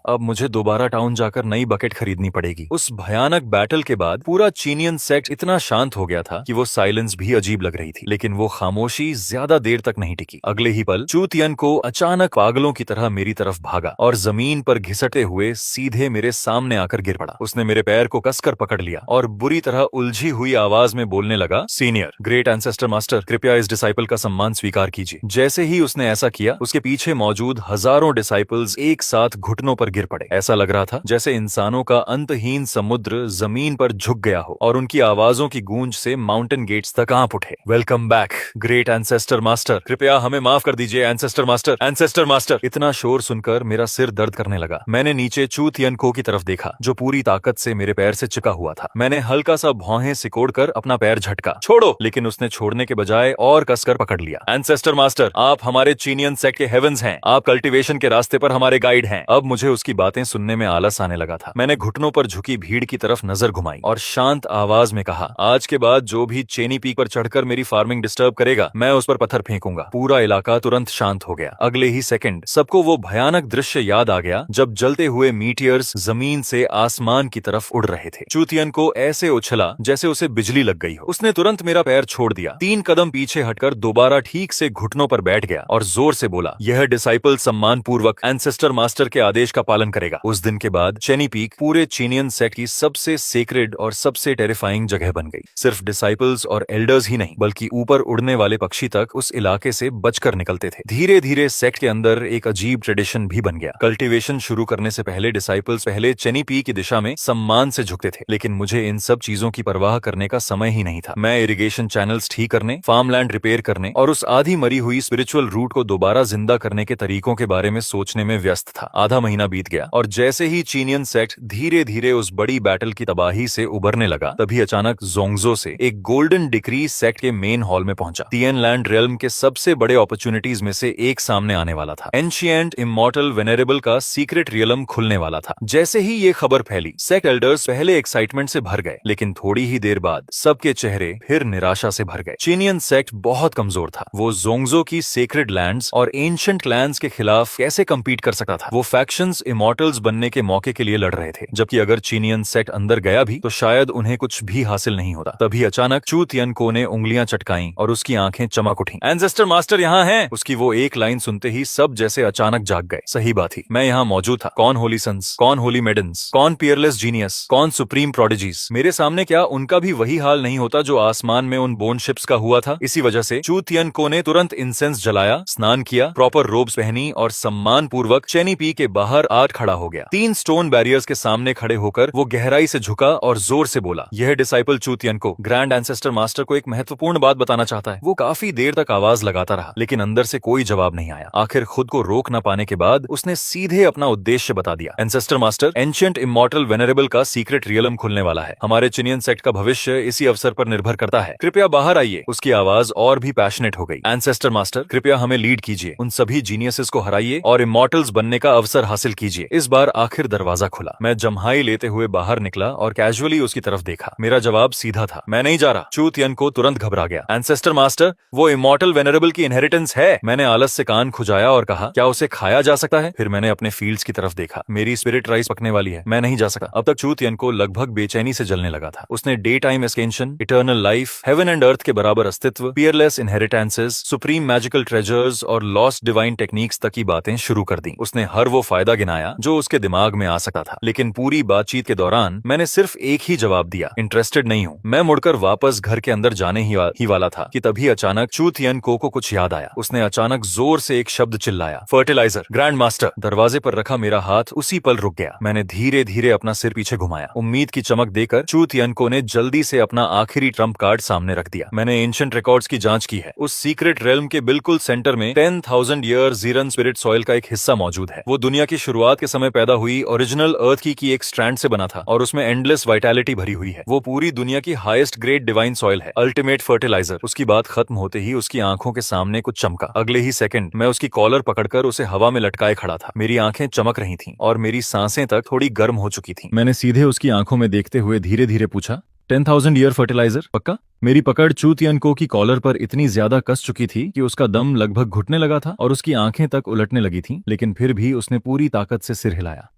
अब मुझे दोबारा टाउन जाकर नई बकेट खरीदनी पड़ेगी। उस भयानक बैटल के बाद पूरा चीनियन सेक्ट इतना शांत हो गया था कि वो साइलेंस भी अजीब लग रही थी। लेकिन वो खामोशी ज्यादा देर तक नहीं टिकी। अगले ही पल चू तियन को अचानक पागलों की तरह मेरी तरफ भागा और जमीन पर घिसटते हुए सीधे मेरे सामने आकर गिर पड़ा। उसने मेरे पैर को कसकर पकड़ लिया और बुरी तरह उलझी हुई आवाज में बोलने लगा, सीनियर ग्रेट एंसेस्टर मास्टर, कृपया इस डिसाइपल का सम्मान स्वीकार कीजिए। जैसे ही उसने ऐसा किया, उसके पीछे मौजूद हजारों डिसाइपल्स एक साथ घुटनों पर गिर पड़े। ऐसा लग रहा था जैसे इंसानों का अंतहीन समुद्र जमीन पर झुक गया हो और उनकी आवाजों की गूंज से माउंटेन गेट्स तक कांप उठे। Welcome back great ancestor master, कृपया हमें माफ कर दीजिए एंसेस्टर मास्टर, एंसेस्टर मास्टर। इतना शोर सुनकर मेरा सिर दर्द करने लगा। मैंने नीचे चू तियन को की तरफ देखा जो पूरी ताकत से मेरे पैर से चिपका हुआ था। मैंने हल्का सा भौहें सिकोड़कर अपना पैर झटका, छोड़ो, लेकिन उसने छोड़ने के बजाय और कसकर पकड़ लिया। एंसेस्टर मास्टर, आप हमारे चीनियन सेक्ट के हेवंस हैं, आप कल्टीवेशन के रास्ते पर हमारे गाइड हैं। अब मुझे उसकी बातें सुनने में आलस आने लगा था। मैंने घुटनों पर झुकी भीड़ की तरफ नजर घुमाई और शांत आवाज में कहा, आज के बाद जो भी चेनी पीक पर चढ़कर मेरी फार्मिंग डिस्टर्ब करेगा, मैं उस पर पत्थर फेंकूंगा। पूरा इलाका तुरंत शांत हो गया। अगले ही सेकंड सबको वो भयानक दृश्य याद आ गया जब जलते हुए मीटियर्स जमीन से आसमान की तरफ उड़ रहे थे। चू तियन को ऐसे उछला जैसे उसे बिजली लग गई हो। उसने तुरंत मेरा पैर छोड़ दिया, 3 कदम पीछे हटकर दोबारा ठीक से घुटनों पर बैठ गया और जोर से बोला, यह डिसाइपल सम्मान पूर्वक एंसेस्टर मास्टर के आदेश का पालन करेगा। उस दिन के बाद चेनी पीक पूरे चीनियन सेक्ट की सबसे सेक्रेड और सबसे टेरिफाइंग जगह बन गई। सिर्फ डिसाइपल्स और एल्डर्स ही नहीं, बल्कि ऊपर उड़ने वाले पक्षी तक उस इलाके से बचकर निकलते थे। धीरे धीरे सेक्ट के अंदर एक अजीब ट्रेडिशन भी बन गया। कल्टीवेशन शुरू करने से पहले डिसाइपल्स पहले चेनी पी की दिशा में सम्मान से झुकते थे, लेकिन मुझे इन सब चीजों की परवाह करने का समय ही नहीं था। मैं इरिगेशन चैनल्स ठीक करने, फार्मलैंड रिपेयर करने और उस आधी मरी हुई स्पिरिचुअल रूट को दोबारा जिंदा करने के तरीकों के बारे में सोचने में व्यस्त था। आधा महीना बीत गया और जैसे ही चीनियन सेक्ट धीरे धीरे उस बड़ी बैटल की तबाही से उबरने लगा, तभी अचानक जोंगजो से एक गोल्डन डिक्री सेक्ट के मेन हॉल में पहुंचा। तियन लैंड रियल्म के सबसे बड़े अपॉर्चुनिटीज में से एक सामने आने वाला था। एंशिएंट इमॉर्टल वेनेरेबल का सीक्रेट रियलम खुलने वाला था। जैसे ही ये खबर फैली, सेक्ट एल्डर्स पहले एक्साइटमेंट से भर गए, लेकिन थोड़ी ही देर बाद सबके चेहरे फिर निराशा से भर गए। चीनियन सेक्ट बहुत कमजोर था। वो जोंगजो की सेक्रेड लैंड्स और एंशिएंट क्लैंस के खिलाफ कैसे कम्पीट कर सकता था? वो फैक्शंस इमॉर्टल्स बनने के मौके के लिए लड़ रहे थे, जबकि अगर चीनियन सेक्ट अंदर गया भी तो शायद उन्हें कुछ भी हासिल नहीं होता। तभी अचानक चू तियन को ने उंगलियां चटकाईं और उसकी आंखें चमक उठी। एंसेस्टर मास्टर यहाँ हैं। उसकी वो एक लाइन सुनते ही सब जैसे अचानक जाग गए। सही बात थी, मैं यहाँ मौजूद था। कौन होली सन्स, कौन होली मेडन्स, कौन पियरलेस जीनियस, कौन सुप्रीम प्रोडिजीज। मेरे सामने क्या उनका भी वही हाल नहीं होता जो आसमान में उन बोन शिप्स का हुआ था? इसी वजह से चू तियन को ने तुरंत इंसेंस जलाया, स्नान किया, प्रॉपर रोब्स पहनी और सम्मान पूर्वक चेनी पी के बाहर आठ खड़ा हो गया। 3 स्टोन बैरियर्स के सामने खड़े होकर वो गहराई से झुका और जोर से बोला, यह डिसाइपल चू तियन को ग्रैंड एंसेस्टर मास्टर को एक महत्वपूर्ण बात बताना चाहता है। वो काफी देर तक आवाज लगाता रहा, लेकिन अंदर से कोई जवाब नहीं आया। आखिर खुद को रोक न पाने के बाद उसने सीधे अपना उद्देश्य बता दिया। एंसेस्टर मास्टर, एंशिएंट इमॉर्टल वेनेरेबल का सीक्रेट रियलम खुलने वाला है। हमारे चीनियन सेक्ट का भविष्य इसी अवसर पर निर्भर करता है। कृपया बाहर आइए। उसकी आवाज और भी पैशनेट हो गई। एंसेस्टर मास्टर, कृपया हमें लीड कीजिए। उन सभी जीनियसेस को हराइए और इमॉर्टल्स बनने का अवसर हासिल कीजिए। इस बार आखिर दरवाजा खुला। मैं जम्हाई लेते हुए बाहर निकला और कैजुअली उसकी तरफ देखा। मेरा जवाब सीधा था, मैं नहीं जा रहा। चू तियन को तुरंत घबरा गया। एंसेस्टर मास्टर, वो इमॉर्टल वेनेरेबल की इनहेरिटेंस है। मैंने आलस से कान खुजाया और कहा, क्या उसे खाया जा सकता है? फिर मैंने अपने फील्ड्स की तरफ देखा। मेरी स्पिरिट राइस पकने वाली है, मैं नहीं जा सका। अब तक चू तियन को लगभग बेचैनी से जलने लगा था। उसने day time ascension, eternal life, heaven and earth के बराबर अस्तित्व, peerless inheritances, supreme magical treasures और लॉस्ट डिवाइन टेक्निक्स तक की बातें शुरू कर दी। उसने हर वो फायदा गिनाया जो उसके दिमाग में आ सकता था, लेकिन पूरी बातचीत के दौरान मैंने सिर्फ एक ही जवाब दिया, इंटरेस्ट इन्वेस्टेड नहीं हूँ। मैं मुड़कर वापस घर के अंदर जाने ही वाला था कि तभी अचानक चू तियन को कुछ याद आया। उसने अचानक जोर से एक शब्द चिल्लाया, फर्टिलाइजर। Grand master. दरवाजे पर रखा मेरा हाथ उसी पल रुक गया। मैंने धीरे धीरे अपना सिर पीछे घुमाया। उम्मीद की चमक देकर चू तियन को ने जल्दी से अपना आखिरी ट्रम्प कार्ड सामने रख दिया। मैंने एंशिएंट रिकॉर्ड्स की जांच की है। उस सीक्रेट रेल्म के बिल्कुल सेंटर में 10,000 ईयर जीरन स्पिरिट सॉइल का एक हिस्सा मौजूद है। वो दुनिया की शुरुआत के समय पैदा हुई ओरिजिनल अर्थ की एक स्ट्रैंड से बना था और उसमें एंडलेस वाइटैलिटी भरी हुई है। वो पूरी दुनिया की हाईएस्ट ग्रेड डिवाइन सॉइल है, अल्टीमेट फर्टिलाइजर। उसकी बात खत्म होते ही उसकी आंखों के सामने कुछ चमका। अगले ही सेकंड मैं उसकी कॉलर पकड़कर उसे हवा में लटकाए खड़ा था। मेरी आंखें चमक रही थीं और मेरी सांसें तक थोड़ी गर्म हो चुकी थीं। मैंने सीधे उसकी आंखों में देखते हुए धीरे धीरे पूछा, 10,000 ईयर फर्टिलाइजर पक्का? मेरी पकड़ चू तियन को की कॉलर पर इतनी ज्यादा कस चुकी थी कि उसका दम लगभग घुटने लगा था और उसकी आंखें तक उलटने लगी थीं, लेकिन फिर भी उसने पूरी ताकत से सिर हिलाया।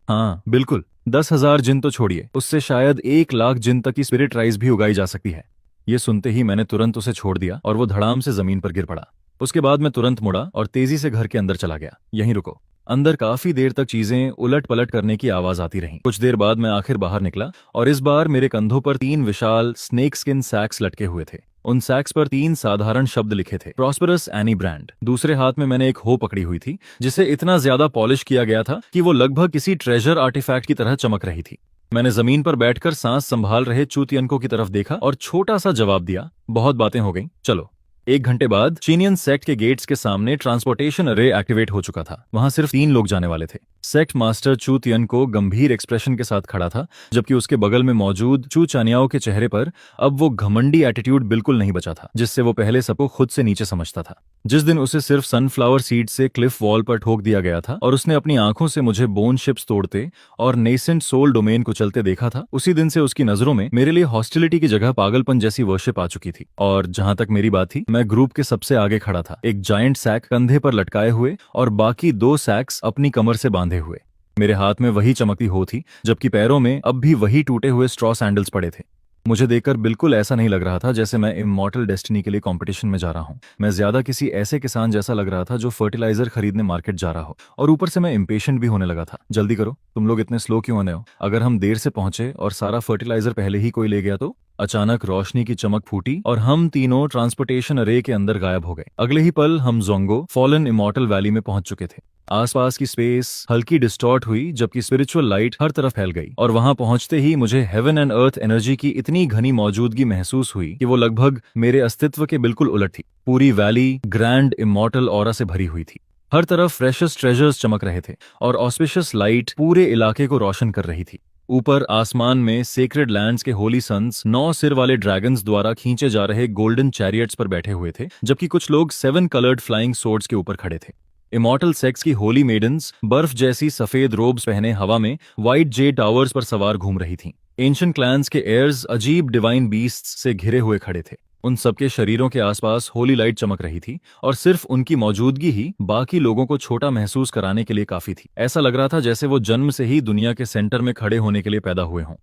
हाँ बिल्कुल, 10,000 जिन तो छोड़िए, उससे शायद 1,00,000 जिन तक की स्पिरिट राइस भी उगाई जा सकती है। ये सुनते ही मैंने तुरंत उसे छोड़ दिया और वो धड़ाम से जमीन पर गिर पड़ा। उसके बाद मैं तुरंत मुड़ा और तेजी से घर के अंदर चला गया। यहीं रुको। अंदर काफी देर तक चीजें उलट पलट करने की आवाज आती रही। कुछ देर बाद मैं आखिर बाहर निकला और इस बार मेरे कंधों पर 3 विशाल स्नेक स्किन सैक्स लटके हुए थे। उन सैक्स पर 3 साधारण शब्द लिखे थे, प्रॉस्परस एनी ब्रांड। दूसरे हाथ में मैंने एक हो पकड़ी हुई थी जिसे इतना ज्यादा पॉलिश किया गया था कि वो लगभग किसी ट्रेजर आर्टिफैक्ट की तरह चमक रही थी। मैंने जमीन पर बैठकर सांस संभाल रहे चू तियन को की तरफ देखा और छोटा सा जवाब दिया, बहुत बातें हो गई, चलो। 1 घंटे बाद चीनियन सेक्ट के गेट्स के सामने ट्रांसपोर्टेशन अरे एक्टिवेट हो चुका था। वहां सिर्फ 3 लोग जाने वाले थे। सेक्ट मास्टर चू तियन को गंभीर एक्सप्रेशन के साथ खड़ा था, जबकि उसके बगल में मौजूद चू चानियाओ के चेहरे पर अब वो घमंडी एटीट्यूड बिल्कुल नहीं बचा था, जिससे वो पहले सबको खुद से नीचे समझता था। जिस दिन उसे सिर्फ सनफ्लावर सीड से क्लिफ वॉल पर ठोक दिया गया था और उसने अपनी आंखों से मुझे बोन शिप्स तोड़ते और नेसेंट सोल डोमेन को चलते देखा था, उसी दिन से उसकी नजरों में मेरे लिए हॉस्टिलिटी की जगह पागलपन जैसी वर्शिप आ चुकी थी। और जहां तक मेरी बात थी, मैं ग्रुप के सबसे आगे खड़ा था, एक जायंट सैक कंधे पर लटकाए हुए और बाकी 2 सैक्स अपनी कमर से बांधे हुए। मेरे हाथ में वही चमकती हो थी, जबकि पैरों में अब भी वही टूटे हुए स्ट्रॉ सैंडल्स पड़े थे। मुझे देखकर बिल्कुल ऐसा नहीं लग रहा था जैसे मैं इमॉर्टल डेस्टिनी के लिए कंपटीशन में जा रहा हूं। मैं ज्यादा किसी ऐसे किसान जैसा लग रहा था जो फर्टिलाइजर खरीदने मार्केट जा रहा हो। और ऊपर से मैं इम्पेशेंट भी होने लगा था। जल्दी करो, तुम लोग इतने स्लो क्यों होने हो? अगर हम देर से पहुंचे और सारा फर्टिलाइजर पहले ही कोई ले गया तो? अचानक रोशनी की चमक फूटी और हम तीनों ट्रांसपोर्टेशन अरे के अंदर गायब हो गए। अगले ही पल हम जोंगो फॉलन इमॉर्टल वैली में पहुंच चुके थे। आसपास की स्पेस हल्की डिस्टॉर्ट हुई, जबकि स्पिरिचुअल लाइट हर तरफ फैल गई और वहां पहुंचते ही मुझे हेवन एंड अर्थ एनर्जी की इतनी घनी मौजूदगी महसूस हुई कि वो लगभग मेरे अस्तित्व के बिल्कुल उलट थी। पूरी वैली ग्रैंड इमॉर्टल ऑरा से भरी हुई थी। हर तरफ फ्रेशेस्ट ट्रेजर्स चमक रहे थे और ऑस्पिशियस लाइट पूरे इलाके को रोशन कर रही थी। ऊपर आसमान में सेक्रेड लैंड्स के होली सन्स 9 सिर वाले ड्रैगन्स द्वारा खींचे जा रहे गोल्डन चैरियट्स पर बैठे हुए थे, जबकि कुछ लोग 7 कलर्ड फ्लाइंग सोर्ड्स के ऊपर खड़े थे। इमॉर्टल सेक्स की होली मेडन्स बर्फ जैसी सफेद रोब्स पहने हवा में व्हाइट जे टावर्स पर सवार घूम रही थीं। एंशिएंट क्लैंस के एयर्स अजीब डिवाइन बीस्ट्स से घिरे हुए खड़े थे। उन सबके शरीरों के आसपास होली लाइट चमक रही थी और सिर्फ उनकी मौजूदगी ही बाकी लोगों को छोटा महसूस कराने के लिए काफी थी। ऐसा लग रहा था जैसे वो जन्म से ही दुनिया के सेंटर में खड़े होने के लिए पैदा हुए हों।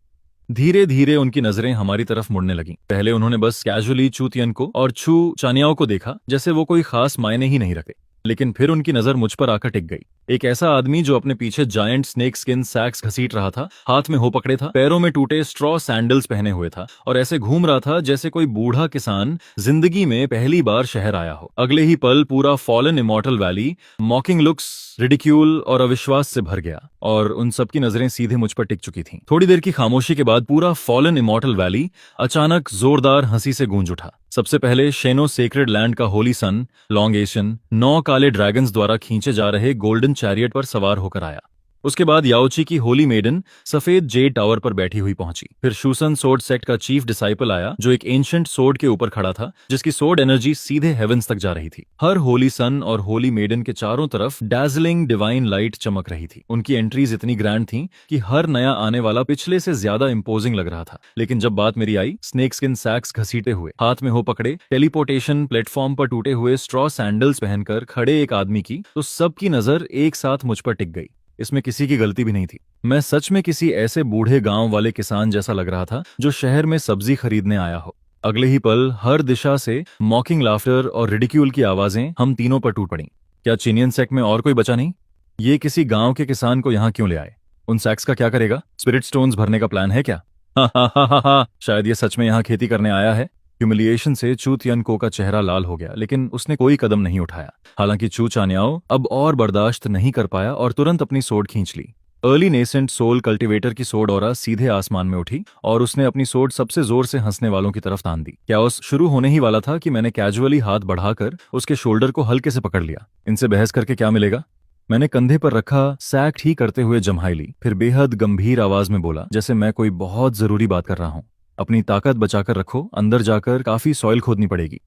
धीरे धीरे उनकी नजरें हमारी तरफ मुड़ने लगीं। पहले उन्होंने बस कैजुअली चू तियन को और चू चानियाओ को देखा, जैसे वो कोई खास मायने ही नहीं रखे। लेकिन फिर उनकी नजर मुझ पर आकर टिक गई। एक ऐसा आदमी जो अपने पीछे जायंट स्नेक स्किन सैक्स घसीट रहा था, हाथ में हो पकड़े था, पैरों में टूटे स्ट्रॉ सैंडल्स पहने हुए था और ऐसे घूम रहा था जैसे कोई बूढ़ा किसान जिंदगी में पहली बार शहर आया हो। अगले ही पल पूरा fallen immortal valley मॉकिंग looks, ridicule और अविश्वास से भर गया और उन सबकी नजरें सीधे मुझ पर टिक चुकी थीं। थोड़ी देर की खामोशी के बाद पूरा फॉलन इमॉर्टल वैली अचानक जोरदार हंसी से गूंज उठा। सबसे पहले शेनो सेक्रेड लैंड का होली सन लॉन्ग एशियन 9 काले ड्रैगन्स द्वारा खींचे जा रहे गोल्डन चैरियट पर सवार होकर आया। उसके बाद याओची की होली मेडन सफेद जेड टावर पर बैठी हुई पहुंची। फिर शूसन सोर्ड सेक्ट का चीफ डिसाइपल आया, जो एक एंशिएंट सोर्ड के ऊपर खड़ा था, जिसकी सोर्ड एनर्जी सीधे हेवंस तक जा रही थी। हर होली सन और होली मेडन के चारों तरफ डैजलिंग डिवाइन लाइट चमक रही थी। उनकी एंट्रीज इतनी ग्रैंड थी कि हर नया आने वाला पिछले से ज्यादा इंपोजिंग लग रहा था। लेकिन जब बात मेरी आई, स्नेक स्किन सैक्स घसीटे हुए, हाथ में हो पकड़े टेलीपोर्टेशन प्लेटफॉर्म पर टूटे हुए स्ट्रॉ सैंडल्स पहनकर खड़े एक आदमी की, तो सबकी नजर एक साथ मुझ पर टिक गई। इसमें किसी की गलती भी नहीं थी। मैं सच में किसी ऐसे बूढ़े गांव वाले किसान जैसा लग रहा था जो शहर में सब्जी खरीदने आया हो। अगले ही पल हर दिशा से मॉकिंग लाफ्टर और रिडिक्यूल की आवाजें हम तीनों पर टूट पड़ी। क्या चीनियन सेक्ट में और कोई बचा नहीं? ये किसी गांव के किसान को यहाँ क्यों ले आए? उन सैक्स का क्या करेगा? स्पिरिट स्टोन्स भरने का प्लान है क्या? हा हा हा हा हा, शायद ये सच में यहाँ खेती करने आया है। ह्यूमिलिएशन से चू तियनको का चेहरा लाल हो गया, लेकिन उसने कोई कदम नहीं उठाया। हालांकि चू चान्याओ अब और बर्दाश्त नहीं कर पाया और तुरंत अपनी सोड खींच ली। अर्ली नेसेंट सोल कल्टीवेटर की सोड ऑरा सीधे आसमान में उठी और उसने अपनी सोड सबसे जोर से हंसने वालों की तरफ तान दी। कैओस शुरू होने ही वाला था कि मैंने कैजुअली हाथ बढ़ाकर उसके शोल्डर को हल्के से पकड़ लिया। इनसे बहस करके क्या मिलेगा? मैंने कंधे पर रखा सैक ठीक करते हुए जम्हाई ली, फिर बेहद गंभीर आवाज में बोला, जैसे मैं कोई बहुत जरूरी बात कर रहा हूं। अपनी ताकत बचाकर रखो, अंदर जाकर काफी सॉइल खोदनी पड़ेगी।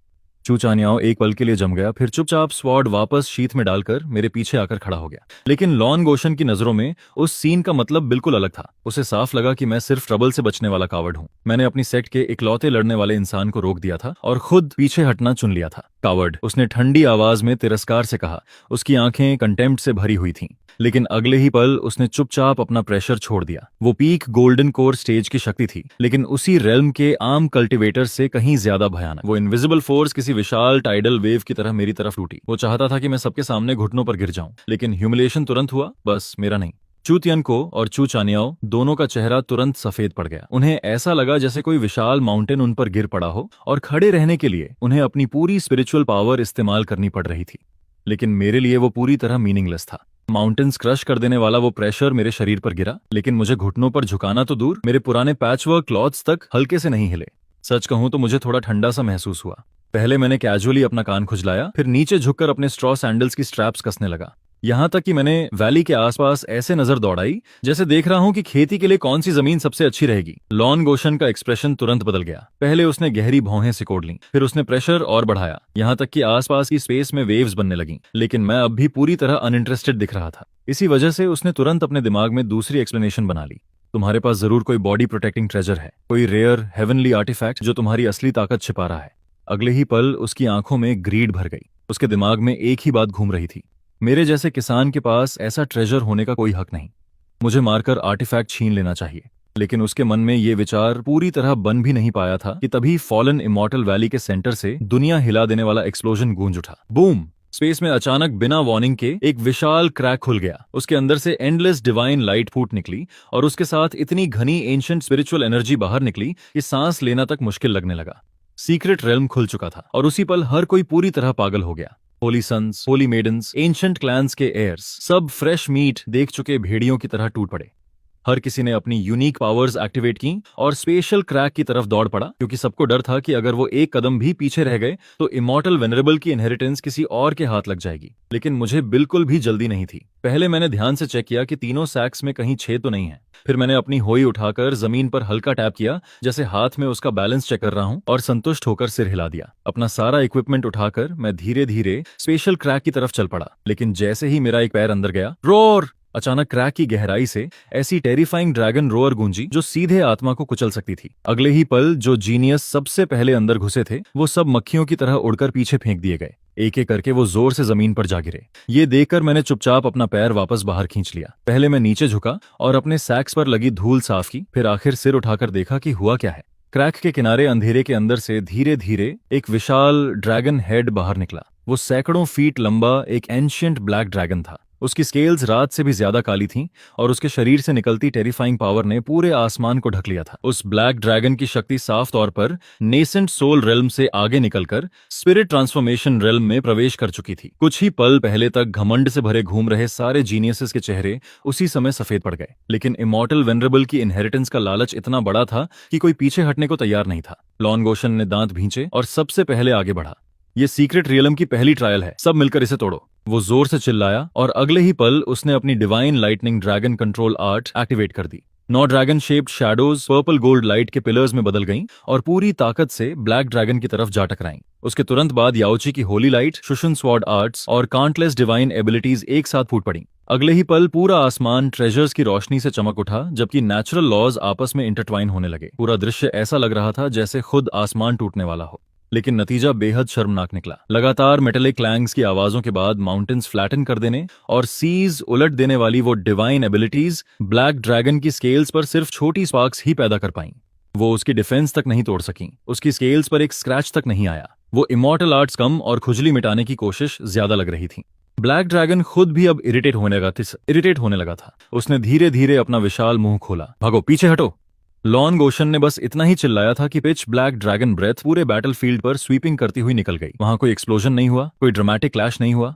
चूचानियाओ एक पल के लिए जम गया, फिर चुपचाप स्वॉर्ड वापस शीथ में डालकर मेरे पीछे आकर खड़ा हो गया। लेकिन लॉन गोशन की नजरों में उस सीन का मतलब बिल्कुल अलग था। उसे साफ लगा कि मैं सिर्फ ट्रबल से बचने वाला कावर्ड हूं। मैंने अपनी सेक्ट के इकलौते लड़ने वाले इंसान को रोक दिया था और खुद पीछे हटना चुन लिया था। कावर्ड, उसने ठंडी आवाज में तिरस्कार से कहा। उसकी आंखें कंटेम्प्ट से भरी हुई थीं। लेकिन अगले ही पल उसने चुपचाप अपना प्रेशर छोड़ दिया। वो पीक गोल्डन कोर स्टेज की शक्ति थी, लेकिन उसी रेल्म के आम कल्टीवेटर से कहीं ज्यादा भयानक। वो इनविजिबल फोर्स किसी विशाल टाइडल वेव की तरह मेरी तरफ लूटी। वो चाहता था कि मैं सबके सामने घुटनों पर गिर जाऊं, लेकिन ह्यूमिलेशन तुरंत हुआ, बस मेरा नहीं। चू तियनको और चू चानियाओ दोनों का चेहरा तुरंत सफेद पड़ गया। उन्हें ऐसा लगा जैसे कोई विशाल माउंटेन उन पर गिर पड़ा हो और खड़े रहने के लिए उन्हें अपनी पूरी स्पिरिचुअल पावर इस्तेमाल करनी पड़ रही थी। लेकिन मेरे लिए वो पूरी तरह मीनिंगलेस था। माउंटेन्स क्रश कर देने वाला वो प्रेशर मेरे शरीर पर गिरा, लेकिन मुझे घुटनों पर झुकाना तो दूर, मेरे पुराने पैचवर्क क्लॉथ्स तक हल्के से नहीं हिले। सच कहूं तो मुझे थोड़ा ठंडा सा महसूस हुआ। पहले मैंने कैजुअली अपना कान खुजलाया, फिर नीचे झुककर अपने स्ट्रॉ सैंडल्स की स्ट्रैप्स कसने लगा। यहां तक कि मैंने वैली के आसपास ऐसे नजर दौड़ाई जैसे देख रहा हूं कि खेती के लिए कौन सी जमीन सबसे अच्छी रहेगी। लॉन गोशन का एक्सप्रेशन तुरंत बदल गया। पहले उसने गहरी भौहें सिकोड़ लीं, फिर उसने प्रेशर और बढ़ाया, यहां तक कि आसपास की स्पेस में वेव्स बनने लगीं। लेकिन मैं अब भी पूरी तरह अनइंटरेस्टेड दिख रहा था। इसी वजह से उसने तुरंत अपने दिमाग में दूसरी एक्सप्लेनेशन बना ली। तुम्हारे पास जरूर कोई बॉडी प्रोटेक्टिंग ट्रेजर है, कोई रेयर हेवनली आर्टिफैक्ट जो तुम्हारी असली ताकत छिपा रहा है। अगले ही पल उसकी आंखों में ग्रीड भर गई। उसके दिमाग में एक ही बात घूम रही थी, मेरे जैसे किसान के पास ऐसा ट्रेजर होने का कोई हक नहीं। मुझे मारकर आर्टिफैक्ट छीन लेना चाहिए। लेकिन उसके मन में ये विचार पूरी तरह बन भी नहीं पाया था कि तभी फॉलन इमॉर्टल वैली के सेंटर से दुनिया हिला देने वाला एक्सप्लोजन गूंज उठा। बूम! स्पेस में अचानक बिना वार्निंग के एक विशाल क्रैक खुल गया। उसके अंदर से एंडलेस डिवाइन लाइट फूट निकली और उसके साथ इतनी घनी एंशिएंट स्पिरिचुअल एनर्जी बाहर निकली कि सांस लेना तक मुश्किल लगने लगा। सीक्रेट रेल्म खुल चुका था और उसी पल हर कोई पूरी तरह पागल हो गया। Holy sons, holy maidens, ancient clans के एयर्स, सब फ्रेश मीट देख चुके भेड़ियों की तरह टूट पड़े। हर किसी ने अपनी यूनिक पावर्स एक्टिवेट की और स्पेशल क्रैक की तरफ दौड़ पड़ा, क्योंकि सबको डर था कि अगर वो एक कदम भी पीछे रह गए तो इमॉर्टल वेनरेबल की इनहेरिटेंस किसी और के हाथ लग जाएगी। लेकिन मुझे बिल्कुल भी जल्दी नहीं थी। पहले मैंने ध्यान से चेक किया कि तीनों सैक्स में कहीं छेद तो नहीं है। फिर मैंने अपनी होई उठाकर जमीन पर हल्का टैप किया, जैसे हाथ में उसका बैलेंस चेक कर रहा हूं, और संतुष्ट होकर सिर हिला दिया। अपना सारा इक्विपमेंट उठाकर मैं धीरे धीरे स्पेशल क्रैक की तरफ चल पड़ा। लेकिन जैसे ही मेरा एक पैर अंदर गया, रोर! अचानक क्रैक की गहराई से ऐसी टेरिफाइंग ड्रैगन रोअर गूंजी जो सीधे आत्मा को कुचल सकती थी। अगले ही पल जो जीनियस सबसे पहले अंदर घुसे थे वो सब मक्खियों की तरह उड़कर पीछे फेंक दिए गए। एक एक करके वो जोर से जमीन पर जा गिरे। ये देखकर मैंने चुपचाप अपना पैर वापस बाहर खींच लिया। पहले मैं नीचे झुका और अपने सैक्स पर लगी धूल साफ की, फिर आखिर सिर उठाकर देखा कि हुआ क्या है। क्रैक के किनारे अंधेरे के अंदर से धीरे धीरे एक विशाल ड्रैगन हेड बाहर निकला। वो सैकड़ों फीट लंबा एक एंशिएंट ब्लैक ड्रैगन था। उसकी स्केल्स रात से भी ज्यादा काली थीं और उसके शरीर से निकलती टेरिफाइंग पावर ने पूरे आसमान को ढक लिया था। उस ब्लैक ड्रैगन की शक्ति साफ तौर पर नेसेंट सोल रेल्म से आगे निकलकर स्पिरिट ट्रांसफॉर्मेशन रेल्म में प्रवेश कर चुकी थी। कुछ ही पल पहले तक घमंड से भरे घूम रहे सारे जीनियसेस के चेहरे उसी समय सफेद पड़ गए। लेकिन इमॉर्टल वेनरेबल की इनहेरिटेंस का लालच इतना बड़ा था कि कोई पीछे हटने को तैयार नहीं था। लॉन गोशन ने दांत भींचे और सबसे पहले आगे बढ़ा। ये सीक्रेट रियलम की पहली ट्रायल है, सब मिलकर इसे तोड़ो। वो जोर से चिल्लाया और अगले ही पल उसने अपनी divine lightning dragon control art activate कर दी। 9 dragon shaped shadows purple gold light के पिलर्स में बदल गईं और पूरी ताकत से ब्लैक ड्रैगन की तरफ जा टकराईं। उसके तुरंत बाद याओची की Holi light, Shushan sword arts और काउंटलेस डिवाइन एबिलिटीज एक साथ फूट पड़ी। अगले ही पल पूरा आसमान ट्रेजर्स की रोशनी से चमक उठा, जबकि नेचुरल लॉज आपस में इंटरट्वाइन होने लगे। पूरा दृश्य ऐसा लग रहा था जैसे खुद आसमान टूटने वाला हो। लेकिन नतीजा बेहद शर्मनाक निकला। लगातार मेटेलिक क्लैंग्स की आवाजों के बाद माउंटेन्स फ्लैटन कर देने और सीज उलट देने वाली वो डिवाइन एबिलिटीज ब्लैक ड्रैगन की स्केल्स पर सिर्फ छोटी स्पार्क्स ही पैदा कर पाईं। वो उसकी डिफेंस तक नहीं तोड़ सकी। उसकी स्केल्स पर एक स्क्रैच तक नहीं आया। वो इमॉर्टल आर्ट्स कम और खुजली मिटाने की कोशिश ज्यादा लग रही थी। ब्लैक ड्रैगन खुद भी अब इरिटेट होने लगा था। उसने धीरे धीरे अपना विशाल मुंह खोला। भागो, पीछे हटो। लॉन्ग ओशन ने बस इतना ही चिल्लाया था कि पिच ब्लैक ड्रैगन ब्रेथ पूरे बैटलफील्ड पर स्वीपिंग करती हुई निकल गई। वहां कोई एक्सप्लोजन नहीं हुआ, कोई ड्रामेटिक क्लैश नहीं हुआ,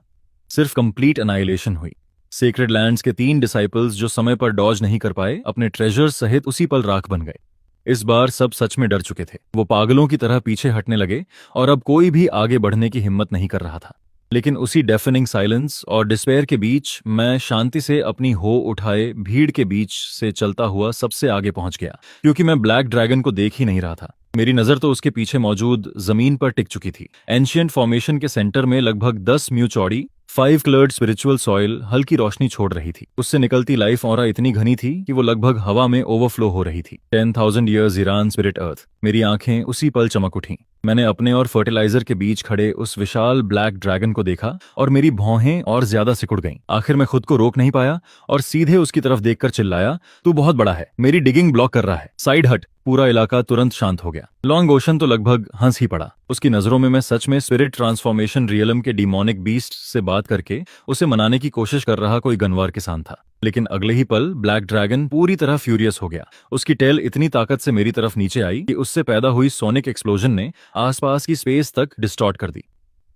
सिर्फ कंप्लीट अनाइलेशन हुई। सेक्रेड लैंड्स के 3 डिसाइपल्स जो समय पर डॉज नहीं कर पाए, अपने ट्रेजर्स सहित उसी पल राख बन गए। इस बार सब सच में डर चुके थे। वो पागलों की तरह पीछे हटने लगे और अब कोई भी आगे बढ़ने की हिम्मत नहीं कर रहा था। लेकिन उसी डेफनिंग साइलेंस और डिस्पेयर के बीच मैं शांति से अपनी हो उठाए भीड़ के बीच से चलता हुआ सबसे आगे पहुंच गया, क्योंकि मैं ब्लैक ड्रैगन को देख ही नहीं रहा था। मेरी नजर तो उसके पीछे मौजूद जमीन पर टिक चुकी थी। एंशिएंट फॉर्मेशन के सेंटर में लगभग 10 म्यू चौड़ी 5 कलर्ड स्पिरिचुअल सॉइल हल्की रोशनी छोड़ रही थी। उससे निकलती लाइफ ऑरा इतनी घनी थी कि वो लगभग हवा में ओवरफ्लो हो रही थी। 10,000 ईयर्स ईरान स्पिरिट अर्थ। मेरी आंखें उसी पल चमक उठीं। मैंने अपने और फर्टिलाइजर के बीच खड़े उस विशाल ब्लैक ड्रैगन को देखा और मेरी भौहें और ज्यादा सिकुड़ गईं। आखिर मैं खुद को रोक नहीं पाया और सीधे उसकी तरफ देखकर चिल्लाया, तू बहुत बड़ा है, मेरी डिगिंग ब्लॉक कर रहा है, साइड हट। पूरा इलाका तुरंत शांत हो गया। लॉन्ग ओशन तो लगभग हंस ही पड़ा। उसकी नजरों में मैं सच में स्पिरिट ट्रांसफॉर्मेशन रियलम के डिमोनिक बीस्ट से बात करके उसे मनाने की कोशिश कर रहा कोई गनवार किसान था। लेकिन अगले ही पल ब्लैक ड्रैगन पूरी तरह फ्यूरियस हो गया। उसकी टेल इतनी ताकत से मेरी तरफ नीचे आई कि उससे पैदा हुई सोनिक एक्सप्लोजन ने आसपास की स्पेस तक डिस्टॉर्ट कर दी।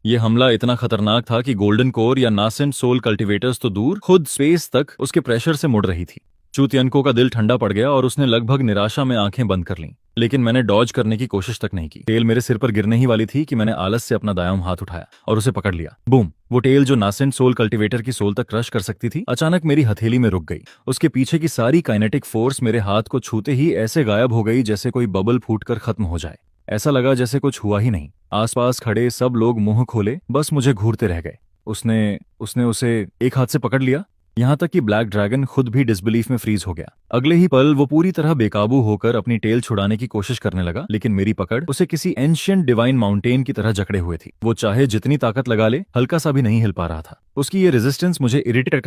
ये हमला इतना खतरनाक था कि गोल्डन कोर या नासेंट सोल कल्टीवेटर्स तो दूर, खुद स्पेस तक उसके प्रेशर से मुड़ रही थी। चूतियनको का दिल ठंडा पड़ गया और उसने लगभग निराशा में आंखें बंद कर लीं। लेकिन मैंने डॉज करने की कोशिश तक नहीं की। टेल मेरे सिर पर गिरने ही वाली थी कि मैंने आलस से अपना दायां हाथ उठाया और उसे पकड़ लिया। बूम! वो टेल जो नासेंट सोल कल्टीवेटर की सोल तक क्रश कर सकती थी, अचानक मेरी हथेली में रुक गई। उसके पीछे की सारी काइनेटिक फोर्स मेरे हाथ को छूते ही ऐसे गायब हो गई जैसे कोई बबल फूटकर खत्म हो जाए। ऐसा लगा जैसे कुछ हुआ ही नहीं। आसपास खड़े सब लोग मुंह खोले, बस मुझे घूरते रह गए। उसने उसे एक हाथ से पकड़ लिया, यहां तक कि ब्लैक ड्रैगन खुद भी डिसबिलीफ में फ्रीज हो गया। अगले ही पल वो पूरी तरह बेकाबू होकर अपनी टेल छुड़ाने की कोशिश करने लगा, लेकिन मेरी पकड़ उसे किसी एंशिएंट डिवाइन माउंटेन की तरह जकड़े हुए थी। वो चाहे जितनी ताकत लगा ले, हल्का सा भी नहीं हिल पा रहा था। उसकी ये रेजिस्टेंस मुझे इरिटेट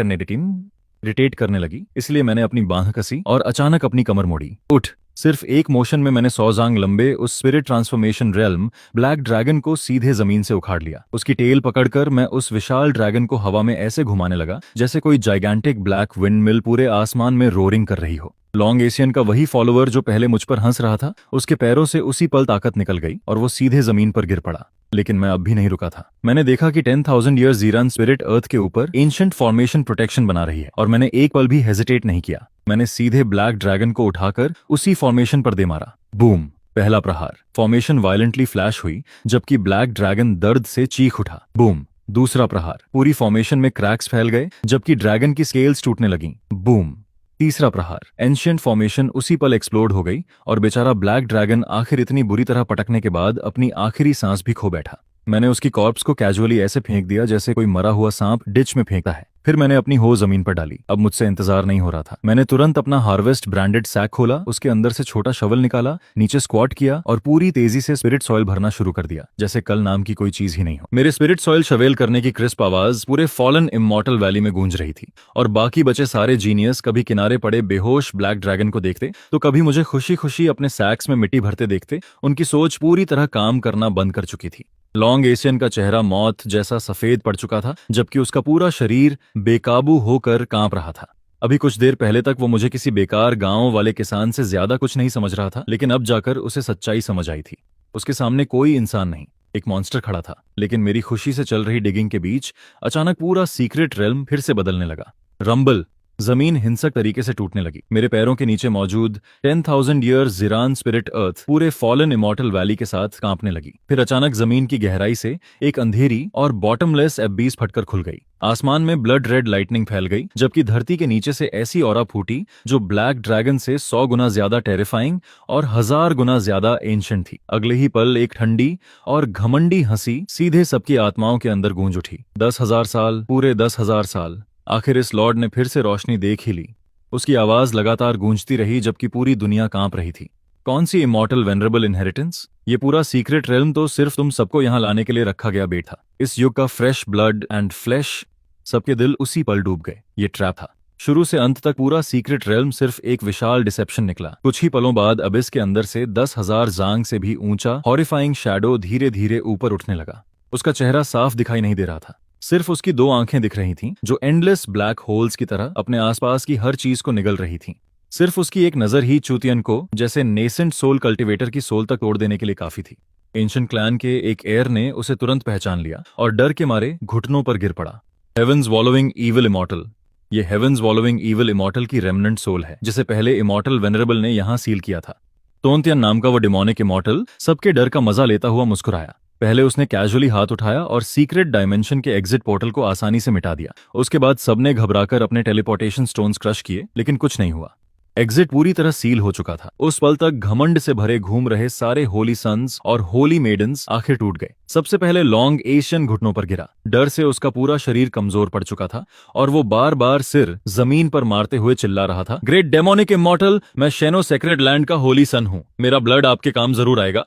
करने लगी, इसलिए मैंने अपनी बांह कसी और अचानक अपनी कमर मोड़ी। उठ! सिर्फ एक मोशन में मैंने 100 जांग लंबे उस spirit transformation realm black dragon को सीधे जमीन से उखाड़ लिया। उसकी टेल पकड़कर मैं उस विशाल ड्रैगन को हवा में ऐसे घुमाने लगा जैसे कोई जाइगैंटिक ब्लैक विंडमिल पूरे आसमान में रोरिंग कर रही हो। लॉन्ग एशियन का वही फॉलोअर जो पहले मुझ पर हंस रहा था, उसके पैरों से उसी पल ताकत निकल गई और वो सीधे जमीन पर गिर पड़ा। लेकिन मैं अब भी नहीं रुका था। मैंने देखा कि 10,000 ईयर्स ईरान स्पिरिट अर्थ के ऊपर एंशिएंट फॉर्मेशन प्रोटेक्शन बना रही है और मैंने एक पल भी हेजिटेट नहीं किया। मैंने सीधे ब्लैक ड्रैगन को उठाकर उसी फॉर्मेशन पर दे मारा। बूम! पहला प्रहार। फॉर्मेशन वायलेंटली फ्लैश हुई जबकि ब्लैक ड्रैगन दर्द से चीख उठा। बूम! दूसरा प्रहार। पूरी फॉर्मेशन में क्रैक्स फैल गए जबकि ड्रैगन की स्केल्स टूटने लगीं। बूम! तीसरा प्रहार। एंशिएंट फॉर्मेशन उसी पल एक्सप्लोड हो गई और बेचारा ब्लैक ड्रैगन आखिर इतनी बुरी तरह पटकने के बाद अपनी आखिरी सांस भी खो बैठा। मैंने उसकी कॉर्प्स को कैजुअली ऐसे फेंक दिया जैसे कोई मरा हुआ सांप डिच में फेंकता है। फिर मैंने अपनी हो जमीन पर डाली। अब मुझसे इंतजार नहीं हो रहा था। मैंने तुरंत अपना हार्वेस्ट ब्रांडेड सैक खोला, उसके अंदर से छोटा शवल निकाला, नीचे स्क्वाट किया और पूरी तेजी से स्पिरिट सॉइल भरना शुरू कर दिया जैसे कल नाम की कोई चीज ही नहीं हो। मेरे स्पिरिट सॉइल शवेल करने की क्रिस्प आवाज पूरे फॉलन इमॉर्टल वैली में गूंज रही थी और बाकी बचे सारे जीनियस कभी किनारे पड़े बेहोश ब्लैक ड्रैगन को देखते तो कभी मुझे खुशी खुशी अपने सैक्स में मिट्टी भरते देखते। उनकी सोच पूरी तरह काम करना बंद कर चुकी थी। लॉन्ग एशियन का चेहरा मौत जैसा सफेद पड़ चुका था जबकि उसका पूरा शरीर बेकाबू होकर कांप रहा था। अभी कुछ देर पहले तक वो मुझे किसी बेकार गांव वाले किसान से ज्यादा कुछ नहीं समझ रहा था, लेकिन अब जाकर उसे सच्चाई समझ आई थी। उसके सामने कोई इंसान नहीं, एक मॉन्स्टर खड़ा था। लेकिन मेरी खुशी से चल रही डिगिंग के बीच अचानक पूरा सीक्रेट रेल्म फिर से बदलने लगा। रंबल! जमीन हिंसक तरीके से टूटने लगी। मेरे पैरों के नीचे मौजूद 10,000 ईयर्स ज़ीरान स्पिरिट अर्थ पूरे फॉलन इमॉर्टल वैली के साथ कांपने लगी। फिर अचानक जमीन की गहराई से एक अंधेरी और बॉटमलेस एबीस फटकर खुल गई। आसमान में ब्लड रेड लाइटनिंग फैल गई जबकि धरती के नीचे से ऐसी ऑरा फूटी जो ब्लैक ड्रैगन से 100 गुना ज्यादा टेरिफाइंग और 1000 गुना ज्यादा एंशिएंट थी। अगले ही पल एक ठंडी और घमंडी हंसी सीधे सबकी आत्माओं के अंदर गूंज उठी। 10,000 साल, पूरे 10,000 साल। आखिर इस लॉर्ड ने फिर से रोशनी देख ही ली। उसकी आवाज लगातार गूंजती रही जबकि पूरी दुनिया कांप रही थी। कौन सी इमॉर्टल वेनरेबल इनहेरिटेंस? ये पूरा सीक्रेट रेल्म तो सिर्फ तुम सबको यहाँ लाने के लिए रखा गया बेट था। इस युग का फ्रेश ब्लड एंड फ्लैश। सबके दिल उसी पल डूब गए। ये ट्रैप था। शुरू से अंत तक पूरा सीक्रेट रेल्म सिर्फ एक विशाल डिसेप्शन निकला। कुछ ही पलों बाद अबिस के अंदर से 10,000 जांग से भी ऊंचा हॉरिफाइंग शैडो धीरे धीरे ऊपर उठने लगा। उसका चेहरा साफ दिखाई नहीं दे रहा था, सिर्फ उसकी 2 आंखें दिख रही थीं जो एंडलेस ब्लैक होल्स की तरह अपने आसपास की हर चीज को निगल रही थीं। सिर्फ उसकी एक नजर ही चूतियन को जैसे नेसेंट सोल कल्टीवेटर की सोल तक तोड़ देने के लिए काफी थी। एंशिएंट क्लैन के एक एयर ने उसे तुरंत पहचान लिया और डर के मारे घुटनों पर गिर पड़ा। हेवंस वॉलोइंग ईविल इमॉर्टल, ये हेवंस वॉलोइंग ईविल इमॉर्टल की रेमनेंट सोल है, जिसे पहले इमॉर्टल वेनरेबल ने यहां सील किया था। तोंतियन नाम का वो डिमोनिक इमॉर्टल सबके डर का मजा लेता हुआ मुस्कुराया। पहले उसने कैजुअली हाथ उठाया और सीक्रेट डायमेंशन के एग्जिट पोर्टल को आसानी से मिटा दिया। उसके बाद सबने घबराकर अपने टेलीपोर्टेशन स्टोन्स क्रश किए, लेकिन कुछ नहीं हुआ। एग्जिट पूरी तरह सील हो चुका था। उस पल तक घमंड से भरे घूम रहे सारे होली सन्स और होली मेडन्स आखिर टूट गए। सबसे पहले लॉन्ग एशियन घुटनों पर गिरा। डर से उसका पूरा शरीर कमजोर पड़ चुका था और वो बार बार सिर जमीन पर मारते हुए चिल्ला रहा था, ग्रेट डेमोनिक इमॉर्टल, मैं शेनो सेक्रेड लैंड का होली सन हूँ। मेरा ब्लड आपके काम जरूर आएगा।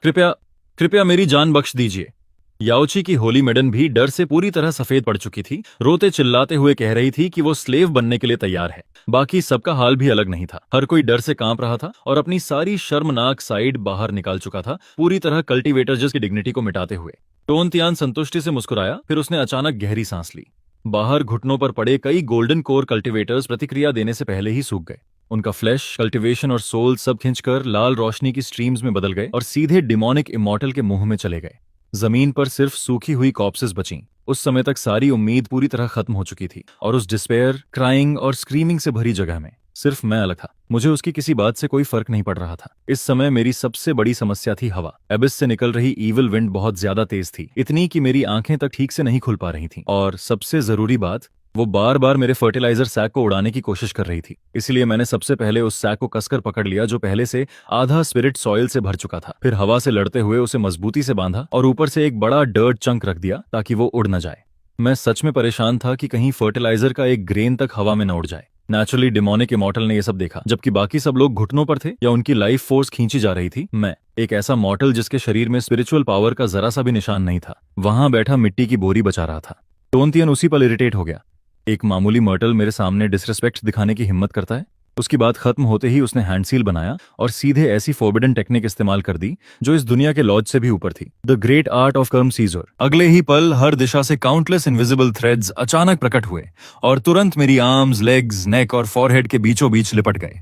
कृपया मेरी जान बख्श दीजिए। याओची की होली मेडन भी डर से पूरी तरह सफेद पड़ चुकी थी। रोते चिल्लाते हुए कह रही थी कि वो स्लेव बनने के लिए तैयार है। बाकी सबका हाल भी अलग नहीं था। हर कोई डर से कांप रहा था और अपनी सारी शर्मनाक साइड बाहर निकाल चुका था, पूरी तरह कल्टीवेटर्स की डिग्निटी को मिटाते हुए। टोनतियान संतुष्टि से मुस्कुराया, फिर उसने अचानक गहरी सांस ली। बाहर घुटनों पर पड़े कई गोल्डन कोर कल्टीवेटर्स प्रतिक्रिया देने से पहले ही सूख गए। उनका फ्लैश, कल्टीवेशन और सोल सब खिंचकर लाल रोशनी की स्ट्रीम्स में बदल गए और सीधे डिमोनिक इमॉर्टल के मुंह में चले गए। जमीन पर सिर्फ सूखी हुई कॉर्प्सेस बचीं। उस समय तक सारी उम्मीद पूरी तरह खत्म हो चुकी थी और उस डिस्पेयर, क्राइंग और स्क्रीमिंग से भरी जगह में सिर्फ मैं अलग था। मुझे उसकी किसी बात से कोई फर्क नहीं पड़ रहा था। इस समय मेरी सबसे बड़ी समस्या थी हवा। एबिस से निकल रही ईविल विंड बहुत ज्यादा तेज थी, इतनी कि मेरी आंखें तक ठीक से नहीं खुल पा रही थीं। और सबसे जरूरी बात, वो बार बार मेरे फर्टिलाइजर सैक को उड़ाने की कोशिश कर रही थी। इसलिए मैंने सबसे पहले उस सैक को कसकर पकड़ लिया जो पहले से आधा स्पिरिट सॉइल से भर चुका था। फिर हवा से लड़ते हुए उसे मजबूती से बांधा और ऊपर से एक बड़ा डर्ट चंक रख दिया ताकि वो उड़ न जाए। मैं सच में परेशान था कि कहीं फर्टिलाइजर का एक ग्रेन तक हवा में न उड़ जाए। नेचुरली डिमोनिक इमॉर्टल ने यह सब देखा। जबकि बाकी सब लोग घुटनों पर थे या उनकी लाइफ फोर्स खींची जा रही थी, मैं एक ऐसा मॉर्टल जिसके शरीर में स्पिरिचुअल पावर का जरा सा भी निशान नहीं था, वहां बैठा मिट्टी की बोरी बचा रहा था। टोनतियन उसी पर इरिटेट हो गया। एक मामूली मर्टल मेरे सामने डिसरिस्पेक्ट दिखाने की हिम्मत करता है? उसकी बात खत्म होते ही उसने हैंडसील बनाया और सीधे ऐसी फोरबिडन टेक्निक इस्तेमाल कर दी जो इस दुनिया के लॉज से भी ऊपर थी, द ग्रेट आर्ट ऑफ कर्म सीजर। अगले ही पल हर दिशा से काउंटलेस इनविजिबल थ्रेड्स अचानक प्रकट हुए और तुरंत मेरी आर्म्स, लेग्स, नेक और फॉरहेड के बीचों बीच लिपट गए।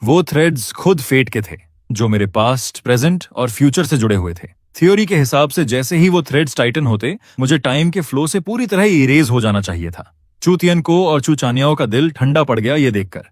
वो थ्रेड्स खुद फेट के थे, जो मेरे पास्ट, प्रेजेंट और फ्यूचर से जुड़े हुए थे। थ्योरी के हिसाब से जैसे ही वो थ्रेड्स टाइटन होते, मुझे टाइम के फ्लो से पूरी तरह इरेज हो जाना चाहिए था। चूतियन को और चूचानियाओं का दिल ठंडा पड़ गया ये देखकर।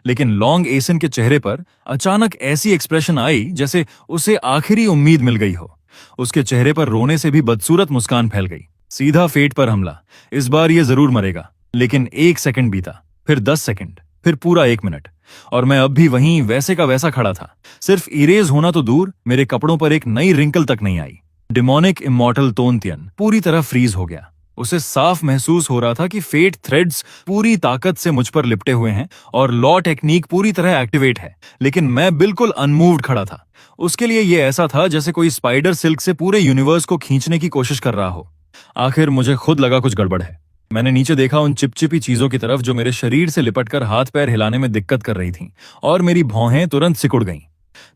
लेकिन लॉन्ग एसन के चेहरे पर अचानक ऐसी एक्सप्रेशन आई जैसे उसे आखिरी उम्मीद मिल गई हो। उसके चेहरे पर रोने से भी बदसूरत मुस्कान फैल गई। सीधा फेट पर हमला। इस बार ये जरूर मरेगा। लेकिन 1 सेकंड बीता, फिर 10 सेकंड, फिर पूरा 1 मिनट, और मैं अब भी वहीं वैसे का वैसा खड़ा था। सिर्फ इरेज होना तो दूर, मेरे कपड़ों पर एक नई रिंकल तक नहीं आई। डिमोनिक इमॉर्टल तोनतियन पूरी तरह फ्रीज हो गया। उसे साफ महसूस हो रहा था कि फेट थ्रेड्स पूरी ताकत से मुझ पर लिपटे हुए हैं और लॉ टेक्निक पूरी तरह एक्टिवेट है, लेकिन मैं बिल्कुल अनमूव्ड खड़ा था। उसके लिए यह ऐसा था जैसे कोई स्पाइडर सिल्क से पूरे यूनिवर्स को खींचने की कोशिश कर रहा हो। आखिर मुझे खुद लगा कुछ गड़बड़ है। मैंने नीचे देखा उन चिपचिपी चीजों की तरफ जो मेरे शरीर से लिपटकर हाथ पैर हिलाने में दिक्कत कर रही थीं, और मेरी भौहें तुरंत सिकुड़ गईं।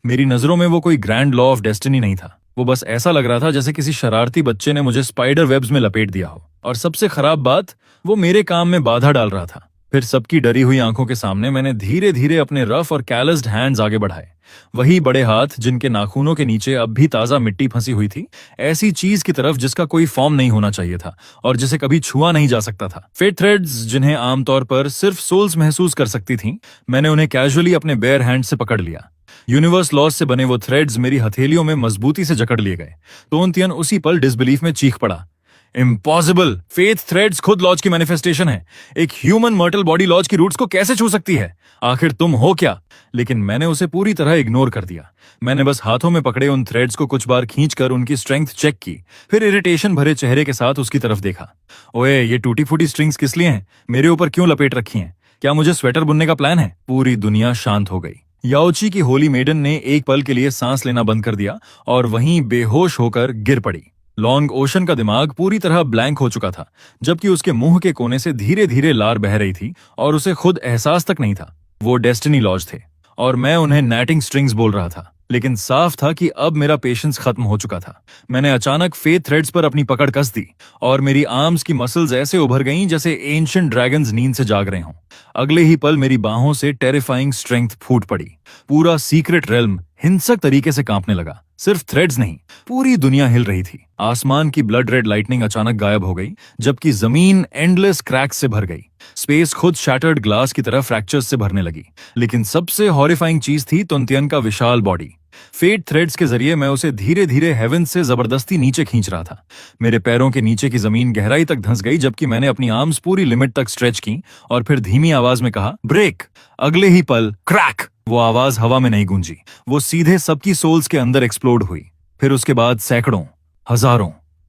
मेरी नजरों में वो कोई ग्रैंड लॉ ऑफ डेस्टिनी नहीं था। वो बस ऐसा लग रहा था जैसे किसी शरारती बच्चे ने मुझे स्पाइडर वेब्स में लपेट दिया हो, और सबसे खराब बात, वो मेरे काम में बाधा डाल रहा था। फिर सबकी डरी हुई आंखों के सामने मैंने धीरे धीरे अपने रफ और कैलस्ड हैंड्स आगे बढ़ाए। वही बड़े हाथ जिनके नाखूनों के नीचे अब भी ताजा मिट्टी फंसी हुई थी, ऐसी चीज की तरफ जिसका कोई फॉर्म नहीं होना चाहिए था और जिसे कभी छुआ नहीं जा सकता था। फेट थ्रेड्स जिन्हें आमतौर पर सिर्फ सोल्स महसूस कर सकती थीं, मैंने उन्हें कैजुअली अपने बेयर हैंड से पकड़ लिया। यूनिवर्स लॉज से बने वो थ्रेड्स मेरी हथेलियों में मजबूती से जकड़ लिए गए। टोनतियन उसी पल डिसबिलीफ में चीख पड़ा, इम्पॉसिबल! फेथ थ्रेड्स खुद लॉज की मैनिफेस्टेशन है। एक ह्यूमन मर्टल बॉडी लॉज की रूट्स को कैसे छू सकती है? आखिर तुम हो क्या? लेकिन मैंने उसे पूरी तरह इग्नोर कर दिया। मैंने बस हाथों में पकड़े उन थ्रेड्स को कुछ बार खींचकर उनकी स्ट्रेंथ चेक की, फिर इरिटेशन भरे चेहरे के साथ उसकी तरफ देखा। ओए, ये टूटी फूटी स्ट्रिंग्स किस लिए हैं? मेरे ऊपर क्यों लपेट रखी हैं? क्या मुझे स्वेटर बुनने का प्लान है? पूरी दुनिया शांत हो गई। याओची की होली मेडन ने एक पल के लिए सांस लेना बंद कर दिया और वहीं बेहोश होकर गिर पड़ी। लॉन्ग ओशन का दिमाग पूरी तरह ब्लैंक हो चुका था, जबकि उसके मुंह के कोने से धीरे धीरे लार बह रही थी और उसे खुद एहसास तक नहीं था। वो डेस्टिनी लॉज थे और मैं उन्हें नैटिंग स्ट्रिंग्स बोल रहा था। लेकिन साफ था कि अब मेरा पेशेंस खत्म हो चुका था। मैंने अचानक फेथ थ्रेड्स पर अपनी पकड़ कस दी और मेरी आर्म्स की मसल्स ऐसे उभर गईं जैसे एंशिएंट ड्रैगन्स नींद से जाग रहे हों। अगले ही पल मेरी बाहों से टेरिफाइंग स्ट्रेंथ फूट पड़ी। पूरा सीक्रेट रेल्म हिंसक तरीके से कांपने लगा। सिर्फ थ्रेड्स नहीं, पूरी दुनिया हिल रही थी। आसमान की ब्लड रेड लाइटनिंग अचानक गायब हो गई, जबकि जमीन एंडलेस क्रैक्स से भर गई। स्पेस खुद शैटर्ड ग्लास की तरह फ्रैक्चर्स से भरने लगी। लेकिन सबसे हॉरिफाइंग चीज थी तुनतियन का विशाल बॉडी। फेट थ्रेड्स के जरिए मैं उसे धीरे धीरे हेवन से जबरदस्ती नीचे खींच रहा था। मेरे पैरों के नीचे की जमीन गहराई तक धंस गई, जबकि मैंने अपनी आर्म्स पूरी लिमिट तक स्ट्रेच की और फिर धीमी आवाज में कहा, ब्रेक। अगले ही पल क्रैक! वो आवाज हवा में नहीं गूंजी, वो सीधे सबकी सोल्स के अंदर एक्सप्लोड हुई। फिर उसके बाद सैकड़ों, हजारों,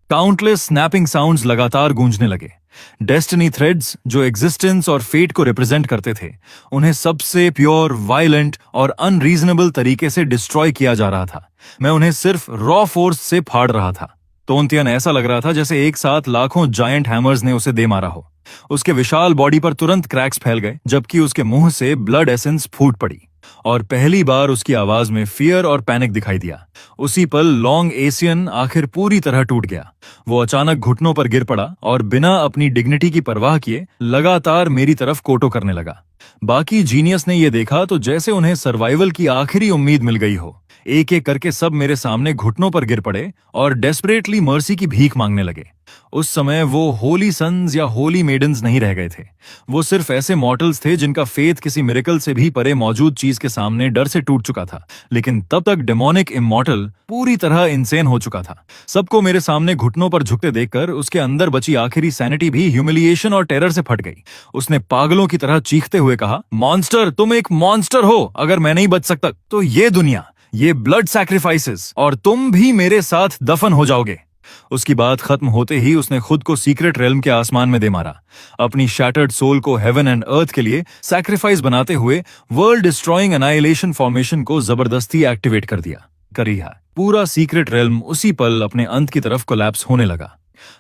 काउंटलेस स्नैपिंग साउंड्स लगातार गूंजने लगे। डेस्टिनी थ्रेड्स जो एग्जिस्टेंस और फेट को रिप्रेजेंट करते थे, उन्हें सबसे प्योर, वायलेंट और अनरीजनेबल तरीके से डिस्ट्रॉय किया जा रहा था। मैं उन्हें सिर्फ रॉ फोर्स से फाड़ रहा था। तोंतियन ऐसा लग रहा था जैसे एक साथ लाखों जायंट हैमर्स ने उसे दे मारा हो। उसके विशाल बॉडी पर तुरंत क्रैक्स फैल गए, जबकि उसके मुंह से ब्लड एसेंस फूट पड़ी और पहली बार उसकी आवाज में फियर और पैनिक दिखाई दिया। उसी पल लॉन्ग एशियन आखिर पूरी तरह टूट गया। वो अचानक घुटनों पर गिर पड़ा और बिना अपनी डिग्निटी की परवाह किए लगातार मेरी तरफ कोटो करने लगा। बाकी जीनियस ने यह देखा तो जैसे उन्हें सर्वाइवल की आखिरी उम्मीद मिल गई हो। एक एक करके सब मेरे सामने घुटनों पर गिर पड़े और डेस्परेटली मर्सी की भीख मांगने लगे। उस समय वो होली सन्स या होली मेडन्स नहीं रह गए थे। वो सिर्फ ऐसे मॉर्टल्स थे जिनका फेथ किसी मिरेकल से भी परे मौजूद चीज के सामने डर से टूट चुका था। लेकिन तब तक डेमोनिक इमॉर्टल पूरी तरह इंसेन हो चुका था। सबको मेरे सामने घुटनों पर झुकते देखकर उसके अंदर बची आखिरी सैनिटी भी ह्यूमिलिएशन और टेरर से फट गई। उसने पागलों की तरह चीखते हुए कहा, मॉन्स्टर, तुम एक मॉन्स्टर हो। अगर मैं नहीं बच सकता तो ये दुनिया, ये ब्लड सैक्रिफाइसेस, और तुम भी मेरे साथ दफन हो जाओगे। उसकी बात खत्म होते ही उसने खुद को सीक्रेट रेल्म के आसमान में दे मारा। अपनी शैटर्ड सोल को हेवन एंड अर्थ के लिए सैक्रिफाइस बनाते हुए वर्ल्ड डिस्ट्रॉइंग एनाइलेशन फॉर्मेशन को जबरदस्ती एक्टिवेट कर दिया। पूरा सीक्रेट रेल्म उसी पल अपने अंत की तरफ कोलैप्स होने लगा।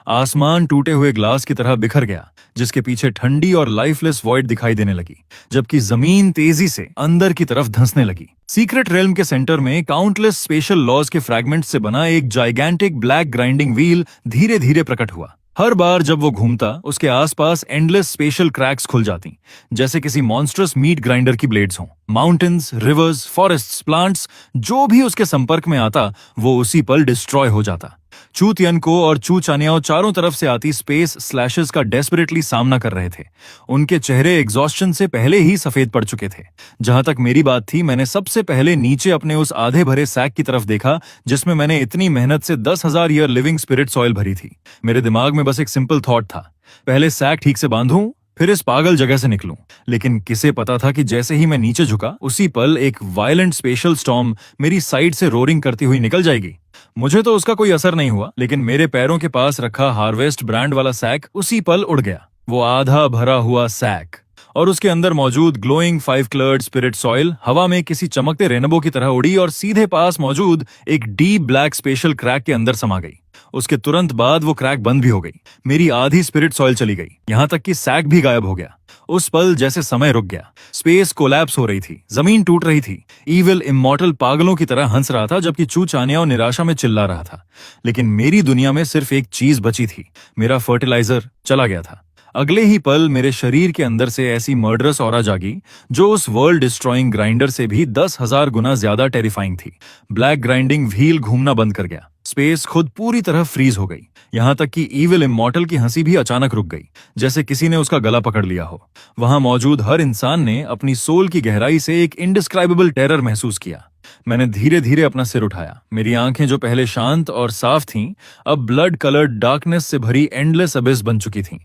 आसमान टूटे हुए ग्लास की तरह बिखर गया, जिसके पीछे ठंडी और लाइफलेस वॉइड दिखाई देने लगी, जबकि जमीन तेजी से अंदर की तरफ धंसने लगी। सीक्रेट रेल्म के सेंटर में काउंटलेस स्पेशल लॉज के फ्रैगमेंट्स से बना एक जाइगैंटिक ब्लैक ग्राइंडिंग व्हील धीरे धीरे प्रकट हुआ। हर बार जब वो घूमता, उसके आसपास एंडलेस स्पेशल क्रैक्स खुल जाती, जैसे किसी मॉन्स्ट्रस मीट ग्राइंडर की ब्लेड्स हों। माउंटेन्स, रिवर्स, फॉरेस्ट्स, प्लांट्स, जो भी उसके संपर्क में आता, वो उसी पल डिस्ट्रॉय हो जाता। चू तियनको और चू चानियाओ चारों तरफ से आती स्पेस स्लैशेस का डेस्परेटली सामना कर रहे थे। उनके चेहरे एग्जॉस्शन से पहले ही सफेद पड़ चुके थे। जहां तक मेरी बात थी, मैंने सबसे पहले नीचे अपने उस आधे भरे सैक की तरफ देखा जिसमें मैंने इतनी मेहनत से 10,000 ईयर लिविंग स्पिरिट सॉइल भरी थी। मेरे दिमाग में बस एक सिंपल थॉट था, पहले सैक ठीक से बांधूं, फिर इस पागल जगह से निकलूं। लेकिन किसे पता था कि जैसे ही मैं नीचे झुका, उसी पल एक वायलेंट स्पेशल स्टॉर्म मेरी साइड से रोरिंग करती हुई निकल जाएगी। मुझे तो उसका कोई असर नहीं हुआ, लेकिन मेरे पैरों के पास रखा हार्वेस्ट ब्रांड वाला सैक उसी पल उड़ गया। वो आधा भरा हुआ सैक और उसके अंदर मौजूद ग्लोइंग 5 कलर्ड स्पिरिट सॉइल हवा में किसी चमकते रेनबो की तरह उड़ी और सीधे पास मौजूद एक डीप ब्लैक स्पेशल क्रैक के अंदर समा गई। उसके तुरंत बाद वो क्रैक बंद भी हो गई। मेरी आधी स्पिरिट सॉइल चली गई, यहां तक कि सैक भी गायब हो गया। उस पल जैसे समय रुक गया। स्पेस कोलैप्स हो रही थी, जमीन टूट रही थी। ईविल इमॉर्टल पागलों की तरह हंस रहा था, जबकि चू चानियाओ निराशा में चिल्ला रहा था। लेकिन मेरी दुनिया में सिर्फ एक चीज बची थी, मेरा फर्टिलाइजर चला गया था। अगले ही पल मेरे शरीर के अंदर से ऐसी मर्डरस ऑरा जागी जो उस वर्ल्ड डिस्ट्रॉइंग ग्राइंडर से भी 10,000 गुना ज्यादा टेरिफाइंग थी। ब्लैक ग्राइंडिंग व्हील घूमना बंद कर गया। स्पेस खुद पूरी तरह फ्रीज हो गई, यहां तक कि ईविल इमॉर्टल की हंसी भी अचानक रुक गई, जैसे किसी ने उसका गला पकड़ लिया हो। वहां मौजूद हर इंसान ने अपनी सोल की गहराई से एक इनडिस्क्राइबेबल टेरर महसूस किया। मैंने धीरे धीरे अपना सिर उठाया। मेरी आंखें जो पहले शांत और साफ थीं, अब ब्लड कलर्ड डार्कनेस से भरी एंडलेस अबिस बन चुकी थीं।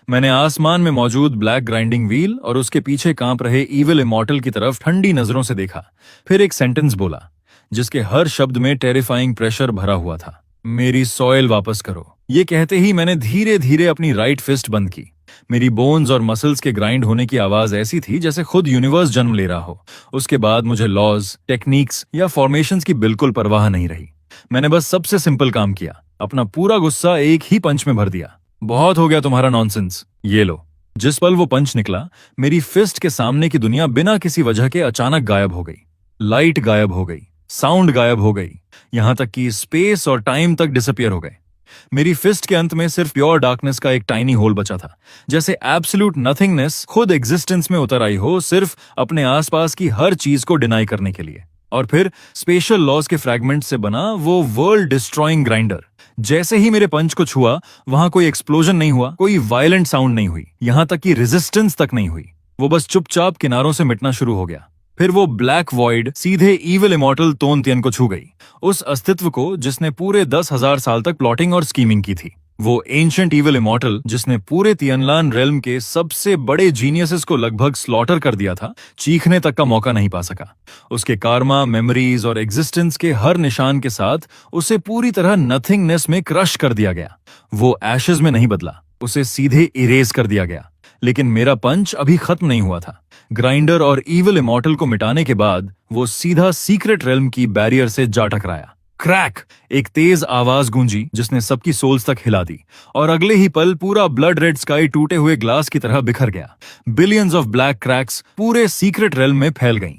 मैंने आसमान में मौजूद ब्लैक ग्राइंडिंग व्हील और उसके पीछे कांप रहे ईविल इमॉर्टल की तरफ ठंडी नजरों से देखा। फिर एक सेंटेंस बोला जिसके हर शब्द में टेरिफाइंग प्रेशर भरा हुआ था, मेरी सॉइल वापस करो। ये कहते ही मैंने धीरे धीरे अपनी राइट फिस्ट बंद की। मेरी बोन्स और मसल्स के ग्राइंड होने की आवाज ऐसी थी जैसे खुद यूनिवर्स जन्म ले रहा हो। उसके बाद मुझे लॉज, टेक्निक्स या फॉर्मेशंस की बिल्कुल परवाह नहीं रही। मैंने बस सबसे सिंपल काम किया, अपना पूरा गुस्सा एक ही पंच में भर दिया। बहुत हो गया तुम्हारा नॉनसेंस, ये लो। जिस पल वो पंच निकला, मेरी फिस्ट के सामने की दुनिया बिना किसी वजह के अचानक गायब हो गई। लाइट गायब हो गई, साउंड गायब हो गई, यहां तक कि स्पेस और टाइम तक डिसअपियर हो गए। मेरी फिस्ट के अंत में सिर्फ प्योर डार्कनेस का एक टाइनी होल बचा था, जैसे एब्सोल्यूट नथिंगनेस खुद एग्जिस्टेंस में उतर आई हो, सिर्फ अपने आसपास की हर चीज को डिनाई करने के लिए। और फिर स्पेशल लॉज के फ्रैगमेंट से बना वो वर्ल्ड डिस्ट्रॉइंग ग्राइंडर। जैसे ही मेरे पंच को छुआ, वहां कोई एक्सप्लोजन नहीं हुआ, कोई वायलेंट साउंड नहीं हुई, यहां तक कि रेजिस्टेंस तक नहीं हुई। वो बस चुपचाप किनारों से मिटना शुरू हो गया। फिर वो ब्लैक वॉइड सीधे इविल इमॉर्टल तोनतियन को छू गई, उस अस्तित्व को जिसने पूरे 10,000 साल तक प्लॉटिंग और स्कीमिंग की थी। वो एंशिएंट इविल इमॉर्टल जिसने पूरे तियनलान रेल्म के सबसे बड़े जीनियसेस को लगभग स्लॉटर कर दिया था, चीखने तक का मौका नहीं पा सका। उसके कार्मा, मेमोरीज और एग्जिस्टेंस के हर निशान के साथ उसे पूरी तरह नथिंगनेस में क्रश कर दिया गया। वो एशेज में नहीं बदला, उसे सीधे इरेज कर दिया गया। लेकिन मेरा पंच अभी खत्म नहीं हुआ था। ग्राइंडर और इविल इमॉर्टल को मिटाने के बाद वो सीधा सीक्रेट रेल्म की बैरियर से जा टकराया। क्रैक! एक तेज आवाज गूंजी जिसने सबकी सोल्स तक हिला दी, और अगले ही पल पूरा ब्लड रेड स्काई टूटे हुए ग्लास की तरह बिखर गया। बिलियंस ऑफ ब्लैक क्रैक्स पूरे सीक्रेट रेल्म में फैल गईं।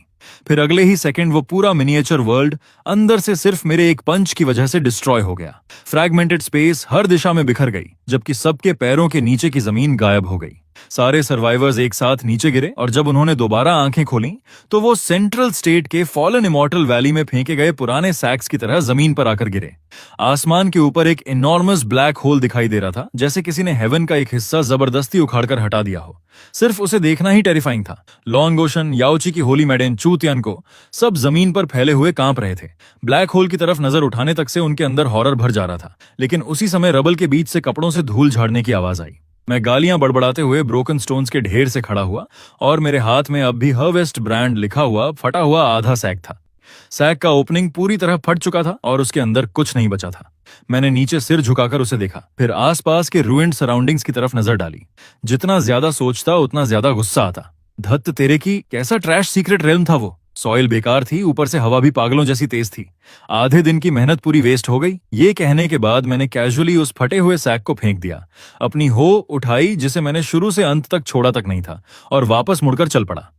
फिर अगले ही सेकंड वो पूरा मिनिएचर वर्ल्ड अंदर से सिर्फ मेरे एक पंच की वजह से डिस्ट्रॉय हो गया। फ्रैगमेंटेड स्पेस हर दिशा में बिखर गई, जबकि सबके पैरों के नीचे की जमीन गायब हो गई। सारे सर्वाइवर्स एक साथ नीचे गिरे, और जब उन्होंने दोबारा आंखें खोली तो वो सेंट्रल स्टेट के फॉलन इमॉर्टल वैली में फेंके गए पुराने सैक्स की तरह जमीन पर आकर गिरे। आसमान के ऊपर एक इनॉर्मस ब्लैक होल दिखाई दे रहा था, जैसे किसी ने हेवन का एक हिस्सा जबरदस्ती उखाड़कर हटा दिया हो। सिर्फ उसे देखना ही टेरिफाइंग था। लॉन्ग ओशन, याओची की होली मैडेन, चू तियान को सब जमीन पर फैले हुए कांप रहे थे। ब्लैक होल की तरफ नजर उठाने तक से उनके अंदर हॉरर भर जा रहा था। लेकिन उसी समय रबल के बीच से कपड़ों से धूल झाड़ने की आवाज आई। मैं गालियां बड़बड़ाते हुए ब्रोकन स्टोन्स के ढेर से खड़ा हुआ, और मेरे हाथ में अब भी हर्वेस्ट ब्रांड लिखा हुआ फटा हुआ आधा सैक था। सैक का ओपनिंग पूरी तरह फट चुका था और उसके अंदर कुछ नहीं बचा था। मैंने नीचे सिर झुकाकर उसे देखा, फिर आसपास के रूइंड सराउंडिंग्स की तरफ नजर डाली। जितना ज्यादा सोचता उतना ज्यादा गुस्सा आता। धत्त तेरे की, कैसा ट्रैश सीक्रेट रेल्म था वो। सॉइल बेकार थी, ऊपर से हवा भी पागलों जैसी तेज थी। आधे दिन की मेहनत पूरी वेस्ट हो गई। ये कहने के बाद मैंने कैजुअली उस फटे हुए सैक को फेंक दिया, अपनी हो उठाई जिसे मैंने शुरू से अंत तक छोड़ा तक नहीं था, और वापस मुड़कर चल पड़ा।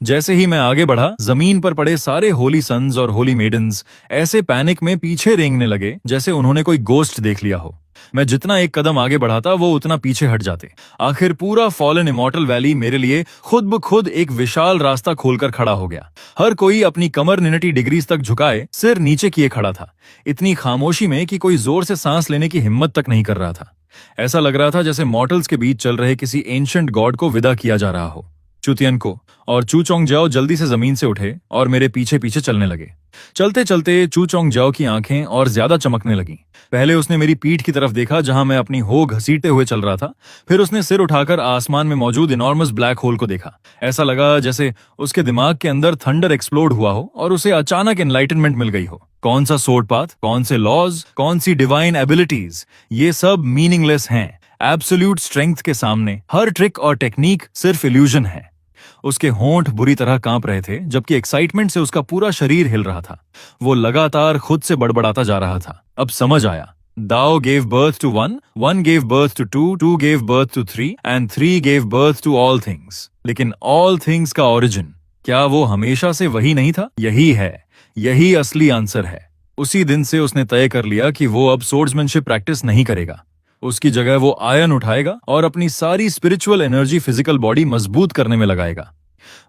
जैसे ही मैं आगे बढ़ा, जमीन पर पड़े सारे होली सन्स और होली मेडन्स ऐसे पैनिक में पीछे रेंगने लगे जैसे उन्होंने कोई गोस्ट देख लिया हो। मैं जितना एक कदम आगे बढ़ाता वो उतना पीछे हट जाते। आखिर पूरा फॉलन इमॉर्टल वैली मेरे लिए खुद ब खुद एक विशाल रास्ता खोलकर खड़ा हो गया। हर कोई अपनी कमर 90 डिग्रीज तक झुकाए सिर नीचे किए खड़ा था, इतनी खामोशी में कि कोई जोर से सांस लेने की हिम्मत तक नहीं कर रहा था। ऐसा लग रहा था जैसे मॉर्टल्स के बीच चल रहे किसी एंशिएंट गॉड को विदा किया जा रहा हो। चुतियन को और चू चोंग जाओ जल्दी से जमीन से उठे और मेरे पीछे पीछे चलने लगे। चलते चलते चू चोंग जाओ की आंखें और ज्यादा चमकने लगी। पहले उसने मेरी पीठ की तरफ देखा जहां मैं अपनी हो घसीटते हुए चल रहा था, फिर उसने सिर उठाकर आसमान में मौजूद इनॉर्मस ब्लैक होल को देखा। ऐसा लगा जैसे उसके दिमाग के अंदर थंडर एक्सप्लोड हुआ हो और उसे अचानक एनलाइटनमेंट मिल गई हो। कौन सा सोर्ड पाथ, कौन से लॉज, कौन सी डिवाइन एबिलिटीज, ये सब मीनिंगलेस हैं। एब्सोल्यूट स्ट्रेंथ के सामने हर ट्रिक और टेक्निक सिर्फ इल्यूजन है। उसके होंठ बुरी तरह कांप रहे थे, जबकि एक्साइटमेंट से उसका पूरा शरीर हिल रहा था। वो लगातार खुद से बड़बड़ाता जा रहा था। अब समझ आया। दाओ gave birth to one, one gave birth to two, two gave birth to three, and three gave birth to all things. लेकिन all things का origin, क्या वो हमेशा से वही नहीं था? यही है, यही असली आंसर है। उसी दिन से उसने तय कर लिया कि वो अब सोर्ड्समैनशिप प्रैक्टिस नहीं करेगा। उसकी जगह वो आयन उठाएगा और अपनी सारी स्पिरिचुअल एनर्जी फिजिकल बॉडी मजबूत करने में लगाएगा।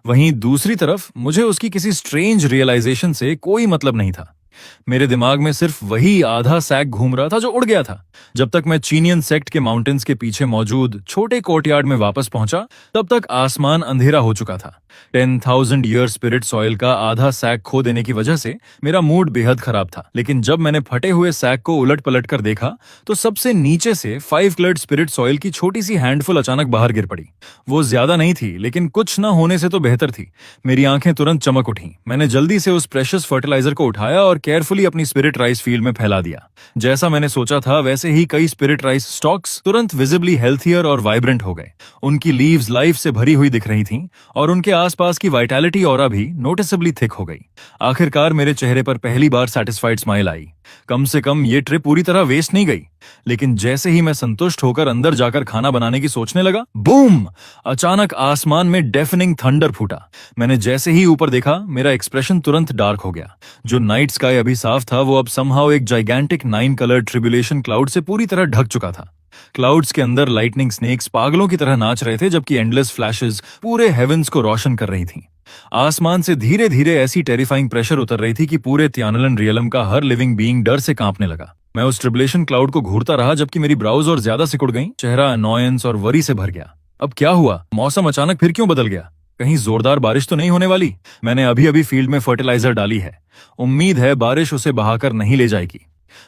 वहीं दूसरी तरफ मुझे उसकी किसी स्ट्रेंज रियलाइजेशन से कोई मतलब नहीं था। मेरे दिमाग में सिर्फ वही आधा सैक घूम रहा था जो उड़ गया था। जब तक मैं चीनियन सेक्ट के माउंटेन्स के पीछे मौजूद छोटे कोर्टयार्ड में वापस पहुंचा, तब तक आसमान अंधेरा हो चुका था। 10,000 ईयर स्पिरिट सॉइल का आधा सैक खो देने की वजह से मेरा मूड बेहद खराब था। लेकिन जब मैंने फटे हुए सैक को उलट पलट कर देखा तो सबसे नीचे से 5 क्लर्ड स्पिरिट सॉइल की छोटी सी हैंडफुल अचानक बाहर गिर पड़ी। वो ज्यादा नहीं थी, लेकिन कुछ न होने से तो बेहतर थी। मेरी आंखें तुरंत चमक उठी। मैंने जल्दी से उस प्रेशियस फर्टिलाइजर को उठाया और केयरफुली अपनी स्पिरिट राइस फील्ड में फैला दिया। जैसा मैंने सोचा था वैसे ही कई स्पिरिट राइस स्टॉक्स तुरंत विजिबली हेल्थियर और वाइब्रेंट हो गए। उनकी लीव्स लाइफ से भरी हुई दिख रही थीं और उनके आसपास की वाइटैलिटी ऑरा भी नोटिसेबली थिक हो गई। आखिरकार मेरे चेहरे पर पहली बार सैटिस्फाइड स्माइल आई। कम से कम ये ट्रिप पूरी तरह वेस्ट नहीं गई। लेकिन जैसे ही मैं संतुष्ट होकर अंदर जाकर खाना बनाने की सोचने लगा, बूम! अचानक आसमान में डेफनिंग थंडर फूटा। मैंने जैसे ही ऊपर देखा, मेरा एक्सप्रेशन तुरंत डार्क हो गया। जो नाइट स्काई अभी साफ था, वो अब समहाउ एक जाइगेंटिक 9 कलर ट्रिब्यूलेशन क्लाउड से पूरी तरह ढक चुका था। क्लाउड्स के अंदर लाइटनिंग स्नेक्स पागलों की तरह नाच रहे थे, जबकि एंडलेस फ्लैशेस पूरे हेवेंस को रोशन कर रही थीं। आसमान से धीरे धीरे ऐसी टेरिफाइंग प्रेशर उतर रही थी कि पूरे त्यानलन रियलम का हर लिविंग बीइंग डर से कांपने लगा। मैं उस ट्रिब्युलेशन क्लाउड को घूरता रहा, जबकि मेरी ब्राउज और ज्यादा सिकुड़ गईं। चेहरा अनॉयंस और वरी से भर गया। अब क्या हुआ? मौसम अचानक फिर क्यों बदल गया? कहीं जोरदार बारिश तो नहीं होने वाली? मैंने अभी अभी फील्ड में फर्टिलाइजर डाली है, उम्मीद है बारिश उसे बहाकर नहीं ले जाएगी।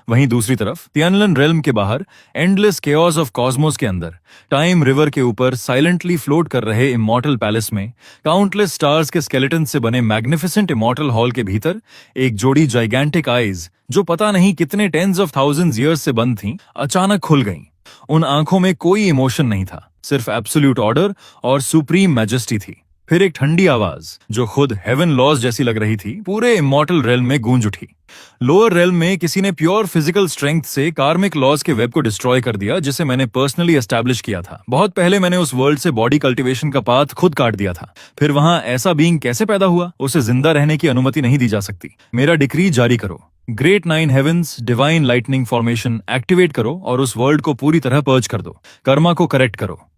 वहीं दूसरी तरफ त्यानलन रेल्म के बाहर एंडलेस केओस ऑफ कॉस्मोस के अंदर टाइम रिवर के ऊपर साइलेंटली फ्लोट कर रहे इमॉर्टल पैलेस में काउंटलेस स्टार्स के स्केलेटन से बने मैग्निफिसेंट इमॉर्टल हॉल के भीतर एक जोड़ी जाइगेंटिक आईज, जो पता नहीं कितने टेंस ऑफ थाउजेंड्स ईयर्स से बंद थीं, अचानक खुल गईं। उन आंखों में कोई इमोशन नहीं था, सिर्फ एब्सोल्यूट ऑर्डर और सुप्रीम मैजेस्टी थी। फिर एक ठंडी आवाज, जो खुद हेवन लॉज जैसी लग रही थी, पूरे इमॉर्टल रेल्म में गूंज उठी। लोअर रेल्म में किसी ने प्योर फिजिकल स्ट्रेंथ से कार्मिक लॉज के वेब को डिस्ट्रॉय कर दिया, जिसे मैंने पर्सनली एस्टैब्लिश किया था। बहुत पहले मैंने उस वर्ल्ड से बॉडी कल्टीवेशन का पाथ खुद काट दिया था। फिर वहां ऐसा बीइंग कैसे पैदा हुआ? उसे जिंदा रहने की अनुमति नहीं दी जा सकती। मेरा डिक्री जारी करो, great 9 heavens divine lightning formation activate करो और उस वर्ल्ड को पूरी तरह पर्ज कर दो। कर्मा को करेक्ट करो।